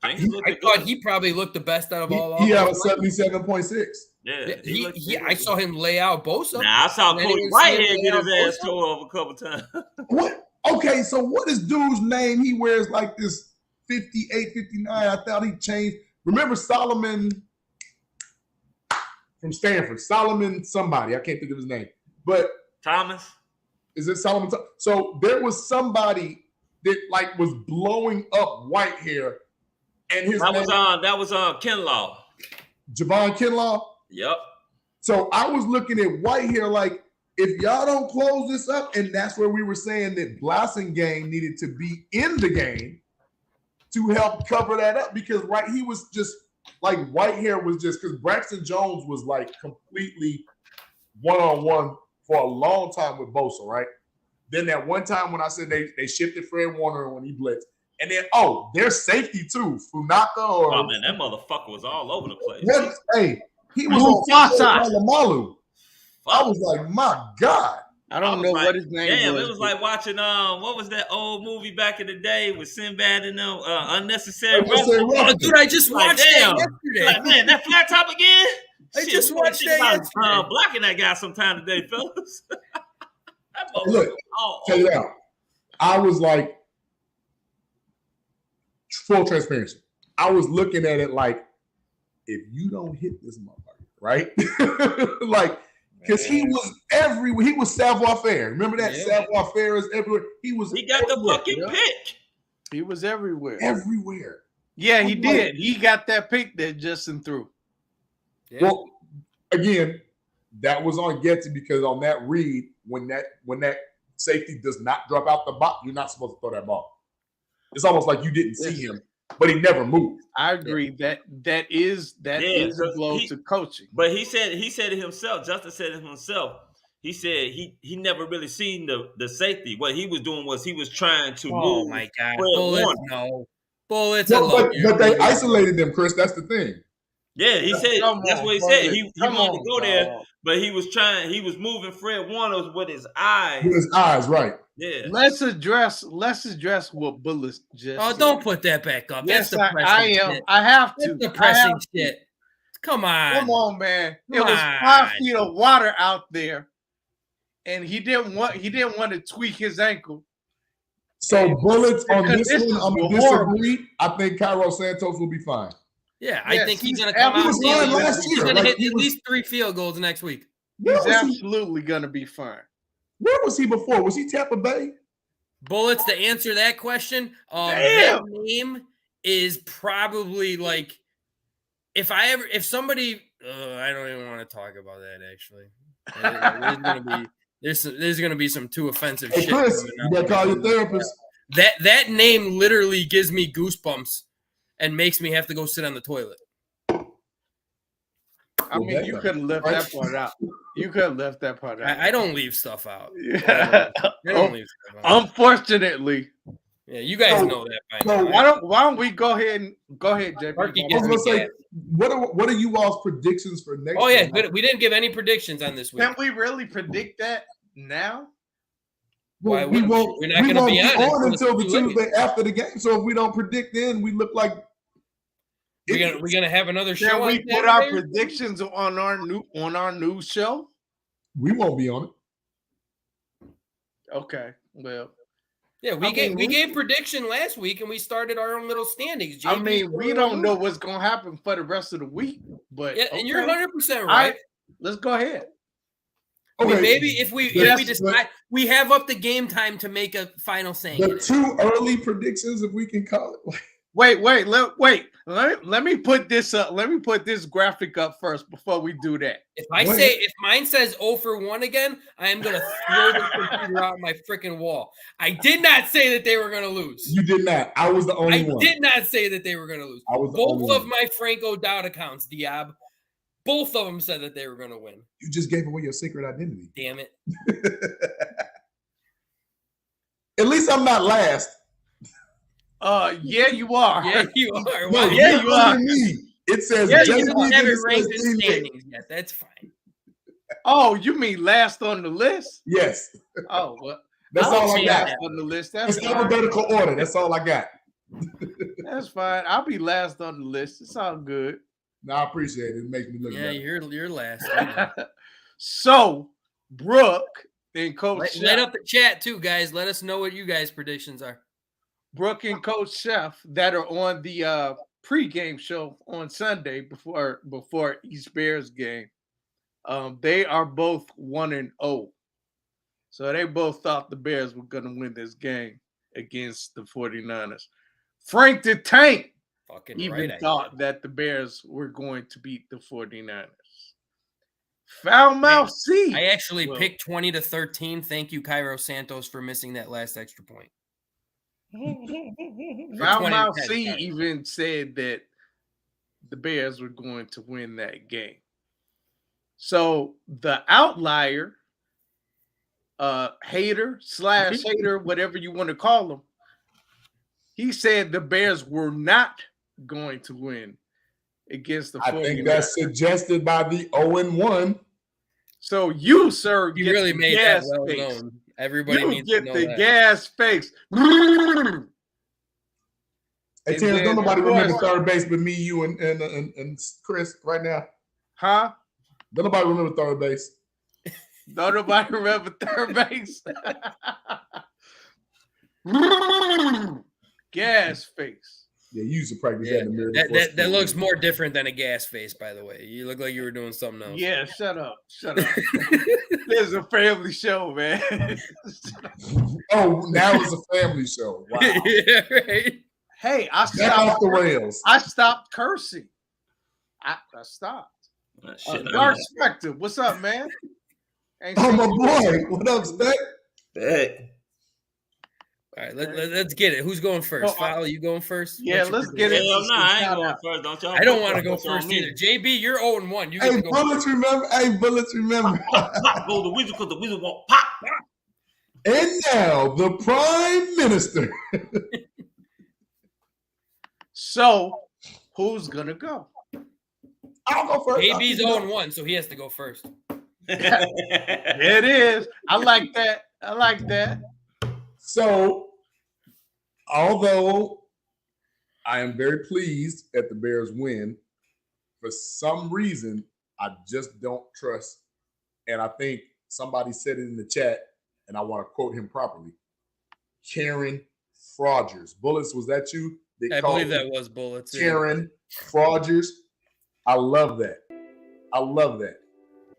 I thought thought he probably looked the best out of all. He had a 77.6. Yeah, I saw him lay out Bosa. Nah, I saw Cody Whitehead get his ass tore off a couple times. What? Okay, so what is dude's name? He wears like this 58, 59. I thought he changed. Remember Solomon from Stanford? Solomon somebody. I can't think of his name. But Thomas? Is it Solomon? So there was somebody that like was blowing up Whitehair. And his that was Kinlaw. Javon Kinlaw? Yep. So I was looking at Whitehair like, if y'all don't close this up, and that's where we were saying that Blasingame needed to be in the game to help cover that up because he was just like Whitehair was just because Braxton Jones was like completely one-on-one for a long time with Bosa, right? Then that one time when I said they shifted Fred Warner when he blitzed. And then, their safety too. Funaka or... Oh, man, that motherfucker was all over the place. Hey, he was on Malu. I was like, my God. I don't know what his name was. Damn, it was like watching, what was that old movie back in the day with Sinbad and them, Unnecessary Roughness? Oh, dude, I just watched that yesterday. Like, man, that flat top again? I just watched that yesterday. Blocking that guy sometime today, fellas. Look, check it out. I was like, full transparency. I was looking at it like, if you don't hit this motherfucker, right? Like, because he was everywhere. He was savoir-faire. Remember that? Yeah. Savoir-faire is everywhere. He got the fucking pick. He was everywhere. Everywhere. Yeah, he did. He got that pick that Justin threw. Yeah. Well, again, that was on Getty because on that read, when that safety does not drop out the box, you're not supposed to throw that ball. It's almost like you didn't see him, but he never moved. I agree. That is a blow to coaching. But he said it himself. Justin said it himself. He said he never really seen the safety. What he was doing was he was trying to move. Oh my God! Bullets. But they isolated them, Chris. That's the thing. Yeah, he said that's what he said. He wanted to go there, but he was trying. He was moving Fred Warner with his eyes. With his eyes, right? Yeah. Let's address what Bullets just. Oh, don't put that back up. Yes, That's depressing. I am. Shit. I have to. That's depressing shit. Come on, man. It was 5 feet of water out there, and he didn't want to tweak his ankle. So Bullets on this one, I'm gonna disagree. I think Cairo Santos will be fine. Yeah, I think he's going to come out. He's going to hit at least 3 field goals next week. He's absolutely going to be fine. Where was he before? Was he Tampa Bay? Bullets, to answer that question, that name is probably like if somebody I don't even want to talk about that actually. There's gonna be some too offensive shit. Chris, you gotta call your therapist. That name literally gives me goosebumps and makes me have to go sit on the toilet. I mean, you could have left that part out. You could have left that part out. I don't leave stuff out. Yeah. I don't leave stuff out. Unfortunately. Yeah, you guys know that by now. Why don't we go ahead, JP? I was gonna say, what are you all's predictions for next? Oh yeah, good. We didn't give any predictions on this week. Can we really predict that now? Well, we're not going to be on until the Tuesday after the game. So if we don't predict, then we look like we're gonna have another show. Can we put our predictions on our new show? We won't be on it. Okay, well, yeah, we gave prediction last week, and we started our own little standings. I mean, we don't know what's gonna happen for the rest of the week, but yeah, and you're 100% right. Let's go ahead. Okay. I mean, maybe if we decide we have up the game time to make a final saying. The 2 early predictions, if we can call it. Wait. Let me put this up. Let me put this graphic up first before we do that. If mine says 0 for 1 again, I am gonna throw the computer out my freaking wall. I did not say that they were gonna lose. You did not. I was the only one. I did not say that they were gonna lose. Both of my Franco Dowd accounts, Diab. Both of them said that they were going to win. You just gave away your secret identity. Damn it. At least I'm not last. Yeah, you are. Yeah, you are. No, yeah, you are. It says you don't have it ranked in standings yet. That's fine. Oh, you mean last on the list? Yes. Oh, well. That's all I got. On the list. It's alphabetical order. That's all I got. That's fine. I'll be last on the list. It's all good. No, I appreciate it. It makes me look better. You're last. So, Brooke and Coach Chef. Light up the chat too, guys. Let us know what you guys' predictions are. Brooke and Coach Chef that are on the pregame show on Sunday before East Bears game. They are both 1-0. So they both thought the Bears were going to win this game against the 49ers. Frank the Tank thought that the Bears were going to beat the 49ers. Foul mouth C. I actually picked 20-13. Thank you, Cairo Santos, for missing that last extra point. Mouth C even said that the Bears were going to win that game. So the outlier, hater, whatever you want to call him, he said the Bears were not going to win against the 49ers. I think that's suggested by the 0-1. So you, sir, you really made that well known. Everybody needs to know the that. gas face. Hey, Terrence, don't nobody remember third base but me, you, and Chris right now? Huh? Don't nobody remember third base? Don't nobody remember third base? Gas face. Yeah, you used to practice that in the mirror. That looks more different than a gas face, by the way. You look like you were doing something else. Yeah, shut up. This is a family show, man. Oh, now it's a family show. Wow. Yeah, right. Hey, I stopped off the rails. I stopped cursing. I stopped. Dark Spectre, what's up, man? Oh, my boy. What up, Spec? Hey. All right, let's get it. Who's going first? Fowler, you going first? Yeah, let's get it. Hell no, I ain't going first. Don't y'all? I don't want to go first either. JB, you're 0-1. You hey, go Bullets, first. remember? Hey, Bullets, remember. Pop, go the Weasel because the Weasel won't pop. And now, the Prime Minister. So, who's going to go? I'll go first. JB's 0-1, so he has to go first. There it is. I like that. So, although I am very pleased at the Bears win, for some reason, I just don't trust. And I think somebody said it in the chat, and I want to quote him properly. Karen Frogers. Bullets, was that you? I believe that was Bullets. Karen Frogers. I love that.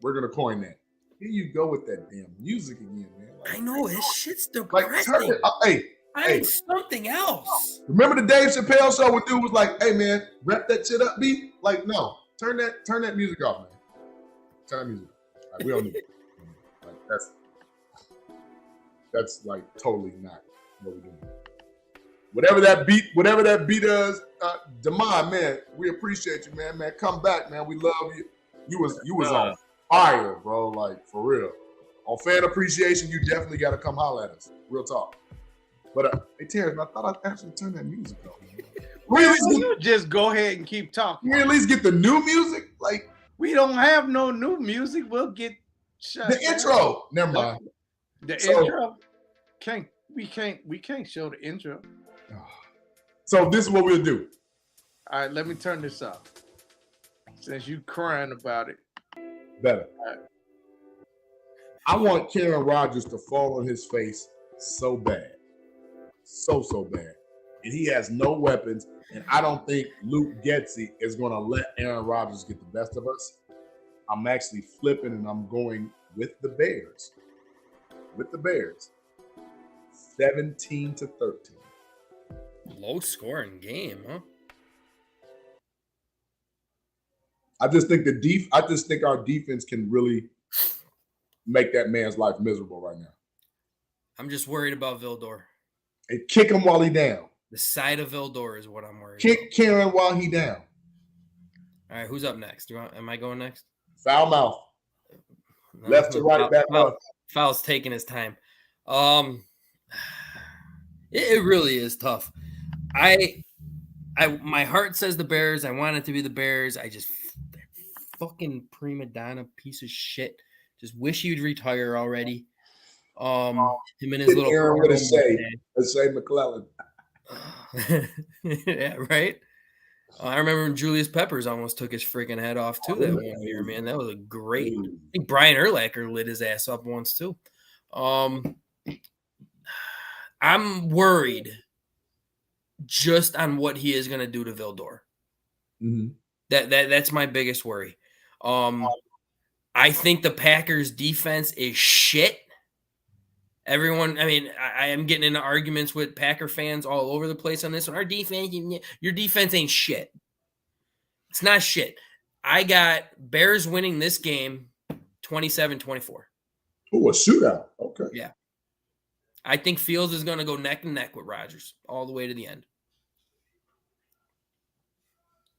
We're going to coin that. Here you go with that damn music again, man. Like, I know, his shit's depressing. Like, turn it up. Hey. I need something else. Remember the Dave Chappelle show when dude was like, hey, man, rap that shit up, beat? Like, no. Turn that music off, man. Turn that music off. Like, we don't need it. Like, that's like totally not what we're doing. Whatever that beat is, Demond, man, we appreciate you, man. Man, come back, man. We love you. You was on fire, bro. Like, for real. On fan appreciation, you definitely got to come holler at us. Real talk. But hey, Terrence, I thought I'd actually turn that music off. You just go ahead and keep talking. We at least get the new music. Like, we don't have no new music. We'll get the intro. Never mind. The intro. We can't show the intro. So this is what we'll do. All right, let me turn this off. Since you crying about it. Better. Right. I want Karen Rodgers to fall on his face so bad. So bad. And he has no weapons. And I don't think Luke Getsy is going to let Aaron Rodgers get the best of us. I'm actually flipping and I'm going with the Bears. 17-13. Low scoring game, huh? I just think our defense can really make that man's life miserable right now. I'm just worried about Vildor. And kick him while he down. The side of Vildor is what I'm worried Kick about. Karen while he down. All right, who's up next? Am I going next? Foul mouth. No, left to right, back up. Foul's taking his time. It really is tough. My heart says the Bears. I want it to be the Bears. I just fucking prima donna piece of shit. Just wish he'd retire already. Him and his little Aaron would have say McClellan. Yeah, right. I remember when Julius Peppers almost took his freaking head off too that 1 year, man. That was a great. I think Brian Urlacher lit his ass up once too. I'm worried just on what he is going to do to Vildor. Mm-hmm. That's my biggest worry. I think the Packers defense is shit. Everyone, I mean, I am getting into arguments with Packer fans all over the place on this one. Our defense, your defense ain't shit. It's not shit. I got Bears winning this game 27-24. Oh, a shootout. Okay. Yeah. I think Fields is going to go neck and neck with Rodgers all the way to the end.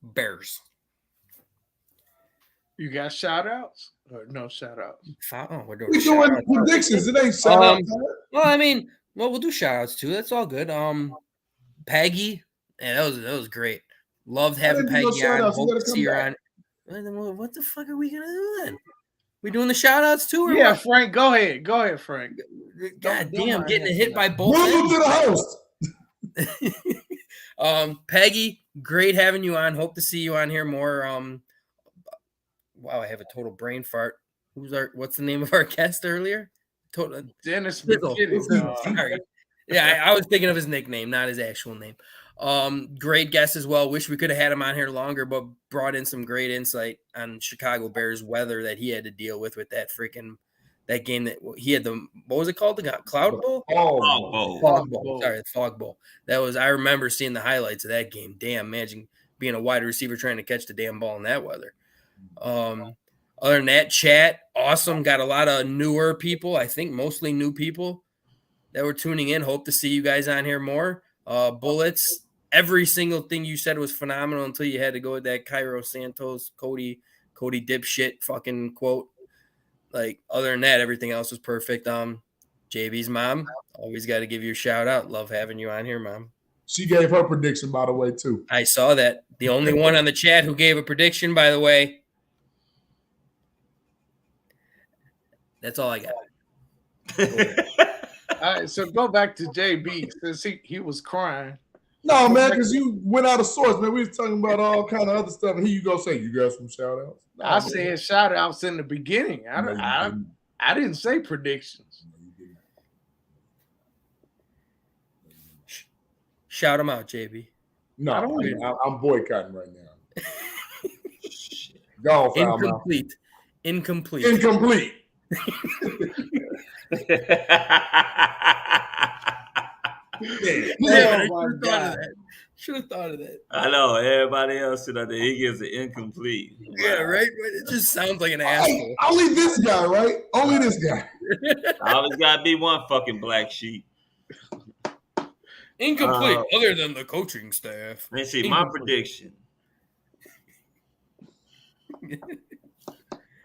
Bears. You got shout outs or no shout outs? We're doing predictions. It ain't shout outs. We'll do shout outs too. That's all good. Peggy, that was great. Loved having Peggy on. Hope to see her on. What the fuck are we gonna do then? We doing the shout outs too? Or yeah, what? Frank, go ahead. Go ahead, Frank. God damn, getting hit by both. Move to the host. Peggy, great having you on. Hope to see you on here more. Wow, I have a total brain fart. What's the name of our guest earlier? Dennis Mckinnon. Sorry. Yeah, I was thinking of his nickname, not his actual name. Great guest as well. Wish we could have had him on here longer, but brought in some great insight on Chicago Bears weather that he had to deal with that game that he had what was it called? The Cloud Bowl? Fog Bowl. Sorry, the Fog Bowl. I remember seeing the highlights of that game. Damn, imagine being a wide receiver trying to catch the damn ball in that weather. Other than that, chat, awesome. Got a lot of newer people. I think mostly new people that were tuning in. Hope to see you guys on here more. Bullets. Every single thing you said was phenomenal until you had to go with that Cairo Santos, Cody dipshit fucking quote. Like, other than that, everything else was perfect. JB's mom, always got to give you a shout out. Love having you on here, Mom. She gave her prediction, by the way, too. I saw that. The only one on the chat who gave a prediction, by the way. That's all I got. All right, so go back to JB since he was crying. No, man, because you went out of source, man. We was talking about all kind of other stuff, and here you go say you got some shout outs. No, I said shout outs in the beginning. I didn't say predictions. Shout them out, JB. No, I'm boycotting right now. Go on, Incomplete. Should have thought of that. I know everybody else should have. He gives it incomplete. Yeah, right. It just sounds like an asshole. Only this guy, right? Only this guy. Always gotta be one fucking black sheep. Incomplete, other than the coaching staff. Let's see my prediction.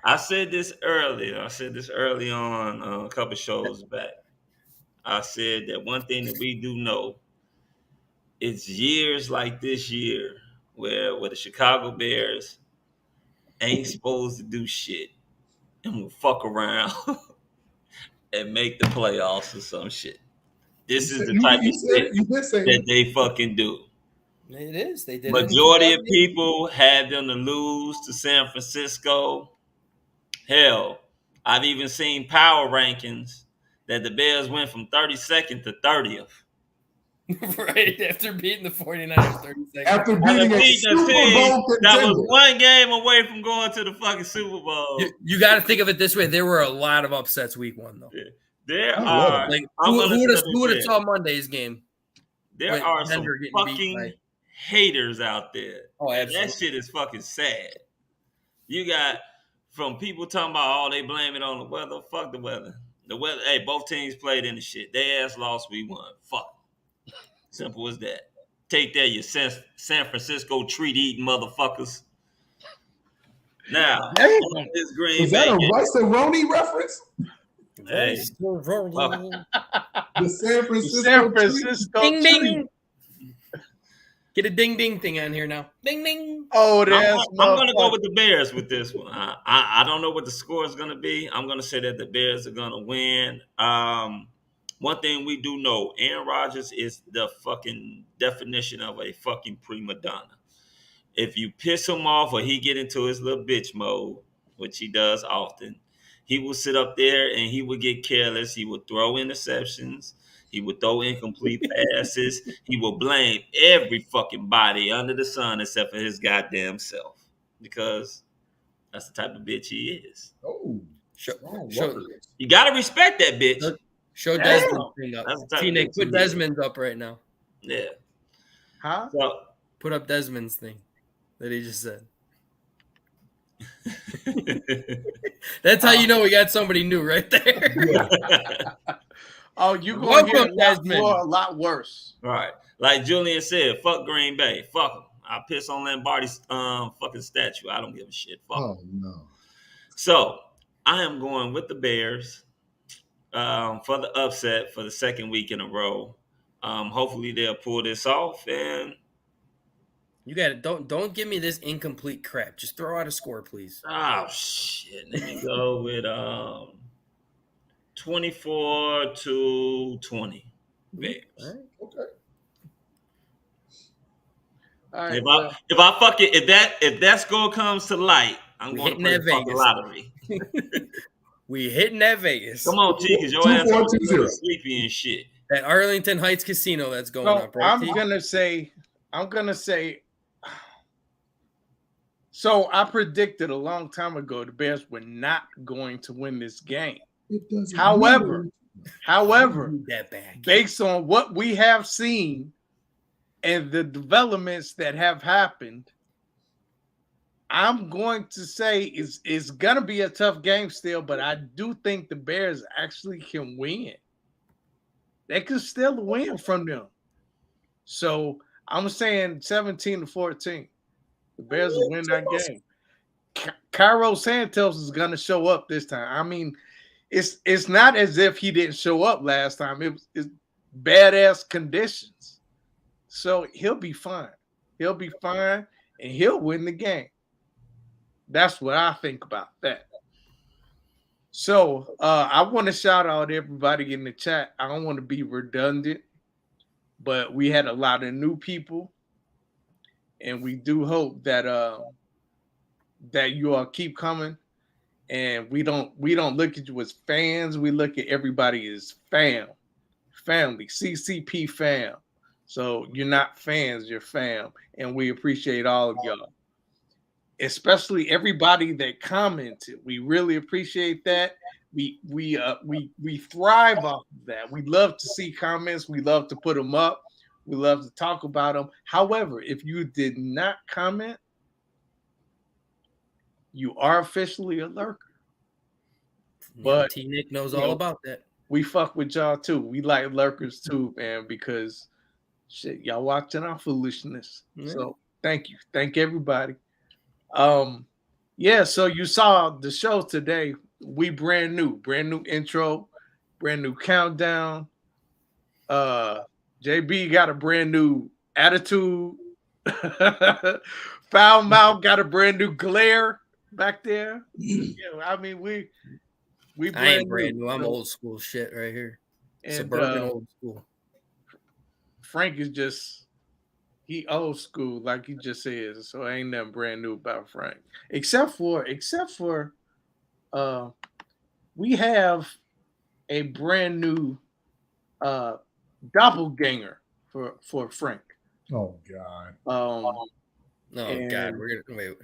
I said this earlier. I said this early on a couple shows back. I said that one thing that we do know, it's years like this year where the Chicago Bears ain't supposed to do shit and will fuck around and make the playoffs or some shit. This is the type of shit that they fucking do. It is. They did. Majority of people had them to lose to San Francisco. Hell, I've even seen power rankings that the Bears went from 32nd to 30th. Right, after beating the 49ers 30 seconds. After beating a Super Bowl contender. That was one game away from going to the fucking Super Bowl. You got to think of it this way. There were a lot of upsets week one, though. Yeah. There are. Like, who would have saw Monday's game? There are some fucking haters out there. Oh, absolutely. That shit is fucking sad. You got from people talking about, they blame it on the weather. Fuck the weather. The weather. Hey, both teams played in the shit. They ass lost, we won. Fuck. Simple as that. Take that, you San Francisco treat-eating motherfuckers. Now, this Green is that a Rice-A-Roni reference? Hey. The San Francisco ding, ding. Get a ding-ding thing on here now. Ding, ding. Oh, I'm going to go with the Bears with this one. I don't know what the score is going to be. I'm going to say that the Bears are going to win. One thing we do know, Aaron Rodgers is the fucking definition of a fucking prima donna. If you piss him off or he get into his little bitch mode, which he does often, he will sit up there and he will get careless. He will throw interceptions. He will throw incomplete passes. He will blame every fucking body under the sun except for his goddamn self, because that's the type of bitch he is. Oh, you got to respect that bitch. Show Desmond's thing up. T-Nick, put Desmond's up right now. Yeah. Huh? So, put up Desmond's thing that he just said. That's how you know we got somebody new right there. Oh, you're going to hear a lot worse. Right. Like Julian said, fuck Green Bay. Fuck them. I piss on Lombardi's fucking statue. I don't give a shit. Fuck Oh, no. So I am going with the Bears for the upset for the second week in a row. Hopefully they'll pull this off. And you got it. Don't give me this incomplete crap. Just throw out a score, please. Oh shit. Let me go with 24-20. Bears. All right. Okay. All right, if that score comes to light, I'm going to play the lottery. We hitting that Vegas. Come on, T, because your ass is sleepy and shit. That Arlington Heights casino that's going up, right? I'm gonna say. So I predicted a long time ago the Bears were not going to win this game. However, based on what we have seen and the developments that have happened, I'm going to say it's going to be a tough game still, but I do think the Bears actually can win. They can still win from them. So I'm saying 17-14. The Bears will win that game. Cairo Santos is going to show up this time. I mean, it's not as if he didn't show up last time. It's badass conditions. So he'll be fine. He'll be fine, and he'll win the game. That's what I think about that. So I want to shout out everybody in the chat. I don't want to be redundant, but we had a lot of new people, and we do hope that that you all keep coming. And we don't look at you as fans. We look at everybody as family, CCP fam. So you're not fans, you're fam, and we appreciate all of y'all, especially everybody that commented. We really appreciate that. We thrive off of that. We love to see comments. We love to put them up. We love to talk about them. However, if you did not comment, you are officially a lurker. But T-Nick knows all about that. We fuck with y'all too. We like lurkers too, man, because shit, y'all watching our foolishness. Yeah. So thank you. Thank everybody. Yeah, so you saw the show today. We brand new intro, brand new countdown. JB got a brand new attitude. Foul Mouth got a brand new glare back there. Yeah, I mean, we I ain't brand new. I'm old school shit right here. And, suburban old school. Frank is just he old school, like he just says. So ain't nothing brand new about Frank, except for we have a brand new doppelganger for Frank. Oh God. Oh God, we're gonna wait.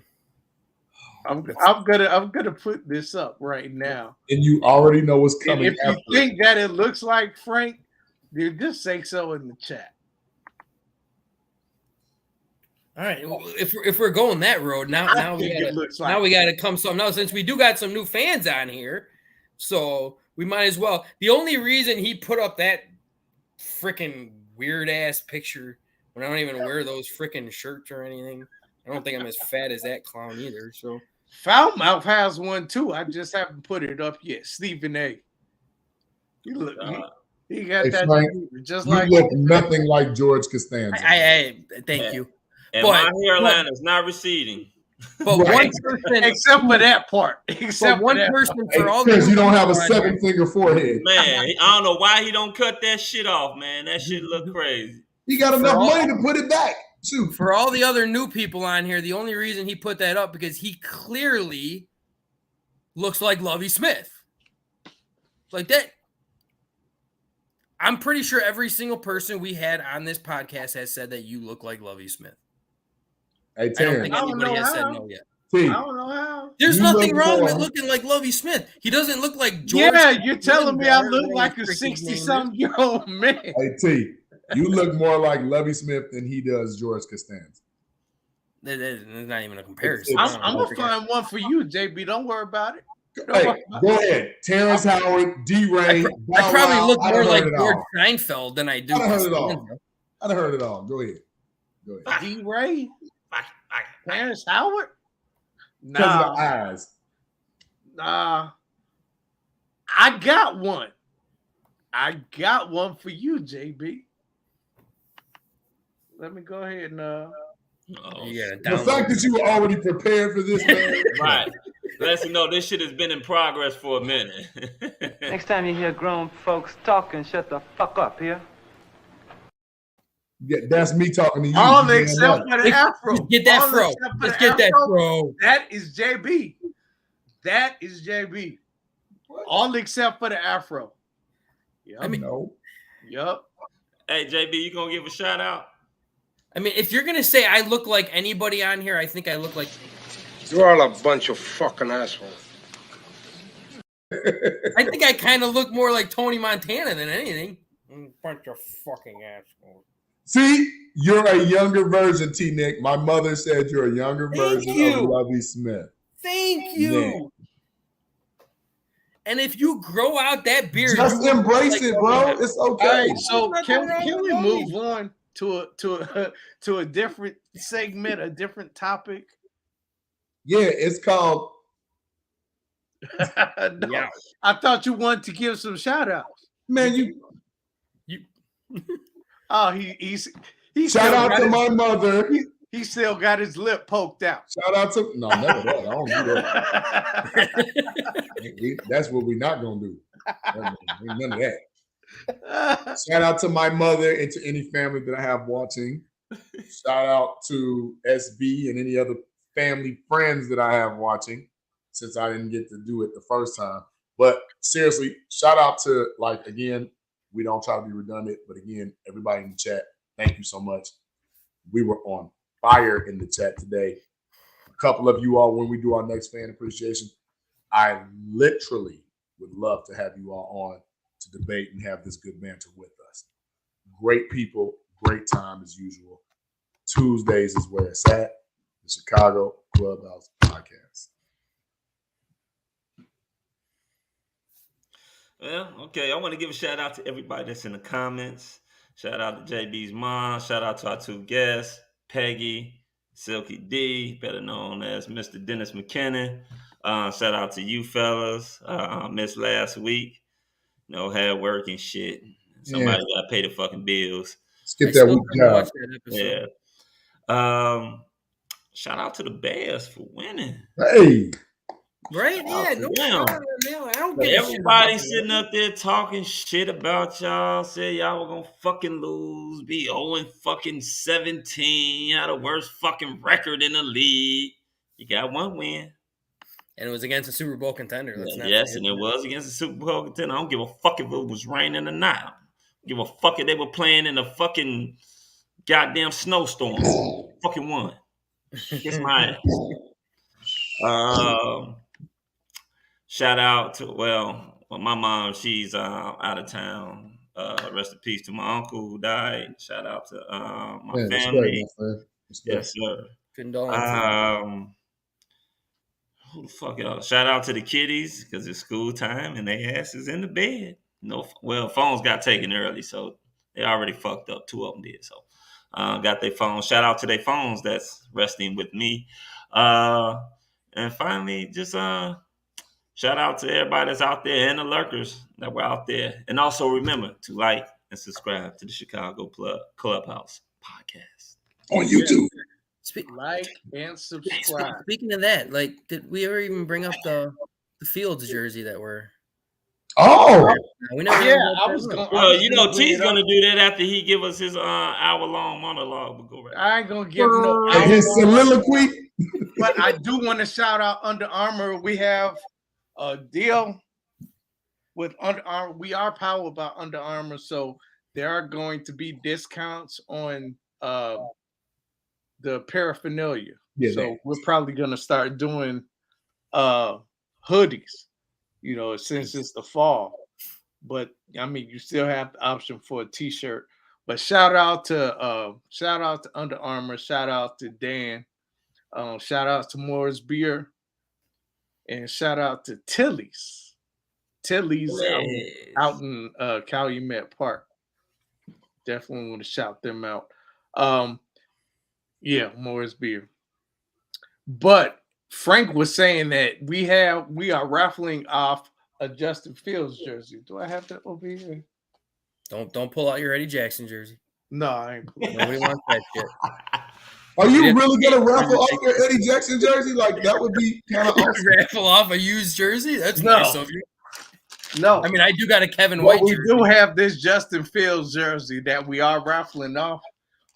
I'm gonna put this up right now, and you already know what's coming. And if you think that it looks like Frank, then just say so in the chat. All right, well, if we're going that road now we gotta come some now, since we do got some new fans on here, so we might as well. The only reason he put up that freaking weird ass picture when I don't even wear those freaking shirts or anything. I don't think I'm as fat as that clown either. So Foul Mouth has one too. I just haven't put it up yet. Stephen A. He got that Frank, just you like look nothing like George Costanza. I thank you. And my hairline is not receding. But one person, except for that part, except one person for all because you don't have a 7-finger forehead. Man, I don't know why he don't cut that shit off, man. That shit look crazy. He got enough money to put it back. Shoot. For all the other new people on here, the only reason he put that up because he clearly looks like Lovie Smith. Like that. I'm pretty sure every single person we had on this podcast has said that you look like Lovie Smith. Hey, I don't think anybody has said no yet. I don't know how. There's nothing wrong with looking like Lovie Smith. He doesn't look like George. Yeah, you're telling me I look like a 60-something-year-old man. Hey, T, you look more like Lovie Smith than he does George Costanza. There's not even a comparison. I'm going to find one for you, JB. Don't worry about it. Hey, go ahead. Terrence Howard, D-Ray. I probably look more like George Seinfeld than I do. I heard it all. I heard it all. Go ahead. D-Ray? Terrence Howard? Because of the eyes. Nah. I got one. I got one for you, JB. Let me go ahead and the fact that you were already prepared for this, man. Right. Let us know this shit has been in progress for a minute. Next time you hear grown folks talking, shut the fuck up here. Yeah, that's me talking to you. All except for the afro. Get that fro. Let's get that fro. That is JB. That is JB. What? All except for the afro. Yep. I mean, no. Yep. Hey, JB, you gonna give a shout out? I mean, if you're gonna say I look like anybody on here, I think I look like. You're all a bunch of fucking assholes. I think I kind of look more like Tony Montana than anything. Bunch of fucking assholes. See, you're a younger version, T. Nick. My mother said you're a younger version of Lovie Smith. Thank you. Nick. And if you grow out that beard, just embrace it, bro. It's okay. All right, so can we move on to a different segment, a different topic? Yeah, it's called. No, yeah. I thought you wanted to give some shout outs. Man, you oh, he's shout out to my mother. He still got his lip poked out. Shout out to never that. I don't do that. That's what we're not gonna do. None of that. Shout out to my mother and to any family that I have watching. Shout out to SB and any other family friends that I have watching, since I didn't get to do it the first time. But seriously, shout out to, like, again, we don't try to be redundant, but again, everybody in the chat, thank you so much. We were on fire in the chat today. A couple of you all, when we do our next fan appreciation, I literally would love to have you all on to debate and have this good banter with us. Great people, great time as usual. Tuesdays is where it's at. The Chicago Clubhouse Podcast. Well, okay. I want to give a shout out to everybody that's in the comments. Shout out to JB's mom. Shout out to our two guests, Peggy, Silky D, better known as Mr. Dennis Mckinnon. Shout out to you fellas. Missed last week. Had work and shit. Somebody got to pay the fucking bills. Skip that week job. Yeah. Shout out to the Bears for winning. Hey. Right? Yeah. No, everybody sitting up there talking shit about y'all. Said y'all were going to fucking lose. Be 0-17. Had the worst fucking record in the league. You got one win. And it was against a Super Bowl contender. Yes, and it was against a Super Bowl contender. I don't give a fuck if it was raining or not. I don't give a fuck if they were playing in a fucking goddamn snowstorm. Fucking won. Kiss my ass. Shout out to, my mom, she's out of town. Rest in peace to my uncle who died. Shout out to my family. Yes, sir. Condolences. Who the fuck else? Shout out to the kiddies because it's school time and they asses in the bed. Phones got taken early, so they already fucked up. Two of them did. So got their phones. Shout out to their phones that's resting with me. And finally, just shout out to everybody that's out there and the lurkers that were out there. And also remember to like and subscribe to the Chicago Clubhouse Podcast on YouTube. Like and subscribe. Speaking of that, did we ever even bring up the Fields jersey that we're? Oh, we never. Yeah, I was going. T's gonna do that after he give us his hour-long monologue. But go right. I ain't gonna give no his soliloquy. But I do want to shout out Under Armour. We have a deal with Under Armour. We are powered by Under Armour, so there are going to be discounts on the paraphernalia. Yeah, so we're probably gonna start doing hoodies, since it's the fall. But I mean, you still have the option for a t-shirt. But shout out to Under Armour, shout out to Dan, shout out to Morris Beer. And shout out to Tilly's. Tilly's out in Calumet Park. Definitely want to shout them out. Yeah, Morris Beer. But Frank was saying that we are raffling off a Justin Fields jersey. Do I have that over here? Don't pull out your Eddie Jackson jersey. No, I ain't pulling. Nobody wants that shit. Are you really gonna raffle off your Eddie Jackson jersey? Like that would be kind of awesome. Raffle off a used jersey? That's nice of you. No, I mean I do got a Kevin White we jersey. do have this Justin Fields jersey that we are raffling off.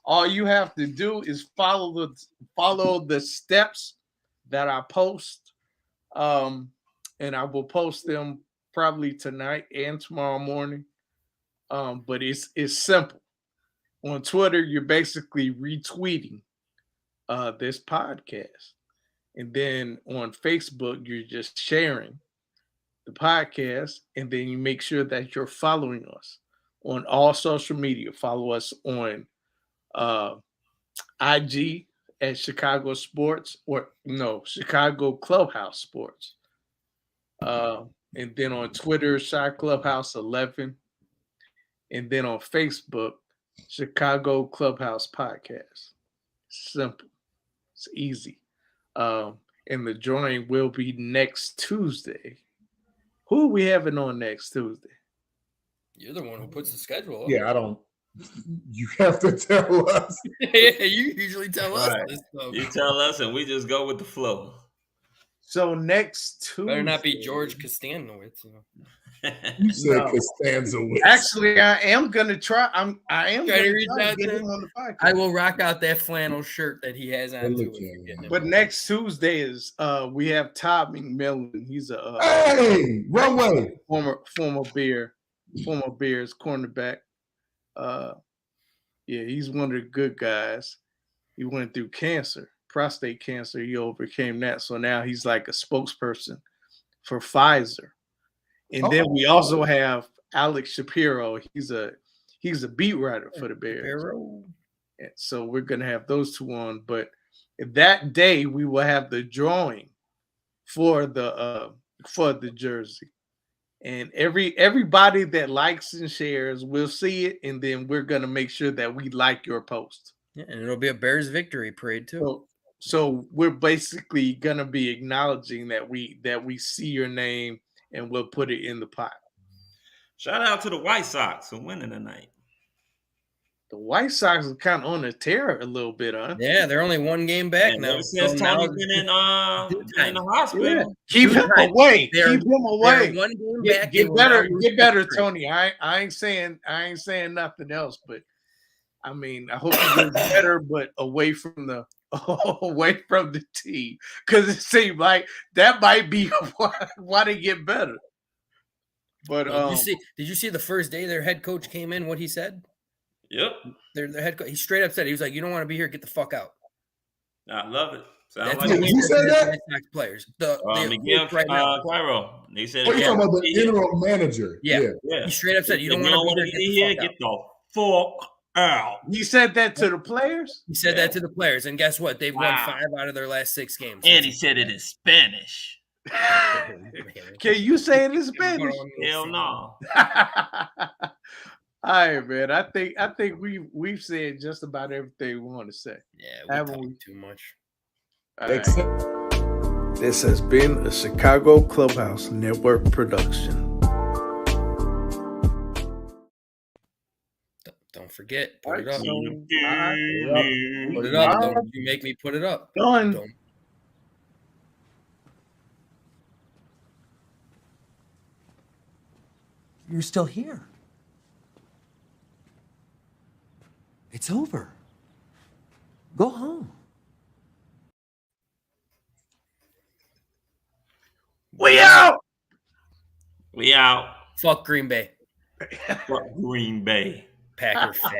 All you have to do is follow the steps that I post, and I will post them probably tonight and tomorrow morning. But it's simple. On Twitter, you're basically retweeting this podcast, and then on Facebook, you're just sharing the podcast, and then you make sure that you're following us on all social media. Follow us on IG at Chicago Sports, Chicago Clubhouse Sports, and then on Twitter, Chi Clubhouse 11, and then on Facebook, Chicago Clubhouse Podcast. Simple, it's easy, and the drawing will be next Tuesday. Who are we having on next Tuesday? You're the one who puts the schedule up. Yeah, I don't. You have to tell us. Yeah, you usually tell us Right. this stuff. You tell us, and we just go with the flow. So next Tuesday, Better not be George Costanowitz. You know. You said Costanza. Actually, I am gonna try. I am Try to gonna reach try out to get to him him. on the podcast. I will rock out that flannel shirt that he has on. But next Tuesday is we have Todd McMillan. He's a hey, runway former Bears cornerback. Yeah, he's one of the good guys. He went through cancer, prostate cancer. He overcame that, so now he's like a spokesperson for Pfizer. And then we also have Alex Shapiro. He's a beat writer for the Bears. And so we're gonna have those two on. But that day we will have the drawing for the jersey. And everybody that likes and shares will see it, and then we're gonna make sure that we like your post. Yeah, and it'll be a Bears victory parade too. So we're basically gonna be acknowledging that we see your name, and we'll put it in the pot. Shout out to the White Sox for winning tonight. The White Sox are kind of on a tear a little bit, huh? Yeah, they're only one game back now. Ever since Tony's been in the hospital. Yeah. Keep him away. Keep him away. One game back. Get better, Tony. I ain't saying nothing else, but I mean, I hope he gets better, but away from the team, because it seemed like that might be why they get better. But did you see the first day their head coach came in? What he said? Yep. Their head coach. He straight up said, he was like, "You don't want to be here. Get the fuck out." I love it. That's like who said that? Miguel right now. Cairo. They said, you talking about the interim manager? Yeah. He straight up said, "You don't want to be here. Get the fuck out." He said that to the players? He said that to the players, and guess what? They've won 5 out of their last 6 games. And he said it in Spanish. Can you say it in Spanish? Hell no. All right, man. I think we've said just about everything we want to say. Yeah, we haven't talked too much. All right. This has been a Chicago Clubhouse Network production. Don't forget, put it up. Right. Put it up. Don't you make me put it up. Done. You're still here. It's over. Go home. We out. We out. Fuck Green Bay. Fuck Green Bay. Packer